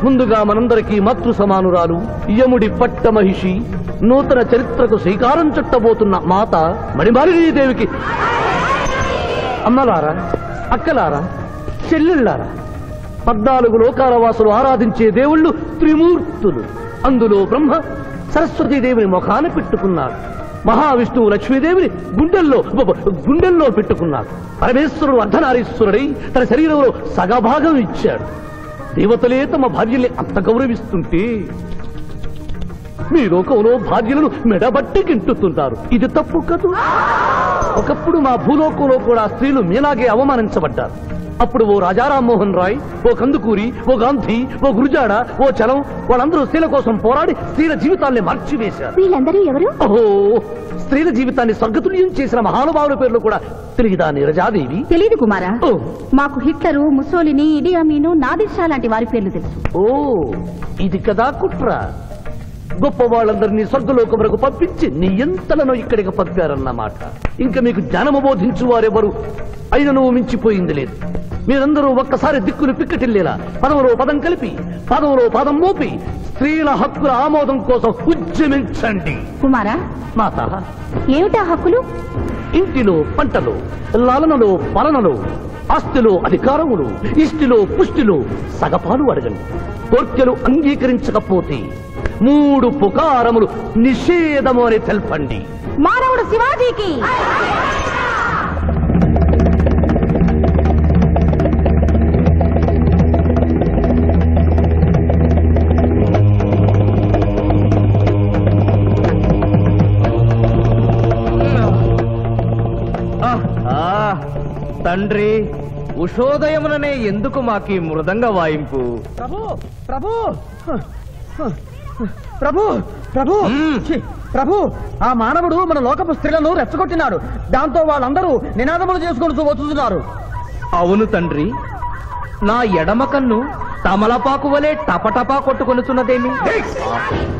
ముందుగా మనందరికీ మాతృ సమానురాలు, యముడి పట్ట మహిషి, నూతన చరిత్రకు శ్రీకారం చుట్టబోతున్న మాత మణిమాలినీదేవికి అమ్మలారా, అక్కలారా, చెల్లెళ్ళారా, 14 లోకాల వాసులు ఆరాధించే దేవుళ్ళు త్రిమూర్తులు. అందులో బ్రహ్మ సరస్వతీదేవిని ముఖాన పెట్టుకున్నాడు. మహావిష్ణువు లక్ష్మీదేవిని గుండెల్లో పెట్టుకున్నాడు. పరమేశ్వరుడు అర్ధనారీశ్వరుడై తన శరీరంలో సగభాగం ఇచ్చాడు. దేవతలే తమ భార్యల్ని అంత గౌరవిస్తుంటే మీ లోకంలో భార్యలను మెడబట్టి గింటుతుంటారు. ఇది తప్పు కదూ. ఒకప్పుడు మా భూలోకంలో కూడా స్త్రీలు మీలాగే అవమానించబడ్డారు. అప్పుడు ఓ రాజా రామ్మోహన్ రాయ్, ఓ కందుకూరి, ఓ గాంధీ, ఓ గురుజాడ, ఓ చలం వాళ్ళందరూ స్త్రీల కోసం పోరాడి స్త్రీల జీవితాల్ని మార్చివేశారు. వీళ్ళందరూ ఎవరు? ఓహో, స్త్రీల జీవితాన్ని స్వర్గతుల్యం చేసిన మహానుభావుల పేర్లు కూడా తెలియదా నీరజాదేవి? తెలీదు కుమారా. మాకు హిట్లరు, ముసోలిని, ఇడి అమీను, నాదిర్షా లాంటి వారి పేర్లు తెలుసు. ఓ, ఇది కదా కుట్ర. గొప్ప వాళ్ళందరినీ స్వర్గలోకములకు పంపించి నీ ఎంతలను ఇక్కడికి పంపారన్నమాట. ఇంకా మీకు జ్ఞానము బోధించు వారెవరు అయినను మించిపోయింది లేదు. మీరందరూ ఒక్కసారి దిక్కులు పిక్కటిల్లేలా పదములో పదం కలిపి, పదములో పదం మోపి స్త్రీల హక్కుల ఆమోదం కోసం ఉద్యమించండి. కుమారా, మాత, ఏమిటా హక్కులు? ఇంటిలో పంటలో, లాలనలో పాలనలో, ఆస్తిలో అధికారములు, ఇష్టిలో పుష్టిలో సగపాలు అడగండి. కోర్కెలు అంగీకరించకపోతే 3 పుకారములు నిషేధము అని తెల్పండి. మానవుడు శివాజీకి. తండ్రి, ఉషోదయముననే ఎందుకు మాకి మృదంగ వాయింపు? ప్రభు ప్రభు ప్రభు ప్రభు ప్రభు, ఆ మానవుడు మన లోకపు స్త్రీలను రెచ్చగొట్టినాడు. దాంతో వాళ్ళందరూ నినాదములు చేసుకుంటూ వస్తున్నారు. అవును తండ్రి, నా ఎడమ కన్ను తమలపాకు వలె టపటపా కొట్టుకొనుచున్నదేమి?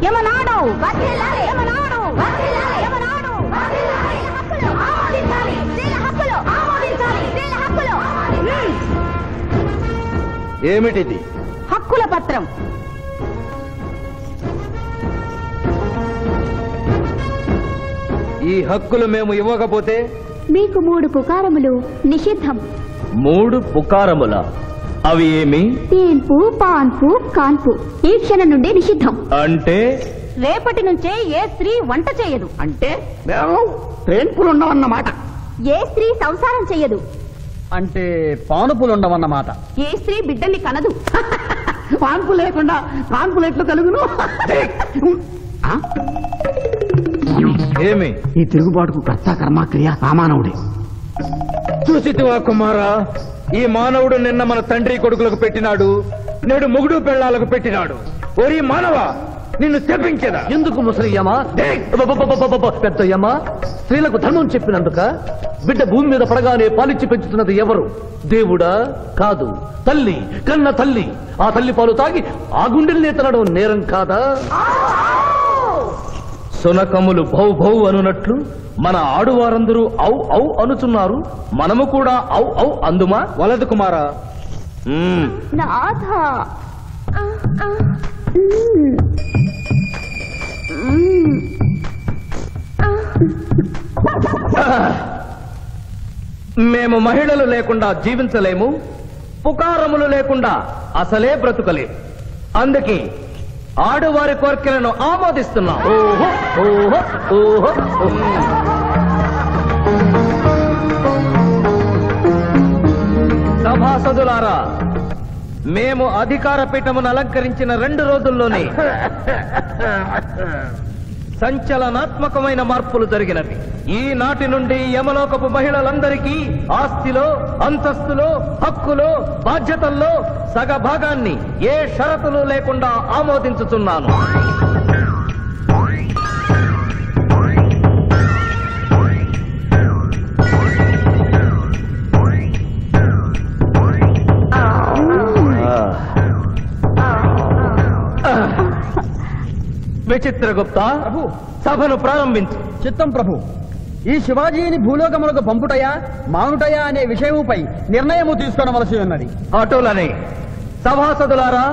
యమనాడు వర్ధిల్లాలి, యమనాడు వర్ధిల్లాలి, యమనాడు వర్ధిల్లాలి. హక్కులు ఆమోదించాలి, స్త్రీల హక్కులు ఆమోదించాలి, స్త్రీల హక్కులు. ఏమిటిది? హక్కుల పత్రం. ఈ హక్కులు మేము ఇవ్వకపోతే మీకు 3 పుకారములు నిషిద్ధం. 3 పుకారముల? అవి ఏమి? తేన్పు, పాన్పు, కాన్పు ఈ క్షణం నుండి నిషిద్ధం. అంటే రేపటి నుంచే ఏ స్త్రీ వంట చేయదు. అంటే మేము ట్రైన్పులు ఉండవన్నమాట. ఏ స్త్రీ సంసారం చెయ్యదు. అంటే పానుపులు ఉండవన్నమాట. ఏ స్త్రీ బిడ్డల్ని కనదు. పాన్పు లేకుండా కాన్పులు ఎట్లు కలుగును? ఏమి? ఈ తిరుగుబాటుకు కర్త కర్మక్రియ రామానవుడే. చూసితివా కుమారా, ఈ మానవుడు నిన్న మన తండ్రి కొడుకులకు పెట్టినాడు, నేడు మొగుడు పెళ్ళాలకు పెట్టినాడు. ఓరి మానవ, నిన్ను శపించదా? ఎందుకు ముసలియమా? పెద్దయ్యమ్మా, స్త్రీలకు ధర్మం చెప్పినందుక? బిడ్డ భూమి మీద పడగానే పాలిచ్చి పెంచుతున్నది ఎవరు? దేవుడా? కాదు, తల్లి, కన్న తల్లి. ఆ తల్లి పాలు తాగి ఆ గుండెల్ని తినడం నేరం కాదా? సునకములు భౌ భౌ అనునట్లు మన ఆడువారందరూ ఔ ఔ అనుచున్నారు. మనము కూడా ఔ ఔ అందుమా? వలదు కుమారా. నాథా, మేము మహిళలు లేకుండా జీవించలేము, పుకారములు లేకుండా అసలే బ్రతుకలేము. అందుకే ఆడువారి కోరికలను ఆమోదిస్తున్నాం. ఓహో ఓహో ఓహో. సభాసదులారా, మేము అధికార పీఠమును అలంకరించిన 2 రోజుల్లోనే సంచలనాత్మకమైన మార్పులు జరిగినవి. ఈనాటి నుండి యమలోకపు మహిళలందరికీ ఆస్తిలో, అంతస్తులో, హక్కులో, బాధ్యతల్లో సగభాగాన్ని ఏ షరతులు లేకుండా ఆమోదించుతున్నాను. విచిత్రగుప్త, సభను ప్రారంభించు. చిత్తం ప్రభు. ఈ శివాజీని భూలోకములకు పంపుటయా మానుటయా అనే విషయముపై నిర్ణయము తీసుకోవలసి ఉన్నది. అటులనే సభాసదులారా,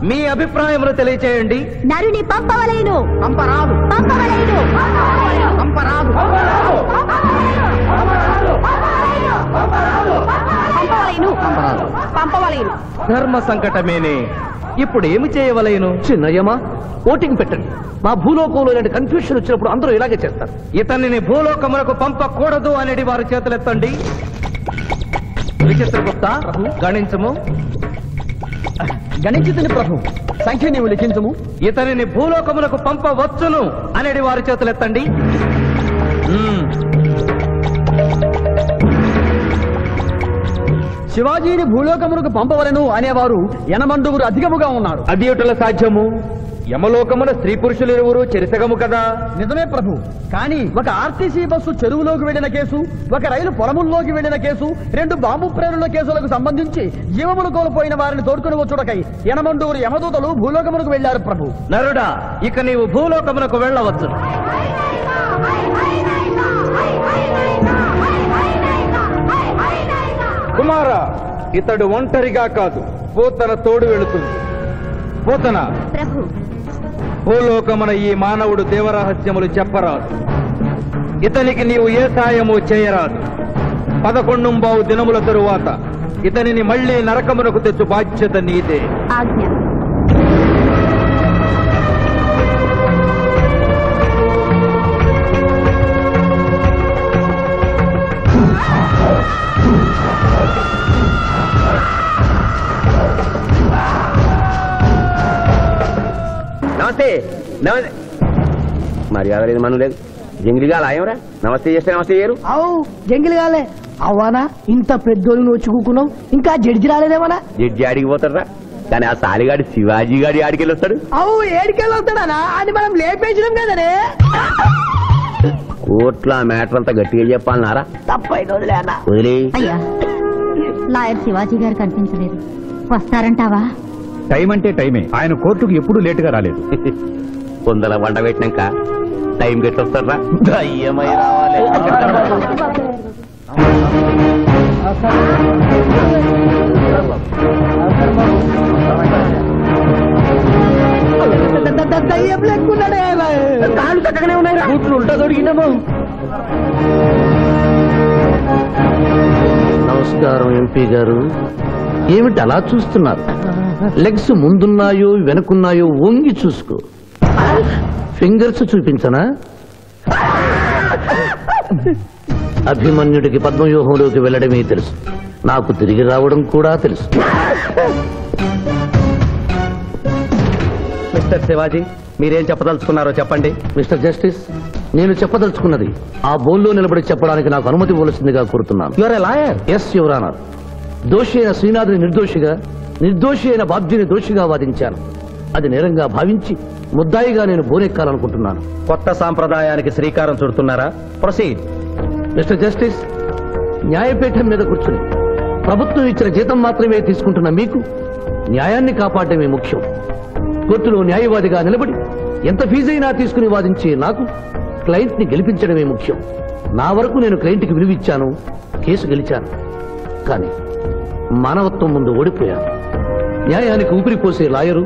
మీ అభిప్రాయములు తెలియచేయండి. నరుని పంపవలేను. పంపరాదు. పంపవలేను. పంపరాదు. పంపవలేను. పంపవలేను. ధర్మ సంకటమేనే. ఇప్పుడు ఏమి చేయవలేను? చిన్నయ్యమా, ఓటింగ్ పెట్టండి. మా భూలోకంలో ఇలాంటి కన్ఫ్యూషన్ వచ్చినప్పుడు అందరూ ఇలాగే చేస్తారు. ఇతనిని భూలోకములకు పంపకూడదు అనేది వారి చేతులెత్తండి. విచిత్రగుప్త, గణించము. గణించుతుని ప్రభు. సంఖ్య నీవు లిఖించము. ఇతనిని భూలోకములకు పంపవచ్చును అనేది వారి చేతులెత్తండి. శివాజీని భూలోకములకు పంపవలను అనేవారు 80 అధికముగా ఉన్నారు. అది ఎటుల సాధ్యము? యమలోకమున స్త్రీ పురుషులు ఇరువురు చెరిసగము కదా. నిజమే ప్రభు. కానీ ఒక ఆర్టీసీ బస్సు చెరువులోకి వెళ్లిన కేసు, ఒక రైలు పొలముల్లోకి వెళ్లిన కేసు, 2 బాంబు ప్రేరుల కేసులకు సంబంధించి జీవములు కోల్పోయిన వారిని తోడుకుని వచ్చుటకై 80 యమదూతలు భూలోకమునకు వెళ్లారు ప్రభు. నరుడా, ఇక నీవు భూలోకమునకు వెళ్ళవచ్చు. కుమారా, ఇతడు ఒంటరిగా కాదు, పోతన తోడు వెళుతుంది. పోతన ప్రభు. భూలోకమున ఈ మానవుడు దేవరహస్యములు చెప్పరాదు. ఇతనికి నీవు ఏ సాయము చేయరాదు. 11 దినముల తరువాత ఇతనిని మళ్లీ నరకమునకు తెచ్చు బాధ్యత నీదే. ఆజ్ఞ. నమస్తే. మర్యాద లేదు, మనం లేదు. జంగిలిగా లాయంరా. నమస్తే చేస్తే నమస్తే చేయరు. అవు జంగిలి కాలే అవ్వానా? ఇంత పెద్దోళ్ళు వచ్చి కూకున్నావు, ఇంకా జడ్జి రాలేదేమన్నా? జడ్జి ఆడికి పోతారా? కానీ ఆ సాలిగాడి శివాజీ గాడి ఆడికి వెళ్ళొస్తాడు. అవు ఏడికెళ్ళి వస్తాడా? అది మనం లేపేసినాం కదనే. కోర్టులో ఆ మ్యాటర్ అంతా గట్టిగా చెప్పాలన్నారా? తప్పైన వదిలేనా? వదిలే. అయ్యా, లాయర్ శివాజీ గారు కనిపించలేదు. వస్తారంటావా? టైం అంటే టైమే. ఆయన కోర్టుకు ఎప్పుడూ లేటుగా రాలేదు. కొందల వంట పెట్టినాక టైం గట్టి వస్తారా? దయ్యమై రావాలి. దయ్యం లేకున్నాడే కాళ్ళు చక్కగానే ఉన్నాయి కూతురు ఉంటా దొరికినామో. నమస్కారం ఎంపీ గారు. ఏమిటి అలా చూస్తున్నారు? లెగ్స్ ముందున్నాయో వెనుకున్నాయో వంగి చూసుకో. ఫింగర్స్ చూపించనా? అభిమన్యుడికి పద్మవ్యూహంలోకి వెళ్ళడమే తెలుసు, నాకు తిరిగి రావడం కూడా తెలుసు. మిస్టర్ శివాజీ, మీరేం చెప్పదలుచుకున్నారో చెప్పండి. మిస్టర్ జస్టిస్, నేను చెప్పదలుచుకున్నది ఆ బోన్లో నిలబడి చెప్పడానికి నాకు అనుమతి ఇవ్వవలసిందిగా కోరుతున్నాను. You're a lawyer. Yes your honour. దోషి అయిన శ్రీనాథుని నిర్దోషిగా, నిర్దోషి అయిన బాబ్జీని దోషిగా వాదించాను. అది నేరంగా భావించి ముద్దాయిగా నేను బోనెక్కాలనుకుంటున్నాను. కొత్త సాంప్రదాయానికి శ్రీకారం చుడుతున్నారా? ప్రొసీడ్. మిస్టర్ జస్టిస్, న్యాయపీఠం మీద కూర్చుని ప్రభుత్వం ఇచ్చిన జీతం మాత్రమే తీసుకుంటున్న మీకు న్యాయాన్ని కాపాడటమే ముఖ్యం. కోర్టులో న్యాయవాదిగా నిలబడి ఎంత ఫీజైనా తీసుకుని వాదించే నాకు క్లయింట్ ని గెలిపించడమే ముఖ్యం. నా వరకు నేను క్లయింట్కి విలువిచ్చాను, కేసు గెలిచాను. కానీ మానవత్వం ముందు ఓడిపోయాను. న్యాయానికి ఊపిరిపోసే లాయరు,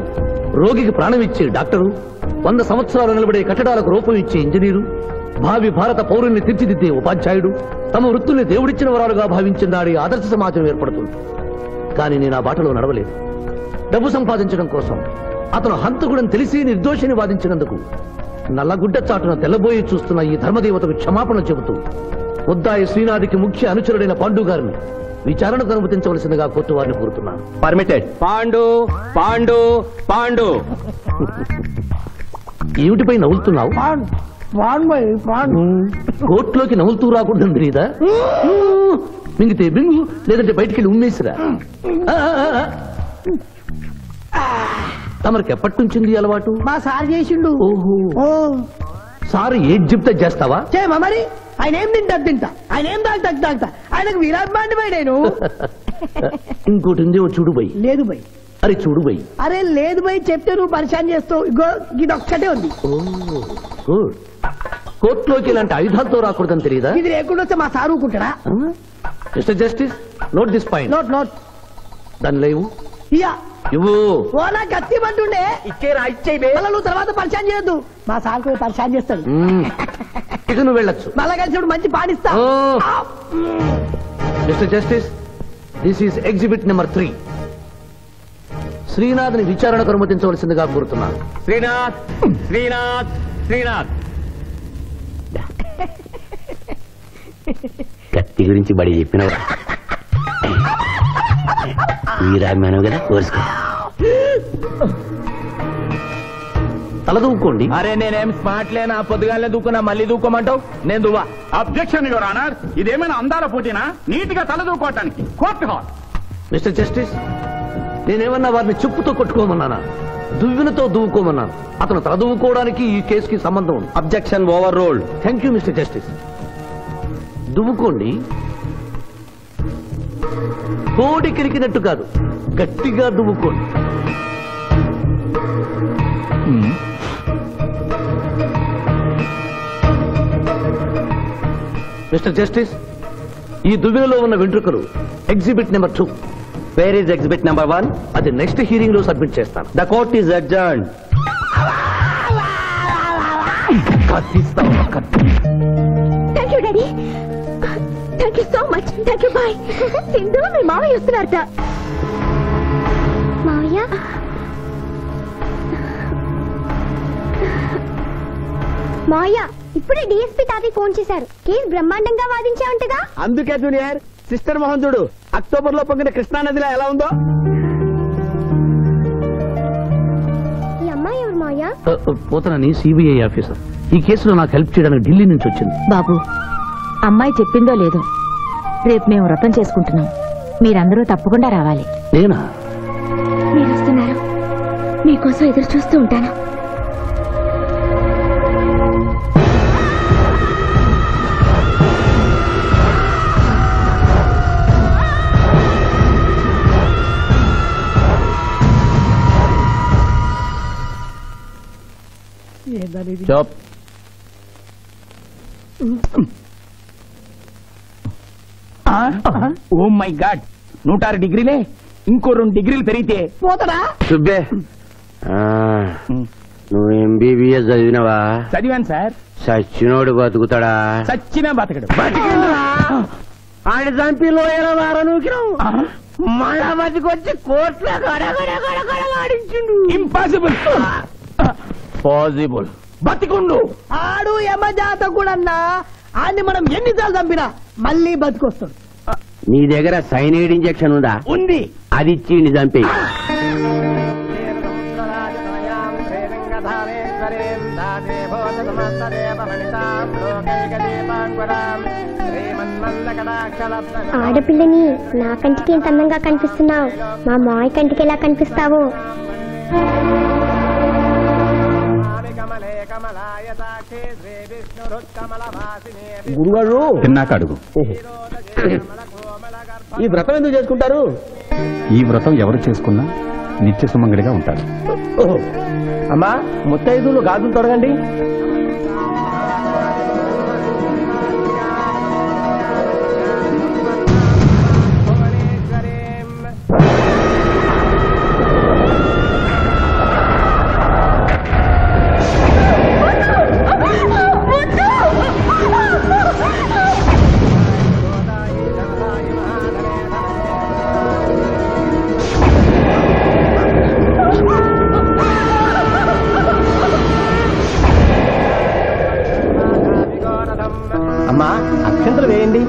రోగికి ప్రాణం ఇచ్చే డాక్టరు, 100 సంవత్సరాలు నిలబడే కట్టడాలకు రూపం ఇచ్చే ఇంజనీరు, భావి భారత పౌరుల్ని తీర్చిదిద్దే ఉపాధ్యాయుడు తమ వృత్తుల్ని దేవుడిచ్చిన వరాలుగా భావించిన నాడి ఆదర్శ సమాజం ఏర్పడుతుంది. కానీ నేను ఆ బాటలో నడవలేదు. డబ్బు సంపాదించడం కోసం అతను హంతకుడని తెలిసి నిర్దోషిని వాదించినందుకు నల్లగుడ్డ చాటున తెల్లబోయి చూస్తున్న ఈ ధర్మదేవతకు క్షమాపణ చెబుతూ ముద్దాయి శ్రీనాథికి ముఖ్య అనుచరుడైన పాండు గారిని విచారణకు అనుమతించవలసిందిగా కోర్టు వారిని కోరుతున్నాను. పర్మిటెడ్. పాండు పాండు పాండు. ఏమిటిపై నవ్వులుతున్నావు? కోర్టులోకి నవ్వులుతూ రాకుండా తెలీదా? మింగితే బింగు, లేదంటే బయటికి వెళ్ళి ఉమ్మేసిరా. తమరికి ఎప్పటి నుంచింది అలవాటు? మా సార్ చేసిండు. ఓహో, సార్ ఏది చెప్తే చేస్తావా? చేయమా మరి. ఆయన ఏం తింటా, ఆయన ఏం తాగుతా, ఆయనకు విరాట్ బాండి పోయి నేను. ఇంకోటి ఉంది, ఓ చూడు బై. లేదు బై. అరే చూడు బై. అరే లేదు బై, చెప్తే నువ్వు పరిశాన్ చేస్తావు. ఇగో ఇది ఒక్కటే ఉంది. గుడ్. కోర్టులోకి ఇలాంటి ఆయుధాలతో రాకూడదని తెలియదా? ఇది లేకుండా వస్తే మా సార్ ఊరుకుంటాడా? Mister justice, note this point. Note. దాని లేవు. ఇయ్యా ఇవ్వు. ఓ నా కత్తి మంటుండే మళ్ళా నువ్వు తర్వాత పరిశాన్ చేయొద్దు. మా సార్ కూడా పరిశాన్ చేస్తాడు. ఇక నువ్వు వెళ్ళొచ్చు. మళ్ళా కలిసి మంచి పాడిస్తా. Mister justice, this is exhibit number 3. శ్రీనాథ్ని విచారణకు అనుమతించవలసిందిగా కోరుతున్నాను. శ్రీనాథ్ శ్రీనాథ్ శ్రీనాథ్. కత్తి గురించి బడి చెప్పినవరా? వీరాభిమానం కదా, కోరుసుకో. తలదూకోండి. అరే నేనేం స్మార్ట్ లేనా? పొద్దుగానే దూకున్నా, మళ్ళీ దూకోమంటావు? నేను దువ్వా. Objection your honour. ఇదేమైనా అందాల పోటీనా? నీట్ గా తల దూకోవటానికి కోర్టు హాల్. మిస్టర్ జస్టిస్, నేనేమన్నా వారిని చెప్పుతో కొట్టుకోమన్నానా? దువ్వినతో దువ్వుకోమన్నాను. అతను తల దువ్వుకోవడానికి ఈ కేసుకి సంబంధం ఉంది. Objection overruled. Thank you mister justice. దువ్వుకోండి. కోడి కిరికినట్టు కాదు, గట్టిగా దువ్వుకోండి. మిస్టర్ జస్టిస్, ఈ దువ్వెనలో ఉన్న వెంట్రుకలు exhibit number 2. Where is exhibit number 1? అది నెక్స్ట్ హియరింగ్ లో సబ్మిట్ చేస్తాను. The court is adjourned. Thank you daddy. Thank you so much. Thank you. Bye. Sindhu, మీ మావయ్య వస్తున్నారట. మావయ్య మావయ్య ఇప్పుడే డిఎస్పీ తాతయ్య ఫోన్ చేశారు. కేసు బ్రహ్మాండంగా వాదించావంటగా. అందుకే జూనియర్, సిస్టర్ మోహన్ చూడు అక్టోబర్ లో పొంగిన కృష్ణానదిలో ఎలా ఉందో. ఈ అమ్మాయి ఎవరు మావయ్య? పోతనని సిబిఐ ఆఫీసర్. ఈ కేసులో నాకు హెల్ప్ చేయడానికి ఢిల్లీ నుంచి వచ్చింది. బాబు, అమ్మాయి చెప్పిందో లేదో, రేపు మేము వ్రతం చేసుకుంటున్నాం. మీరందరూ తప్పకుండా రావాలి. నేనా? మీరు వస్తున్నారు. మీకోసం ఎదురు చూస్తూ ఉంటాను. ఓ మై గాడ్ 106 డిగ్రీలే, ఇంకో 2 డిగ్రీలు పెరిగితే పోతడా? సుబ్బే నువ్వు ఎంబీబీఎస్ చదివినవా? చదివాను సార్. సచ్చినోడు బతుకుతాడా? చచ్చినా బతకడు. ఆయన చంపి లోయలో వారనూకినావు, మళ్ళా బతికొచ్చి కోర్టులో గడగడగడగడలాడించిండు. ఇంపాసిబుల్. పాసిబుల్. బతికుండు. ఆడు యమజాత కూడా ఆడిని మనం ఎన్నిసార్లు చంపినా మళ్ళీ బతికొస్తాడు. నీ దగ్గర సైనైడ్ ఇంజెక్షన్ ఉందా? ఉంది. అది ఇచ్చి చంపి. ఆడపిల్లని నా కంటికి ఎంత అందంగా కనిపిస్తున్నావు, మా మాయ కంటికి ఎలా కనిపిస్తావో. గురుగారు తిన్నాక అడుగు. ఈ వ్రతం ఎందుకు చేసుకుంటారు? ఈ వ్రతం ఎవరు చేసుకున్నా నిత్య సుమంగళిగా ఉంటారు. అమ్మా ముత్తైదులు గాజులు తొడగండి. అమ్మా అక్షంతలు వేయండి.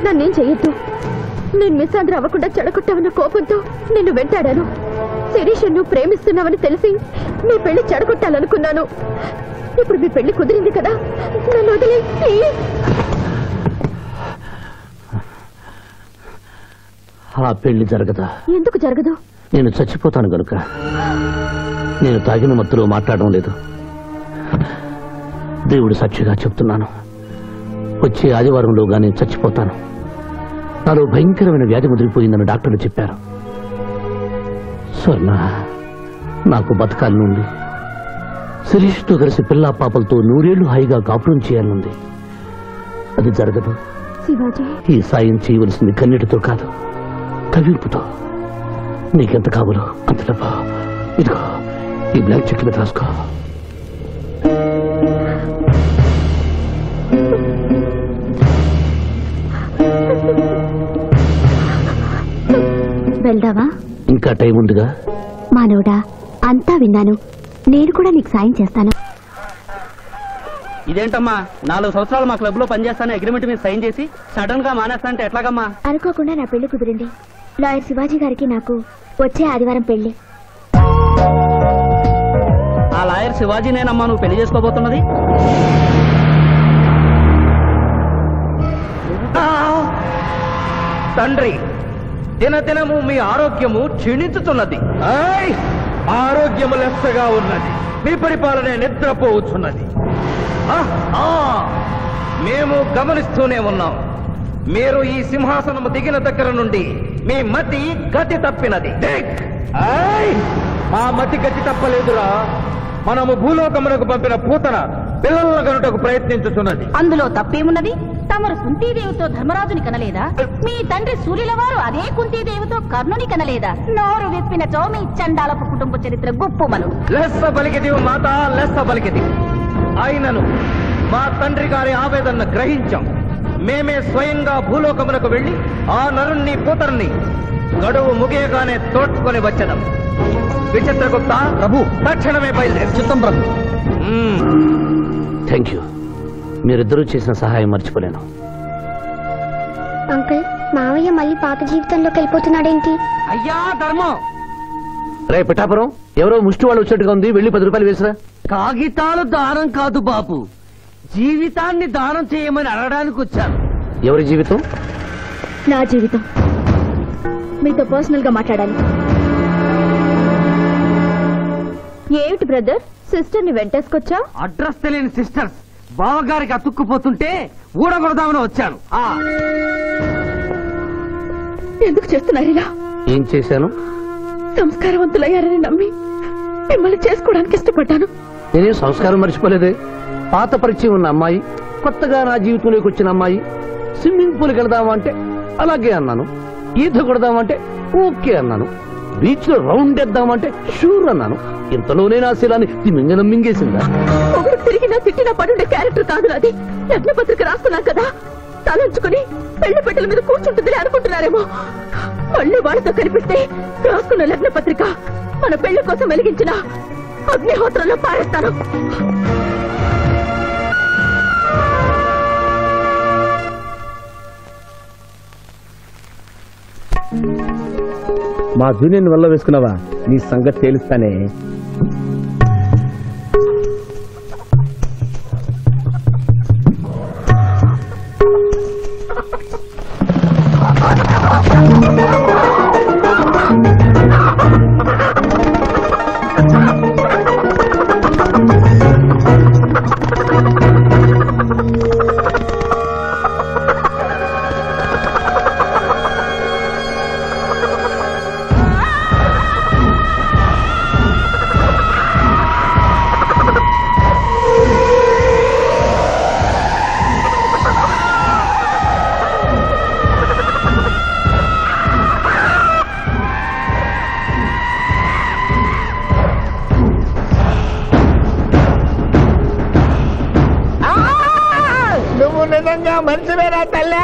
నన్నేం చెయ్యొద్దు. నేను మిస్సాంధ్ర అవ్వకుండా చెడగొట్టావన్న కోపంతో నిన్ను వెంటాడాను. శిరీష్ నువ్వు ప్రేమిస్తున్నావని తెలిసి నీ పెళ్లి చెడగొట్టాలనుకున్నాను. ఇప్పుడు మీ పెళ్లి కుదిరింది కదా, నన్ను వదిలే. ఆ పెళ్లి జరగదా? ఎందుకు జరగదు? నేను చచ్చిపోతాను గనుక. నేను తాగిన మత్తులో మాట్లాడడం లేదు. దేవుడు సాక్షిగా చెప్తున్నాను, వచ్చే ఆదివారంలో గానీ చచ్చిపోతాను. నాలో భయంకరమైన వ్యాధి ముదిరిపోయిందని డాక్టర్లు చెప్పారు. స్వర్ణ నాకు బతకాలనుంది. శిరీష్తో కలిసి పిల్లా పాపలతో 100 ఏళ్లు హాయిగా కాపురం చేయాలనుంది. అది జరగదు. శివాజీ, ఈ సాయం చేయవలసింది కన్నీటితో కాదు, కవింపుతో. నీకెంత కావాలో అంత డబ్బా ఇదిగో, ఈ బ్లాక్ చెక్ మీద రాసుకో. వెళ్దావా? ఇంకా టైం ఉందిగా. మానవుడా, అంతా విన్నాను. నేను కూడా నీకు సాయం చేస్తాను. ఇదేంటమ్మా, 4 సంవత్సరాలు మా క్లబ్ లో పనిచేస్తాను అగ్రిమెంట్ మీద సైన్ చేసి సడన్ గా మానేస్తానంటే ఎట్లాగమ్మా? అనుకోకుండా నా పెళ్లి కుదిరింది. లాయర్ శివాజీ గారికి నాకు వచ్చే ఆదివారం పెళ్లి. ఆ లాయర్ శివాజీనేనమ్మా నువ్వు పెళ్లి చేసుకోబోతున్నది? తండ్రి, దినదినము మీ ఆరోగ్యము క్షీణించుతున్నది. ఆరోగ్యము లెస్సగా ఉన్నది. మీ పరిపాలనే నిద్రపోవచ్చున్నది. మేము గమనిస్తూనే ఉన్నాం. మీరు ఈ సింహాసనము దిగిన దగ్గర నుండి మీ మతి గతి తప్పినది. మా మతి గతి తప్పలేదురా. మనము భూలోకమునకు పంపిన పూతన పిల్లల గనుటకు ప్రయత్నించుతున్నది. అందులో తప్పేమున్నది? తమరు కుంతీదేవితో ధర్మరాజుని కనలేదా? మీ తండ్రి సూర్యుల వారు అదే కుంతీదేవితో కర్ణుని కనలేదా? నోరు విప్పినచో మీ చండాలపు కుటుంబ చరిత్ర గుప్పుమను. లెస్స పలికిదివు మాత, లెస్స పలికిది. అయినను మా తండ్రి గారి ఆవేదన గ్రహించాం. మేమే స్వయంగా భూలోకములకు వెళ్లి ఆ నరుణ్ణి కూతుర్ని గడువు ముగియగానే తోడ్కొని వచ్చడం. విచిత్రగుప్త ప్రభు తక్షణమే బయలుదేరి. చిత్తం ప్రభు. Thank you. మీరిద్దరూ చేసిన సహాయం మర్చిపోలేను. అంకుల్, మావయ్య మళ్ళీ పాత జీవితంలోకి వెళ్ళిపోతున్నాడేంటి? అయ్యా ధర్మం, రే పిఠాపురం, ఎవరో ముష్టి వాళ్ళు వచ్చేట్టుగా ఉంది, వెళ్ళి 10 రూపాయలు వేసిరా. కాగితాలు దానం కాదు బాబు, జీవితాన్ని దానం చేయమని అడగడానికి వచ్చాను. ఎవరి జీవితం? నా జీవితం. మీతో పర్సనల్ గా మాట్లాడాలి. ఏమిటి బ్రదర్, సిస్టర్ ని వెంటేసుకొచ్చా? అడ్రస్ తెలియని సిస్టర్స్ బావగారికి అతుక్కుపోతుంటే ఊడగొడదామని వచ్చాను. ఎందుకు చేస్తున్నారు ఇలా? ఏం చేశాను? సంస్కారవంతులయ్యారని నమ్మి మిమ్మల్ని చేసుకోవడానికి ఇష్టపడ్డాను. నేనేం సంస్కారం మర్చిపోలేదే. పాత పరిచయం ఉన్న అమ్మాయి, కొత్తగా నా జీవితంలోకి వచ్చిన అమ్మాయి. స్విమ్మింగ్ పూల్కి వెళదామంటే అలాగే అన్నాను. ఈత కొడదామంటే ఓకే అన్నాను. బీచ్ లో రౌండ్ వేద్దామంటే షూర్ అన్నాను. ఇంతలోనే నా శీలాన్ని తిమింగనం మింగేసిందా? ఒకరు తిరిగినా తిట్టినా పడుండే క్యారెక్టర్ కాదు అది. లగ్న పత్రిక రాస్తున్నాం కదా, తలంచుకుని పెళ్లి పెట్టెల మీద కూర్చుంటుందని అనుకుంటున్నారేమో. మళ్ళీ వాళ్ళతో కనిపిస్తే రాసుకున్న లగ్న పత్రిక మన పెళ్లి కోసం వెలిగించిన అగ్నిహోత్రంలో పారేస్తాను. మా జూనియర్ వల్ల వేసుకున్నావా? నీ సంగతి తేలుస్తానే. నిజంగా మంచివేనా తల్లి?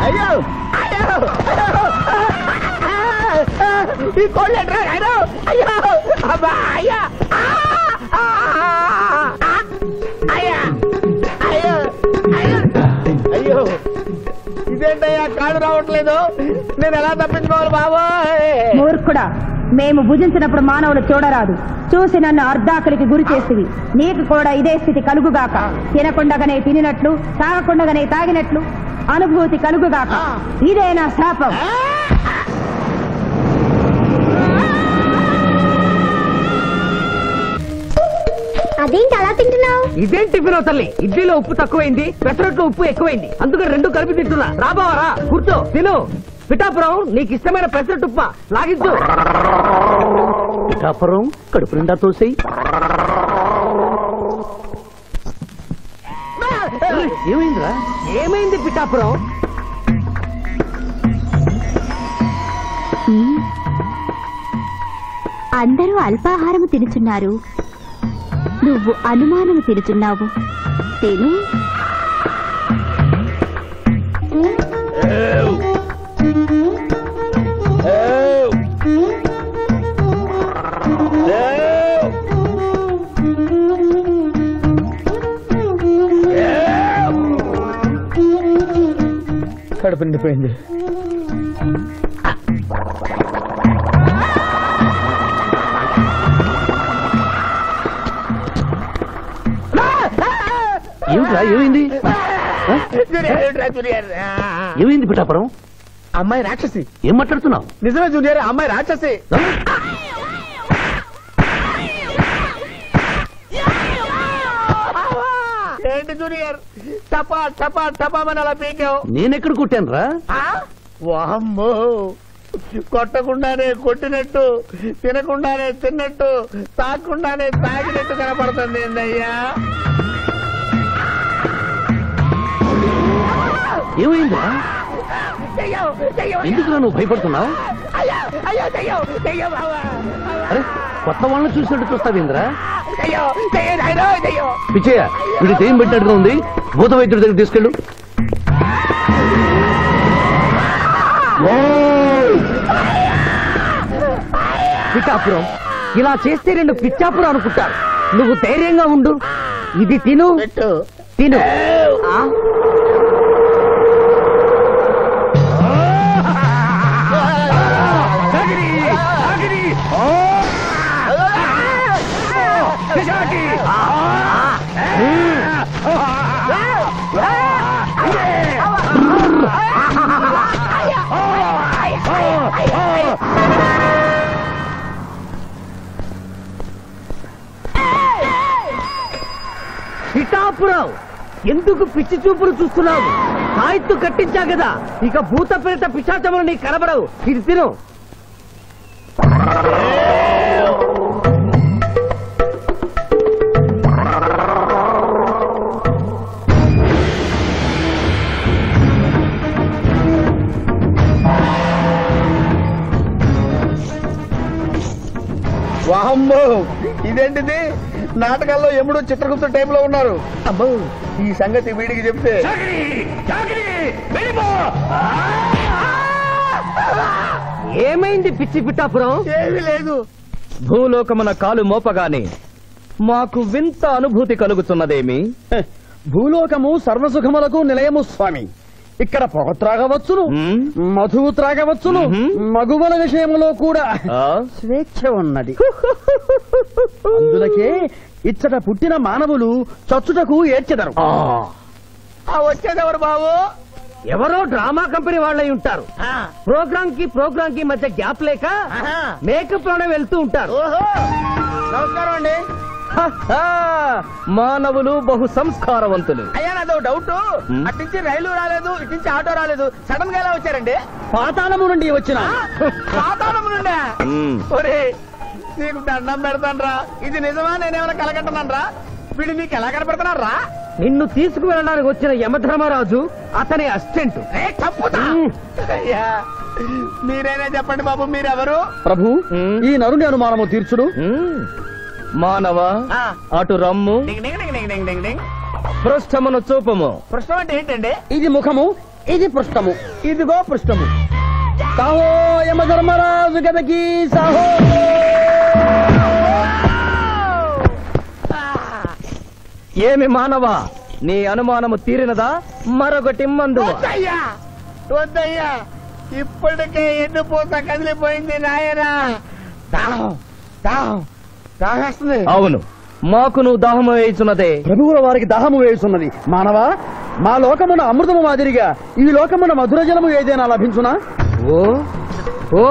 అయ్యో ఈ కోళ్ళు అయ్యో అబ్బా అయ్యా అయ్యా అయ్యో అయ్యో ఇదేంటయ్యా, కాళ్ళు రావట్లేదు. నేను ఎలా తప్పించుకోవాలి బాబోయ్? మూర్ఖుడా, మేము భుజించినప్పుడు మానవులు చూడరాదు, చూసి నన్ను అర్ధాకలికి గురి చేసివి. నీకు కూడా ఇదే స్థితి కలుగుగాక. తినకుండగానే తినినట్లు, తాగకుండగానే తాగినట్లు అనుభూతి కలుగుగాక. ఇదే నా శాపం. అదేంటి అలా తింటున్నావు? ఇదేం టిఫిన్ తల్లి? ఇడ్లీలో ఉప్పు తక్కువైంది, పెసరట్లో ఉప్పు ఎక్కువైంది, అందుకని 2 కలిపి తింటున్నా. రాబావరా, కూర్చో తిను. పిఠాపురం, నీకు ఇష్టమైన పెసరట్టుప్ప లాగించు. పిఠాపురం, కడుపు నిండా తోసేయి. ఏమైందిరా? ఏమైంది పిఠాపురం? అందరూ అల్పాహారము తినుచున్నారు, నువ్వు అనుమానము తినుచున్నావు. తిను. కడుపు నిండిపోయింది. ఏమిట్రా, ఏమైంది? ఏమైంది పిఠాపురం? అమ్మాయి రాక్షసి. ఏం మాట్లాడుతున్నావు? నిజమే జూనియర్, అమ్మాయి రాక్షసి. ఏంటి జూనియర్, టపా టపా టపామని అలా పీకావు? నేనెక్కడ కొట్టాను రా? వామ్మో, కొట్టకుండానే కొట్టినట్టు, తినకుండానే తిన్నట్టు, తాగకుండానే తాగినట్టు కనపడుతుంది ఏందయ్యా? ఏమైందా? ఎందుకు నువ్వు భయపడుతున్నావు? అయ్యో అరే, కొత్త వాళ్ళని చూసినట్టు చూస్తావేంద్రా? పిచ్చయ్య వీడి దెయ్యం పెట్టినట్టుగా ఉంది. భూత వైద్యుడి దగ్గర తీసుకెళ్ళు. పిఠాపురం ఇలా చేస్తే రెండు పిచ్చాపురం అనుకుంటారు. నువ్వు ధైర్యంగా ఉండు. ఇది తిను తిను. పిఠాపురం ఎందుకు పిచ్చి చూపులు చూస్తున్నావు? సాయిత్తు కట్టించా కదా, ఇక భూత ప్రేత పిశాచములు నీకు కనబడవు. ఇది తిను. వాహమ్మో ఇదేంటిది? నాటకాల్లో ఎముడు చిత్రగుప్త టైప్ లో ఉన్నారు. అమ్మో ఈ సంగతి వీడికి చెప్తే ఏమైంది పిచ్చి పిఠాపురం? ఏమీ లేదు. భూలోకమున కాలు మోపగానే మాకు వింత అనుభూతి కలుగుతున్నదేమి? భూలోకము సర్వసుఖములకు నిలయము స్వామి. ఇక్కడ పొగ త్రాగవచ్చును, మధువు త్రాగవచ్చును, మగువల విషయంలో కూడా స్వేచ్ఛ ఉన్నది. అందులకే ఇచ్చట పుట్టిన మానవులు చచ్చుటకు ఏడ్చెదరు. వచ్చేదెవరు బాబు? ఎవరో డ్రామా కంపెనీ వాళ్ళై ఉంటారు. ప్రోగ్రామ్ కి మధ్య గ్యాప్ లేక మేకప్ లోనే వెళ్తూ ఉంటారు. నమస్కారం అండి. మానవులు బహు సంస్కారవంతులు. అయ్యా నాదో డౌట్. అట్నుంచి రైలు రాలేదు, ఇట్నుంచి ఆటో రాలేదు, సడన్ గా ఎలా వచ్చారండి? పాతాళము నుండి వచ్చిన. పాతాళము నుండి? ఒరే నీకు దండం పెడతానరా, ఇది నిజమా? నేనేమైనా కలగంటున్నానరా? వీడు నీకు ఎలా కనపడుతున్నారా? నిన్ను తీసుకువెళ్ళడానికి వచ్చిన యమధర్మరాజు అతని అసిస్టెంట్. అయ్యా మీరైనా చెప్పండి బాబు, మీరెవరు? ప్రభు ఈ నరుని అనుమానము తీర్చుడు. మానవ అటు రమ్ము, పృష్ఠమును చూపము. పృష్ఠం అంటే ఏంటండి? ఇది ముఖము, ఇది పృష్ఠము, ఇదిగో పృష్ఠము. సాహో యమధర్మరాజు గదకి సాహో. ఏమి మానవ, నీ అనుమానము తీరినదా? మరొకటి మందు. వద్దయ్యా, ఇప్పటికే ఎన్నుపోత కదిలిపోయింది నాయనా. దాహం దాహం దాహేస్తుంది. అవును, మాకు నువ్వు దాహము వేయుచున్నదే. ప్రభువుల వారికి దాహము వేయుచున్నది. మానవా, మా లోకమున అమృతము మాదిరిగా ఈ లోకమున మధుర జలము ఏదైనా లభించునా? ఓ ఓ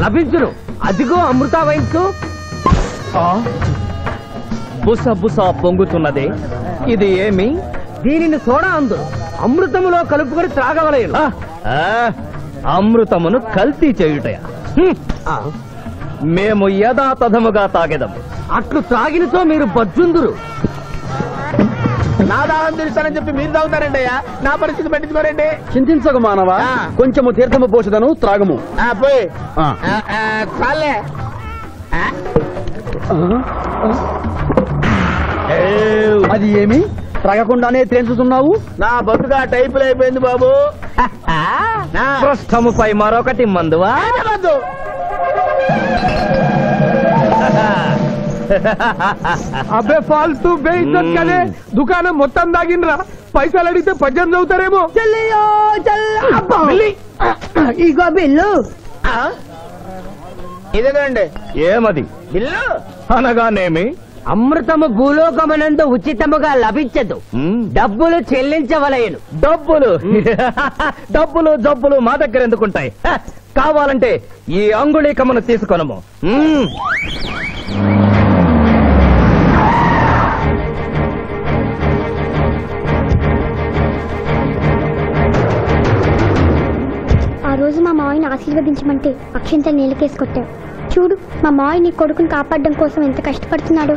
లభించును. అదిగో అమృత వయస్సు. బుస బుస పొంగుతున్నదే, ఇది ఏమి? దీనిని సోడా అందు అమృతములో కలుపుకొని త్రాగవలేను. అమృతమును కల్తీ చేయుటయా? మేము యథాతథముగా తాగెదము. అట్లు త్రాగినతో మీరు బజ్జుందురు. నా దాహం తెలుస్తానని చెప్పి మీరు తాగుతారండి అయ్యా. నా పరిస్థితి పట్టించుకోరండి. చింతించకు మానవా, కొంచెము తీర్థము పోషదను త్రాగము. పోయి చాలే. అది ఏమి త్రాగకుండానే తేల్చుతున్నావు? నా బతుగా టైపులు అయిపోయింది బాబు. పృష్ఠముపై మరొకటి మందువా? అబ్బే ఫాల్తూ బేయిజ్జత్ కదే. దుకాణం మొత్తం దాగినరా, పైసలు అడిగితే పద్యం చదువుతారేమో. ఇగో బిల్లు. ఇదేనండి. ఏమది బిల్లు అనగానేమి? అమృతము భూలోకమునందు ఉచితముగా లభించదు, డబ్బులు చెల్లించవలయను. డబ్బులు డబ్బులు జబ్బులు మా దగ్గర ఎందుకుంటాయి? కావాలంటే ఈ అంగుళీకమును తీసుకొనము. ఆ రోజు మా మావయ్యని ఆశీర్వదించమంటే అక్షింతలు నీళ్ళకేసి కొట్టాడు. చూడు మా మావయ్య నీ కొడుకుని కాపాడడం కోసం ఎంత కష్టపడుతున్నాడు.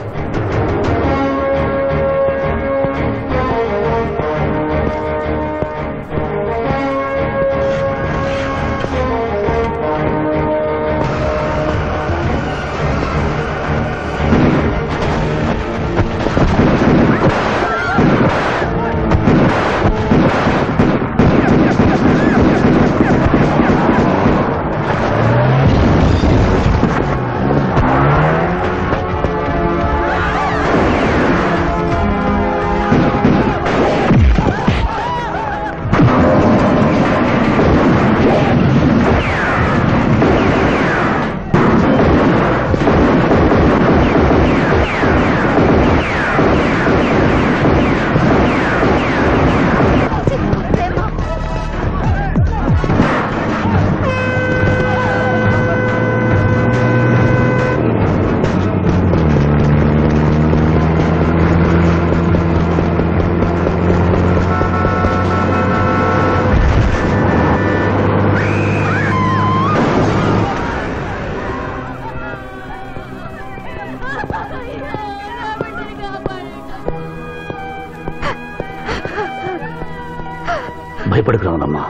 భయపడకు రావణమ్మా,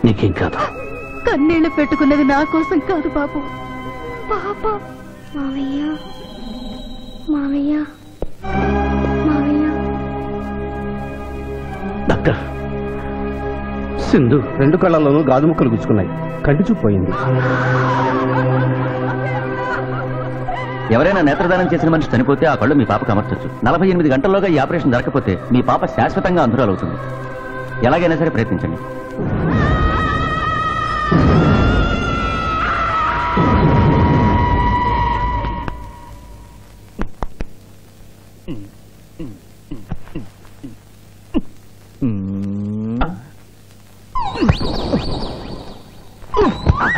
నీకేం కాదు. కన్నీళ్లు పెట్టుకున్నది నా కోసం కాదు బాబు, పాప. మావయ్య మావయ్య మావయ్య. డాక్టర్, సింధు 2 కళ్ళలోనూ గాజు ముక్కలు గుచ్చుకున్నాయి, కంటి చూపు పోయింది. ఎవరైనా నేత్రదానం చేసిన మనిషి చనిపోతే ఆ కళ్ళు మీ పాపకు అమర్చొచ్చు. 48 గంటల్లోగా ఈ ఆపరేషన్ జరగకపోతే మీ పాప శాశ్వతంగా అంధురాలవుతుంది. ఎలాగైనా సరే ప్రయత్నించండి.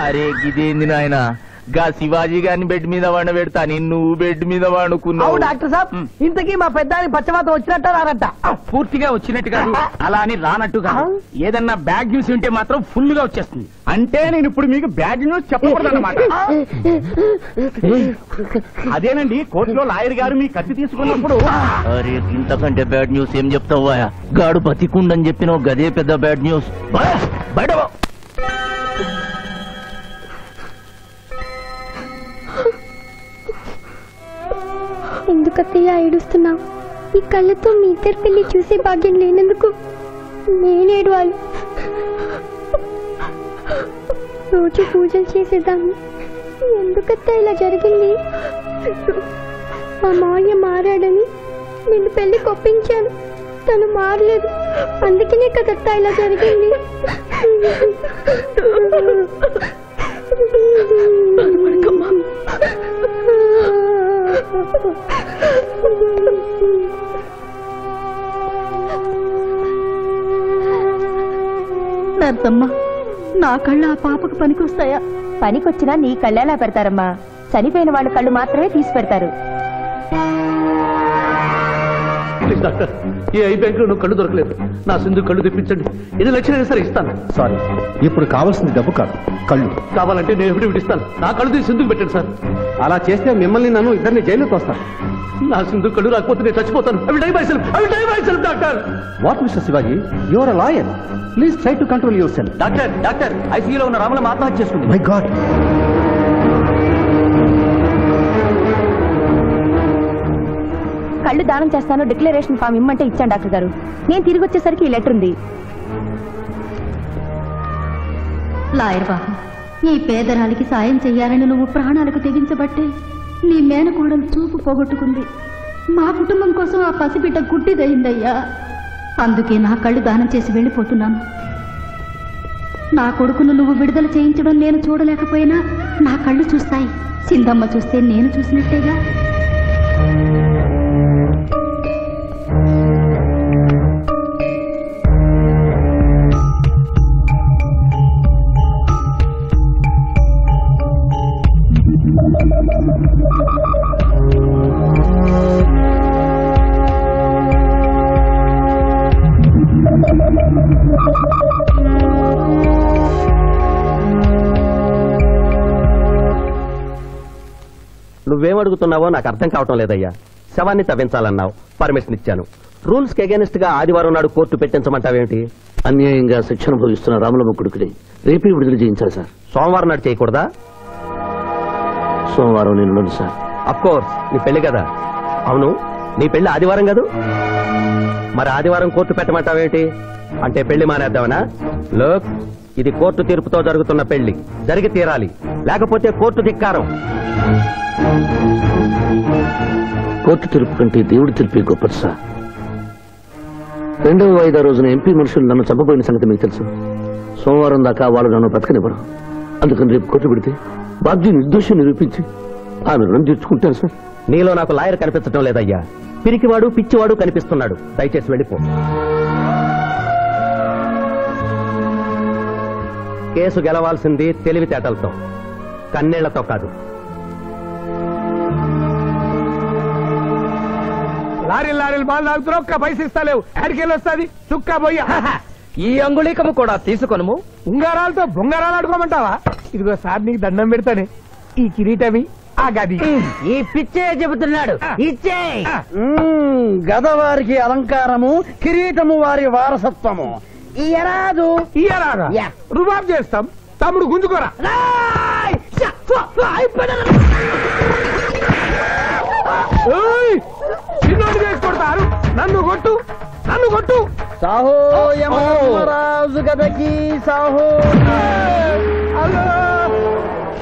అరే గిదేంది నాయన, గా శివాజీ గారిని బెడ్ మీద వండబెడతా, నువ్వు బెడ్ మీద వండుకున్నావు. డాక్టర్ సాబ్, ఇంతకీ మా పెద్దానికి పచ్చమాతం వచ్చినట్ట రానట్ట? పూర్తిగా వచ్చినట్టు కాదు, అలా అని రానట్టుగా. ఏదన్నా బ్యాడ్ న్యూస్ ఉంటే మాత్రం ఫుల్ గా వచ్చేస్తుంది. అంటే నేను ఇప్పుడు మీకు బ్యాడ్ న్యూస్ చెప్పకూడదన్నమాట. అదేనండి, కోర్టులో లాయర్ గారు మీ కత్తి తీసుకున్నప్పుడు. అరే ఇంతకంటే బ్యాడ్ న్యూస్ ఏం చెప్తావా? గాడు బతికుండని చెప్పిన గదే పెద్ద బ్యాడ్ న్యూస్. బయట ఎందుకత్తయ్య ఏడుస్తున్నావు? ఈ కళ్ళతో మీ ఇద్దరు పెళ్లి చూసే భాగ్యం లేనందుకు నేనేడవాలి. రోజు పూజలు చేసేదాన్ని, ఎందుకత్తా ఇలా జరిగింది? మా మావయ్య మారాడని నిన్ను పెళ్లి కొప్పించాను, తను మారలేదు, అందుకనే కదత్తా ఇలా జరిగింది. నర్సమ్మ, నా కళ్ళు ఆ పాపకు పనికొస్తాయా? పనికొచ్చినా నీ కళ్ళెలా పెడతారమ్మా? చనిపోయిన వాళ్ళ కళ్ళు మాత్రమే తీసి పెడతారు. డాక్టర్, ఈ ఐ బ్యాంక్ లో కళ్ళు దొరకలేదు, నా సింధు కళ్ళు తెప్పించండి. 8 లక్షలైనా సరే ఇస్తాను. సారీ, ఇప్పుడు కావాల్సింది డబ్బు కాదు, కళ్ళు. కావాలంటే నేను ఎప్పుడు ఇస్తాను. నా కళ్ళు తీసి సింధుకు పెట్టండి సార్. అలా చేస్తే మిమ్మల్ని నన్ను ఇద్దరిని జైలుకి వస్తాను. నా సింధు కళ్ళు రాకపోతే నేను చచ్చిపోతాను. I will die myself, doctor. What mister Shivaji, you are a lawyer, please try to control yourself. Doctor ఐసీయూలో ఉన్న రాముల ఆత్మహత్య చేసుకుంది. My god. కళ్ళు దానం చేస్తాను డిక్లరేషన్ ఫామ్ ఇమ్మంటే ఇచ్చాను డాక్టర్ గారు. నేను తిరిగి వచ్చేసరికి ఈ లెటర్ ఉంది. లాయర్ బాబు, ఈ పేదరాలికి సాయం చెయ్యాలని నువ్వు ప్రాణాలకు తెగించబట్టే నీ మేనకోడలు చూపు పోగొట్టుకుంది. మా కుటుంబం కోసం ఆ పసిబిడ్డ గుడ్డిదయిందయ్యా. అందుకే నా కళ్ళు దానం చేసి వెళ్ళిపోతున్నాను. నా కొడుకును నువ్వు విడుదల చేయించడం నేను చూడలేకపోయినా నా కళ్ళు చూస్తాయి. సింధమ్మ చూస్తే నేను చూసినట్టేగా. నువ్వేమడుగుతున్నావో నాకు అర్థం కావటం లేదయ్యా. శవాన్ని తవ్వించాలన్నావు, పర్మిషన్ ఇచ్చాను. రూల్స్ కి అగేనిస్ట్ గా ఆదివారం నాడు కోర్టు పెట్టించమంటావేంటి? అన్యాయంగా శిక్షణ భోగిస్తున్న రాములమ్మ కొడుకుని రేపే విడుదల చేయించాలి సార్. సోమవారం నాడు చేయకూడదా? సోమవారం నేను సార్. అఫ్ కోర్స్, నీ పెళ్లి కదా. అవును, నీ పెళ్లి ఆదివారం కాదు, మరి ఆదివారం కోర్టు పెట్టమంటావేంటి? అంటే పెళ్లి మానేద్దామనా? లోక్, ఇది కోర్టు తీర్పుతో జరుగుతున్న పెళ్లి, జరిగి తీరాలి, లేకపోతే కోర్టు ధిక్కారం. కోర్టు తీర్పు కంటే దేవుడి తీర్పే గొప్పది సార్. 2వ వాయిదా రోజున ఎంపీ మనుషులు నన్ను చంపబోయిన సంగతి మీకు తెలుసు. సోమవారం దాకా వాళ్ళు నన్ను బ్రతకనివ్వరు. అందుకని రేపు కోర్టు పెడితే బాధ్య నిర్దోషం నిరూపించి ఆమె రుణం తీర్చుకుంటాను సార్. నీలో నాకు లాయర్ కనిపించడం లేదయ్యా. పిరికివాడు పిచ్చివాడు కనిపిస్తున్నాడు. దయచేసి వెళ్ళిపో. కేసు గెలవాల్సింది తెలివితేటలతో, కన్నీళ్లతో కాదు. లారీలు బాల్ తాగుతున్నావు, ఒక్క పైస ఇస్తలేవు. అడికెళ్ళి వస్తుంది చుక్క పోయి. ఈ అంగుళీకము కూడా తీసుకొనుము. ఉంగారాలతో బొంగారాలు అడుకోమంటావా? ఇదిగో సార్, నీకు దండం పెడతానే. ఈ కిరీటమి, ఆ గది. ఈ పిచ్చే చెబుతున్నాడు, ఇచ్చే. గదవారికి అలంకారము, కిరీటము వారి వారసత్వము. ఇయ్యరాదు. ఇయ్యరాదా? రుబాబ్ చేస్తాం. తమ్ముడు గుంజుకోరా. చిన్నోడు చేసి కొడతారు. నన్ను కొట్టు, నన్ను కొట్టు. సాహో యమరాజు గదకి సాహో.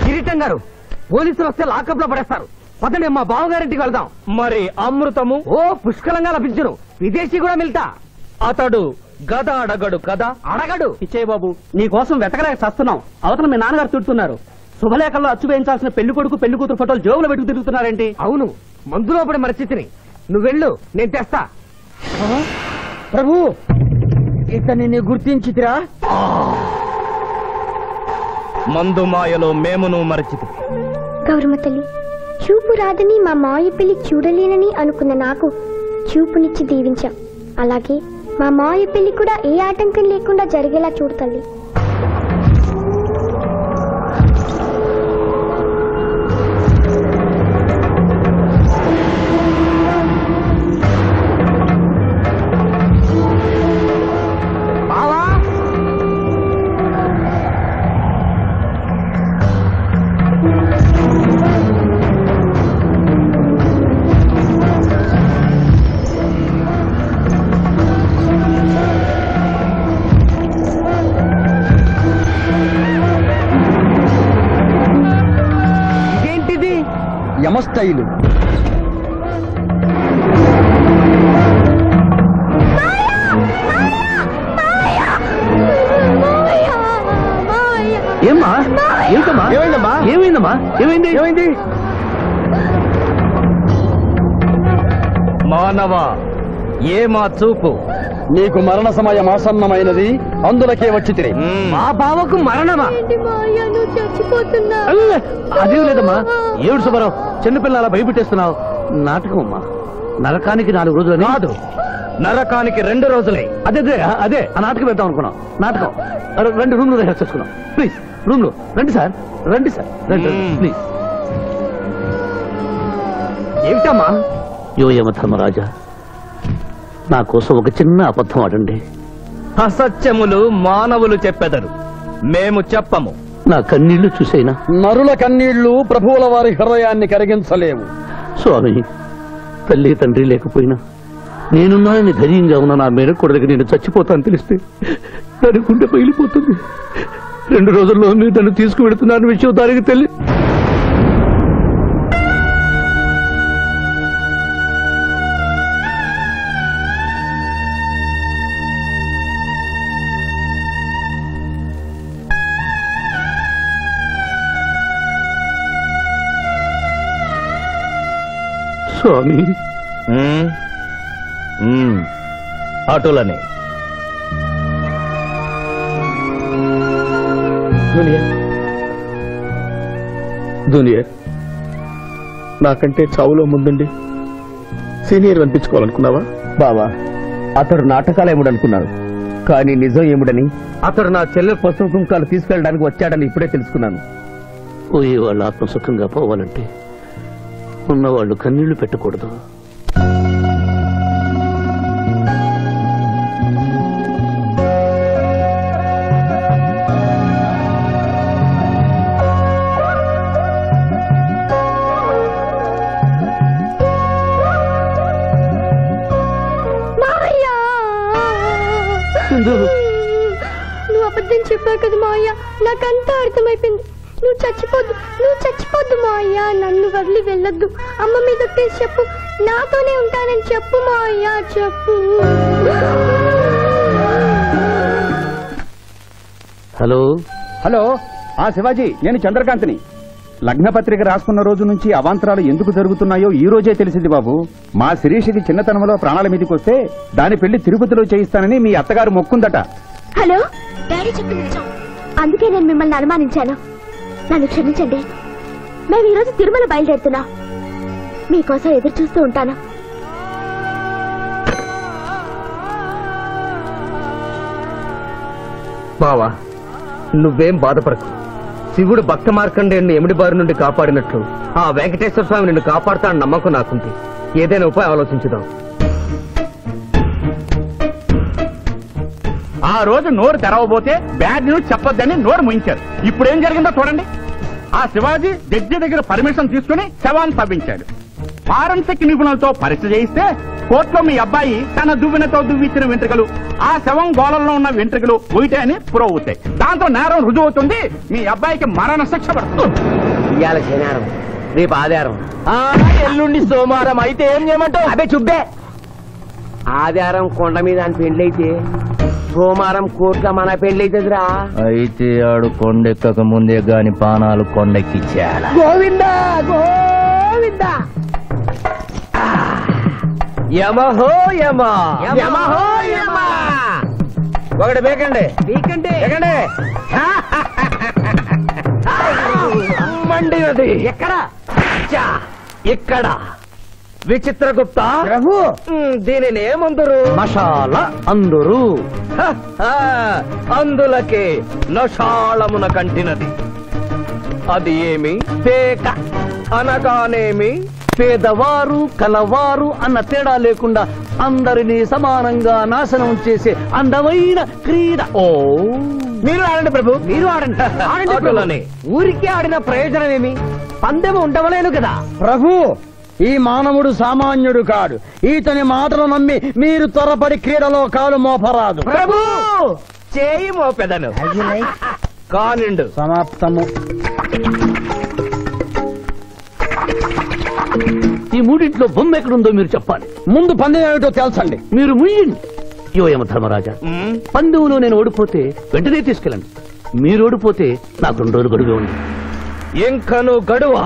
కిరీటం గారు, పోలీసులు వస్తే లాకప్ లో పడేస్తారు. పదండి, మా బావగారింటికి వెళ్దాం. మరి అమృతము? ఓ పుష్కలంగా లభించును. విదేశీ కూడా మిల్తా. అతడు గద అడగడు కదా? అడగడు. ఇచ్చే బాబు, నీ కోసం వెతకలేక చస్తున్నాం. అవతల మీ నాన్నగారు తిడుతున్నారు. శుభలేఖల్లో అచ్చు వేయించాల్సిన పెళ్లి కొడుకు పెళ్లి కూతురు ఫోటోలు జోబులో పెట్టుకు తిరుగుతున్నారేంటి? అవును, మందులో పడి మరచితిని. నువ్వెళ్ళు, నేను తెస్తా. ప్రభు, ఇతన్ని నీ గుర్తించితిరా? మందు మాయలో మేమును మరచితి. గౌరమ్మ తల్లి, చూపు రాదని మా మాయ పెళ్లి చూడలేనని అనుకున్న నాకు చూపునిచ్చి దీవించాం. అలాగే మా మాయ పెళ్లి కూడా ఏ ఆటంకం లేకుండా జరిగేలా చూడు తల్లి. యమస్థైలు. ఏమ్మా? ఏంటమ్మా? ఏమైందమ్మా? ఏమైందమ్మా? ఏమైంది? ఏమైంది? మానవ, ఏ మా చూపు? నీకు మరణ సమయం ఆసన్నమైనది, అందులకే వచ్చి తిని. మా బావకు మరణమా? అదే లేదమ్మా. ఏడు సుబ్బారావు, చిన్నపిల్లల భయపెట్టేస్తున్నావు. నాటకం అమ్మా. నరకానికి 4 రోజులు కాదు, నరకానికి 2 రోజులే. అదే అదే ఆ నాటకం వెళ్తాం అనుకున్నాం. నాటకం 2 రూమ్లు రిహార్స్ చేసుకున్నాం. ప్లీజ్ రూమ్ లో రండి సార్, రండి సార్, రండి ప్లీజ్. ఏమిటమ్మా? యోయమ ధర్మరాజా, నా కోసం ఒక చిన్న అబద్ధం ఆడండి. అసత్యములు మానవులు చెప్పెదరు, మేము చెప్పము. నా కన్నీళ్లు చూసేనా? నరుల కన్నీళ్లు ప్రభువుల వారి హృదయాన్ని కరిగించలేవు. స్వామి, తల్లి తండ్రి లేకపోయినా నేనున్నానని ధైర్యంగా ఉన్న నా మేనకోడలికి నేను చచ్చిపోతాను తెలిస్తే దాని గుండె పగిలిపోతుంది. 2 రోజుల్లో మీరు నన్ను తీసుకువెడుతున్నారని విషయం దానికి తెలియ. స్వామి, ఆటోలనే జూనియర్, నాకంటే చావులో ముందుండి సీనియర్ అనిపించుకోవాలనుకున్నావా? బావా, అతడు నాటకాలు ఏముడనుకున్నాడు, కానీ నిజం ఏముడని అతడు నా చెల్లె పసుపు కుంకాలు తీసుకెళ్ళడానికి వచ్చాడని ఇప్పుడే తెలుసుకున్నాను. పోయే వాళ్ళు ఆత్మసుఖంగా పోవాలంటే ఉన్నవాళ్ళు కన్నీళ్లు పెట్టకూడదు. నువ్వు అబద్ధం చెప్పావు కదా మావయ్య, నాకంతా అర్థమైపోయింది. నువ్వు చచ్చిపోద్దు మావయ్య. నన్ను వదిలి వెళ్ళొద్దు. అమ్మ మీద ఒట్టేసి చెప్పు, నాతోనే ఉంటానని చెప్పు మావయ్య, చెప్పు. హలో హలో, శివాజీ, నేను చంద్రకాంత్ని. లగ్నపత్రిక రాసుకున్న రోజు నుంచి అవాంతరాలు ఎందుకు జరుగుతున్నాయో ఈ రోజే తెలిసింది బాబు. మా శిరీషకి చిన్నతనంలో ప్రాణాల మీదకి వస్తే దాని పెళ్లి తిరుపతిలో చేయిస్తానని మీ అత్తగారు మొక్కుందట. హలో, డాడీ చెప్పింది నిజం. అందుకే నేను మిమ్మల్ని అనుమానించాను. నన్ను క్షమించండి. మేము ఈరోజు తిరుమల బయలుదేరుతున్నాం. మీకోసం ఎదురు చూస్తూ ఉంటాను. బావా, నువ్వేం బాధపడకు. శివుడు భక్త మార్కండేయుని ఎమిడి బారి నుండి కాపాడినట్లు ఆ వెంకటేశ్వర స్వామి నిన్ను కాపాడుతాడని నమ్మకం నాకుంది. ఏదైనా ఉపాయం ఆలోచించుదాం. ఆ రోజు నోరు తెరవబోతే బ్యాడ్ న్యూస్ చెప్పొద్దని నోరు ముయించారు. ఇప్పుడు ఏం జరిగిందో చూడండి. ఆ శివాజీ జడ్జి దగ్గర పర్మిషన్ తీసుకుని శవాన్ని తవ్వించాడు. ఫారెన్సిక్ నిపుణులతో పరీక్ష చేయిస్తే కోర్టులో మీ అబ్బాయి తన దువ్వెనతో దువ్విచ్చిన వెంట్రుకలు ఆ శవం గోళంలో ఉన్న వెంట్రుకలు ఒకటే అని ప్రూవ్ అవుతాయి. దాంతో నేరం రుజువు అవుతుంది. మీ అబ్బాయికి మరణ శిక్ష పడుతుంది. ఇవాళ శనివారం, రేపు ఆదివారం, ఎల్లుండి సోమవారం. అయితే ఏం చేయమంటావు? అదే చుబ్బే. ఆదివారం కొండ మీద అని పెళ్ళైతే సోమవారం కోట్ల మన పెళ్ళైతుందిరా. అయితే ఆడు కొండెక్కక ముందే గాని పానాలు కొండెక్కిచ్చేయాల. గోవిందా గోవిందా. యమహో యమ, యమహో యమ. ఒకటి బేకండి బీకండి బేకండి. మండినది ఎక్కడ? ఇక్కడ. విచిత్రగుప్త ప్రభు, దీనిని ఏమందరు? మషాల అందురు. అందులకే నషాళమున కంటినది. అది ఏమి? పేక అనగానేమి పేదవారు కలవారు అన్న తేడా లేకుండా అందరినీ సమానంగా నాశనం చేసే అందమైన క్రీడ. ఓ మీరు ఆడండి ప్రభు, మీరు ఆడండి. ఆటలని ఊరికి ఆడిన ప్రయోజనం ఏమి? పందెము ఉండవలేను కదా ప్రభు. ఈ మానవుడు సామాన్యుడు కాడు. ఈతని మాటలు నమ్మి మీరు త్వరపడి క్రీడలో కాలు మోపరాదు. ప్రభు చేయి మోపెదను. కానిండు. సమాప్తము. ఈ మూడింట్లో బొమ్మ ఎక్కడుందో మీరు చెప్పాలి. ముందు పందెం ఏమిటో తెలుసండి. మీరు ముయ్యండి. యోయమ ధర్మరాజా, పందెంలో నేను ఓడిపోతే వెంటనే తీసుకెళ్ళండి. మీరు ఓడిపోతే నాకు 2 రోజులు గడువే ఉంది. ఇంకను గడువా?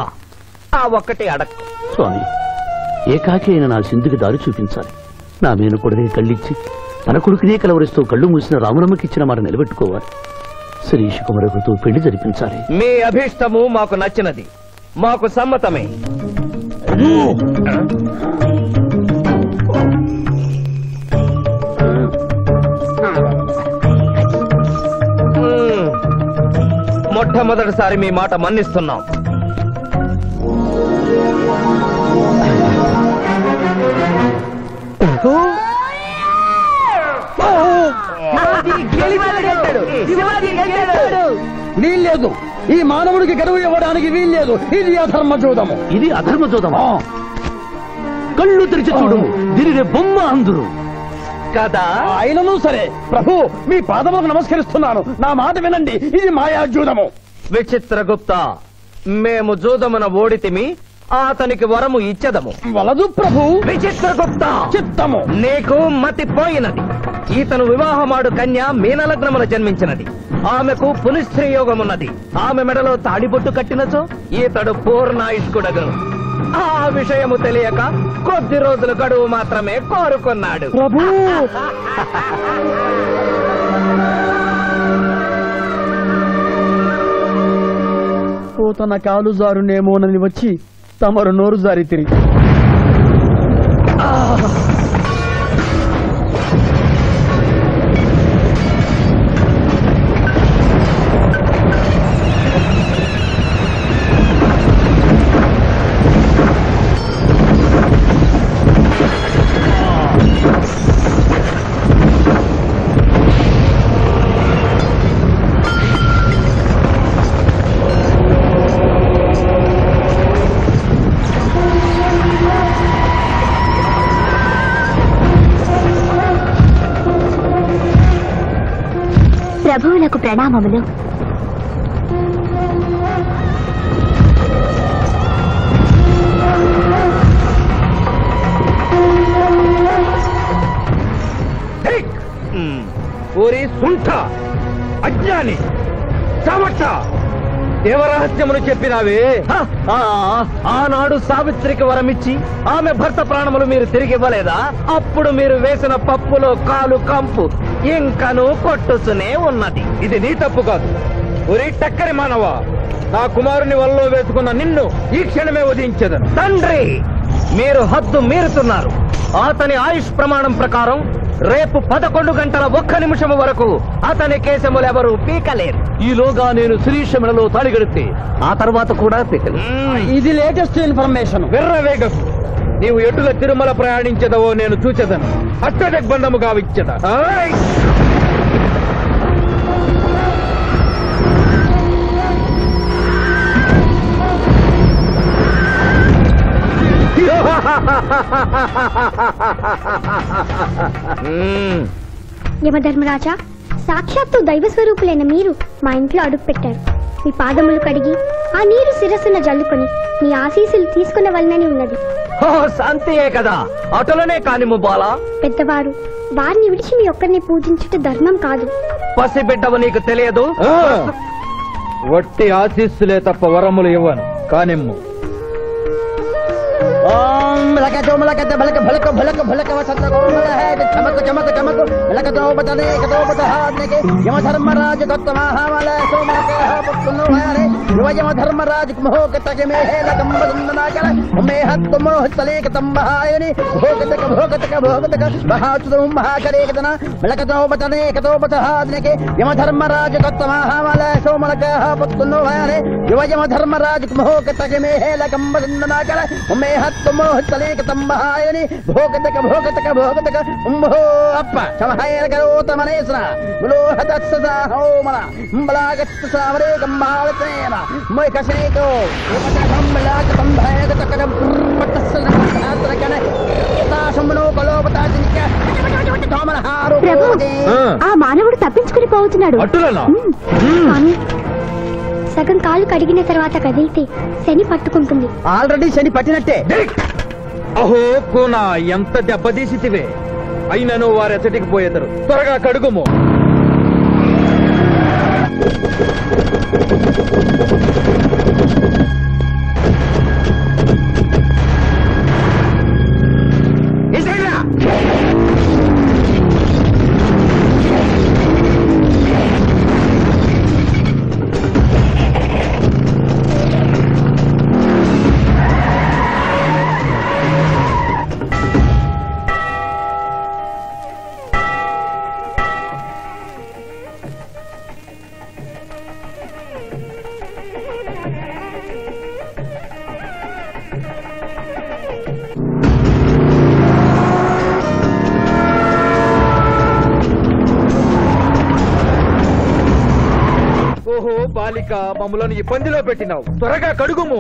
ఆ ఒక్కటే అడక్. స్వామి, ఏకాకి అయిన నా సింధుకి దారి చూపించాలి. నా మేనకొడనే కళ్ళిచ్చి తన కొడుకునే కలవరిస్తూ కళ్ళు మూసిన రాములమ్మకిచ్చిన మాట నిలబెట్టుకోవాలి. శిరీష్ కుమారుడితో పెళ్లి జరిపించాలి. మీ అభీష్టము మాకు నచ్చినది, మాకు సమ్మతమే. మొట్టమొదటిసారి మీ మాట మన్నిస్తున్నాం. వీల్లేదు. ఈ మానవుడికి గడువు ఇవ్వడానికి వీల్లేదు. ఇది అధర్మ జూదము. ఇది అధర్మ జూదమా? కళ్ళు తెరిచి చూడు, దీనిని బొమ్మ అందురు కదా. అయినను సరే ప్రభు, మీ పాదములకు నమస్కరిస్తున్నాను. నా మాట వినండి. ఇది మాయా జూదము. విచిత్రగుప్త, మేము జూదమున ఓడితిమి, అతనికి వరము ఇచ్చదము. వలదు ప్రభు. విచిత్రగుప్త, చిత్తము. నీకు మతి పోయినది. ఈతను వివాహమాడు కన్య మీనలగ్నమున జన్మించినది. ఆమెకు పునిస్త్రీ యోగమున్నది. ఆమె మెడలో తాడిబొట్టు కట్టినచో ఈతడు పూర్ణాయుష్కుడగను. ఆ విషయము తెలియక కొద్ది రోజుల గడువు మాత్రమే కోరుకున్నాడు. ప్రభు, తన కాలు జారునేమోనని వచ్చి తమరు నోరు జారి తిరిగి ప్రభువులకు ప్రణామములు. ఊరి సుంఠ, అజ్ఞాని, చమట, దేవరహస్యమును చెప్పినావే. ఆనాడు సావిత్రికి వరమిచ్చి ఆమె భర్త ప్రాణములు మీరు తిరిగి ఇవ్వలేదా? అప్పుడు మీరు వేసిన పప్పులో కాలు కంపు ఇంకను కొట్టుసునే ఉన్నది. ఇది నీ తప్పు కాదు. ఒరి టక్కరి మానవ, నా కుమారుని వల్ల వేసుకున్న నిన్ను ఈ క్షణమే వధించదను. తండ్రి, మీరు హద్దు మీరుతున్నారు. అతని ఆయుష్ ప్రమాణం ప్రకారం రేపు 11 గంటల 1 నిమిషం వరకు అతని కేశములెవరూ పీకలేరు. ఈలోగా నేను శిరీషములలో తాళిగడితే ఆ తర్వాత కూడా పీకలేదు. ఇది లేటెస్ట్ ఇన్ఫర్మేషన్. వెర్రవేగం. నీవు ఎటుల తిరుమల ప్రయాణించదవో నేను చూచెదను. అష్టదిగ్బంధము గావిచ్చద. యమధర్మరాజా, సాక్షాత్తు దైవ స్వరూపులైన మీరు మా ఇంట్లో అడుగు పెట్టారు. మీ పాదములు కడిగి ఆ నీరు శిరస్సున జల్లుకొని మీ ఆశీస్సులు తీసుకున్న వలనని ఉన్నది. శాంతియే కదా, అటులనే కానిము బాలా. పెద్దవారు, వారిని విడిచి మీ ఒక్కరిని పూజించుట ధర్మం కాదు. పసిబిడ్డవు నీకు తెలియదు. వట్టి ఆశీస్సులే తప్ప వరములు ఇవ్వను, కానిమ్ము. యమధర్మరాజు యమధర్మరాజు తంబహాయని భోగతక భోగతక భోగతక ఉంభో అప్ప సమహాయన కరోతమనేశ్వర బులోహతత్సదా హోమల అంబలాగత్త సావరే కంబాలతేన మొయకసేతో యమతకంబలాక సంభాయక తకరం పట్టసలకన తాశమనో కలోపతాజినిక తోమలహారు. ఆ మానవుడు తప్పించుకుని పోతున్నాడు. స్వామి, సగం కాలు కడిగిన తర్వాత కదిలితే శని పట్టుకుంటుంది. ఆల్రెడీ శని పట్టినట్టే. అహో కోనా, ఎంత దెబ్బతీసితివే. అయినను వారెచ్చటికి పోయేదరు. త్వరగా కడుగుము. ఓహో బాలిక, మమ్మలను ఇబ్బందిలో పెట్టినావు. త్వరగా కడుగుము.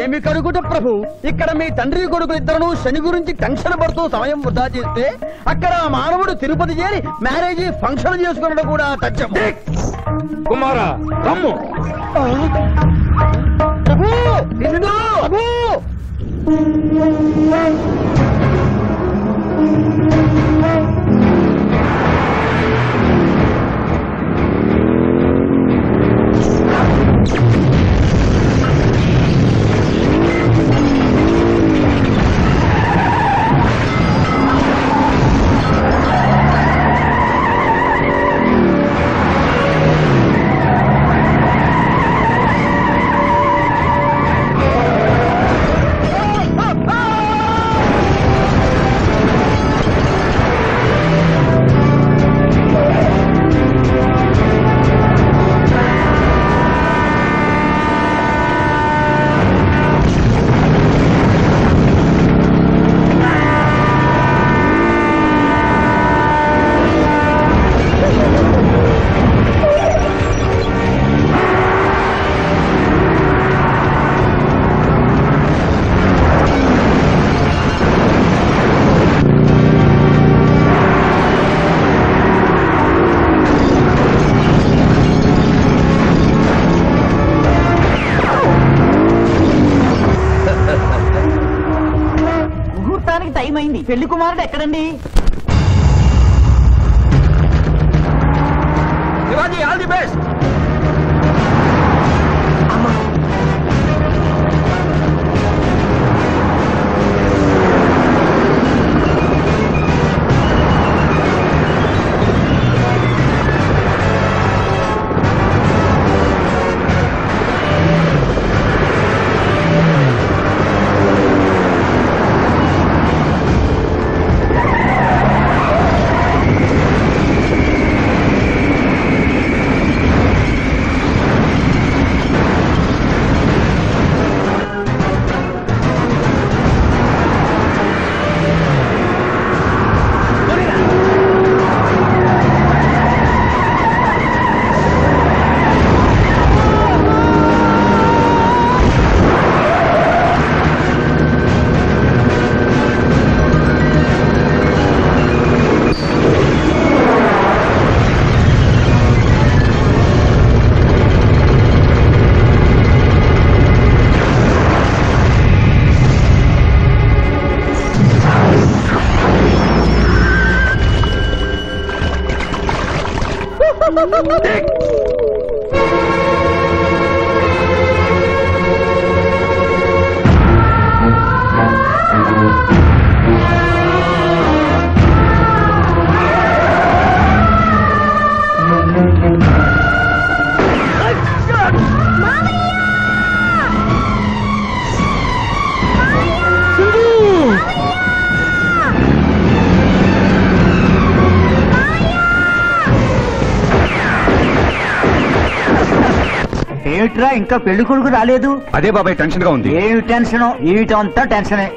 ఏమి కడుగుట ప్రభు, ఇక్కడ మీ తండ్రి కొడుకు ఇద్దరు శని గురించి టెన్షన్ పడుతూ సమయం వృధా చేస్తే అక్కడ మానవుడు తిరుపతి చేరి మ్యారేజ్ ఫంక్షన్ చేసుకున్నట్టు కూడా తథ్యం. కుమారా, రమ్ము. ప్రభు, ప్రభు. టైం అయింది. పెళ్లి కుమారుడు ఎక్కడండి? Shivaji, all the best. ఏమిట్రా ఇంకా పెళ్లి కొడుకు రాలేదు? అదే బాబాయ్ టెన్షన్ గా ఉంది. ఏమి టెన్షన్? ఏమిటంతా టెన్షనే.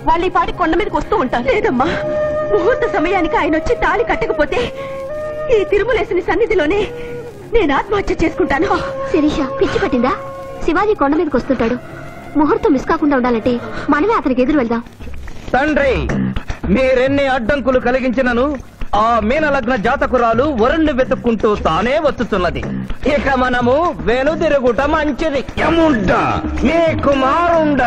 వాళ్ళు ఈ పాటి కొండ మీదకి వస్తూ ఉంటారు. లేదమ్మా, ముహూర్త సమయానికి ఆయన వచ్చి తాళి కట్టకపోతే ఈ తిరుమలేసిన సన్నిధిలోనే నేను ఆత్మహత్య చేసుకుంటాను. శిరీష పిచ్చి పట్టిందా? శివాజీ కొండ మీదకి వస్తుంటాడు. ముహూర్తం మిస్ కాకుండా ఉండాలంటే మనమే అతనికి ఎదురు వెళ్దాం. తండ్రి, మీరెన్ని అడ్డంకులు కలిగించినను ఆ మీనలగ్న జాతకురాలు వరుణ్ణి వెతుక్కుంటూ తానే వచ్చుతున్నది. ఇక మనము వెనుదిరుగుట మంచిది. యముండ మీ కుమారుండ.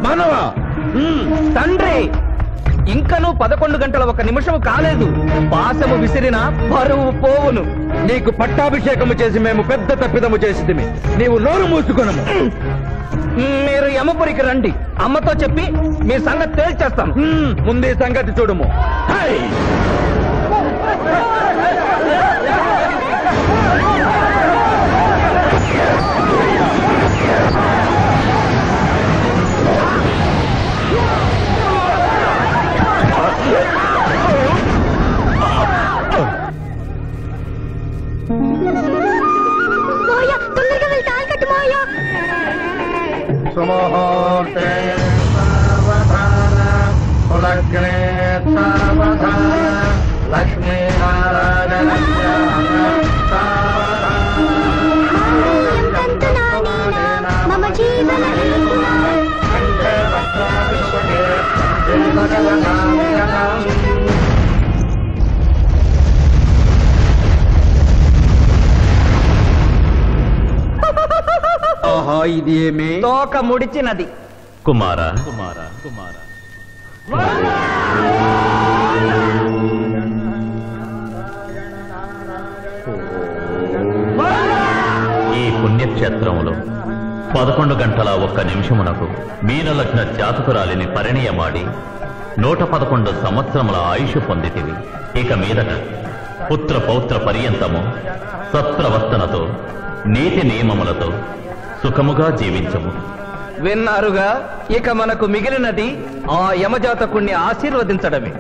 మనవా తండ్రి, ఇంకనూ 11 గంటల 1 నిమిషం కాలేదు. పాశము విసిరిన పరువు పోవును. నీకు పట్టాభిషేకము చేసి మేము పెద్ద తప్పిదము చేసిదిమి. నీవు నోరు మూసుకొనము. మీరు యమపురికి రండి. అమ్మతో చెప్పి మీ సంగతి తేల్చేస్తాం. ముందే సంగతి చూడము. తొందరగా వెళ్ళి తాళి కట్టు మావయ్య. సుముహూర్తే కులగ్నే లక్ష్మీనారాయణ మమ జీవన ఆహా, ఇది ఏమి తోక ముడిచినది. కుమార ఈ పుణ్యక్షేత్రంలో 11 గంటల 1 నిమిషమునకు మీనలగ్న జాతకురాలిని పరిణయమాడి 111 సంవత్సరముల ఆయుష్ పొందితివి. ఇక మీదట పుత్ర పౌత్ర పర్యంతము సత్ప్రవర్తనతో నీతి నియమములతో సుఖముగా జీవించము. విన్నారుగా, ఇక మనకు మిగిలినది ఆ యమజాతకుణ్ణి ఆశీర్వదించడమే.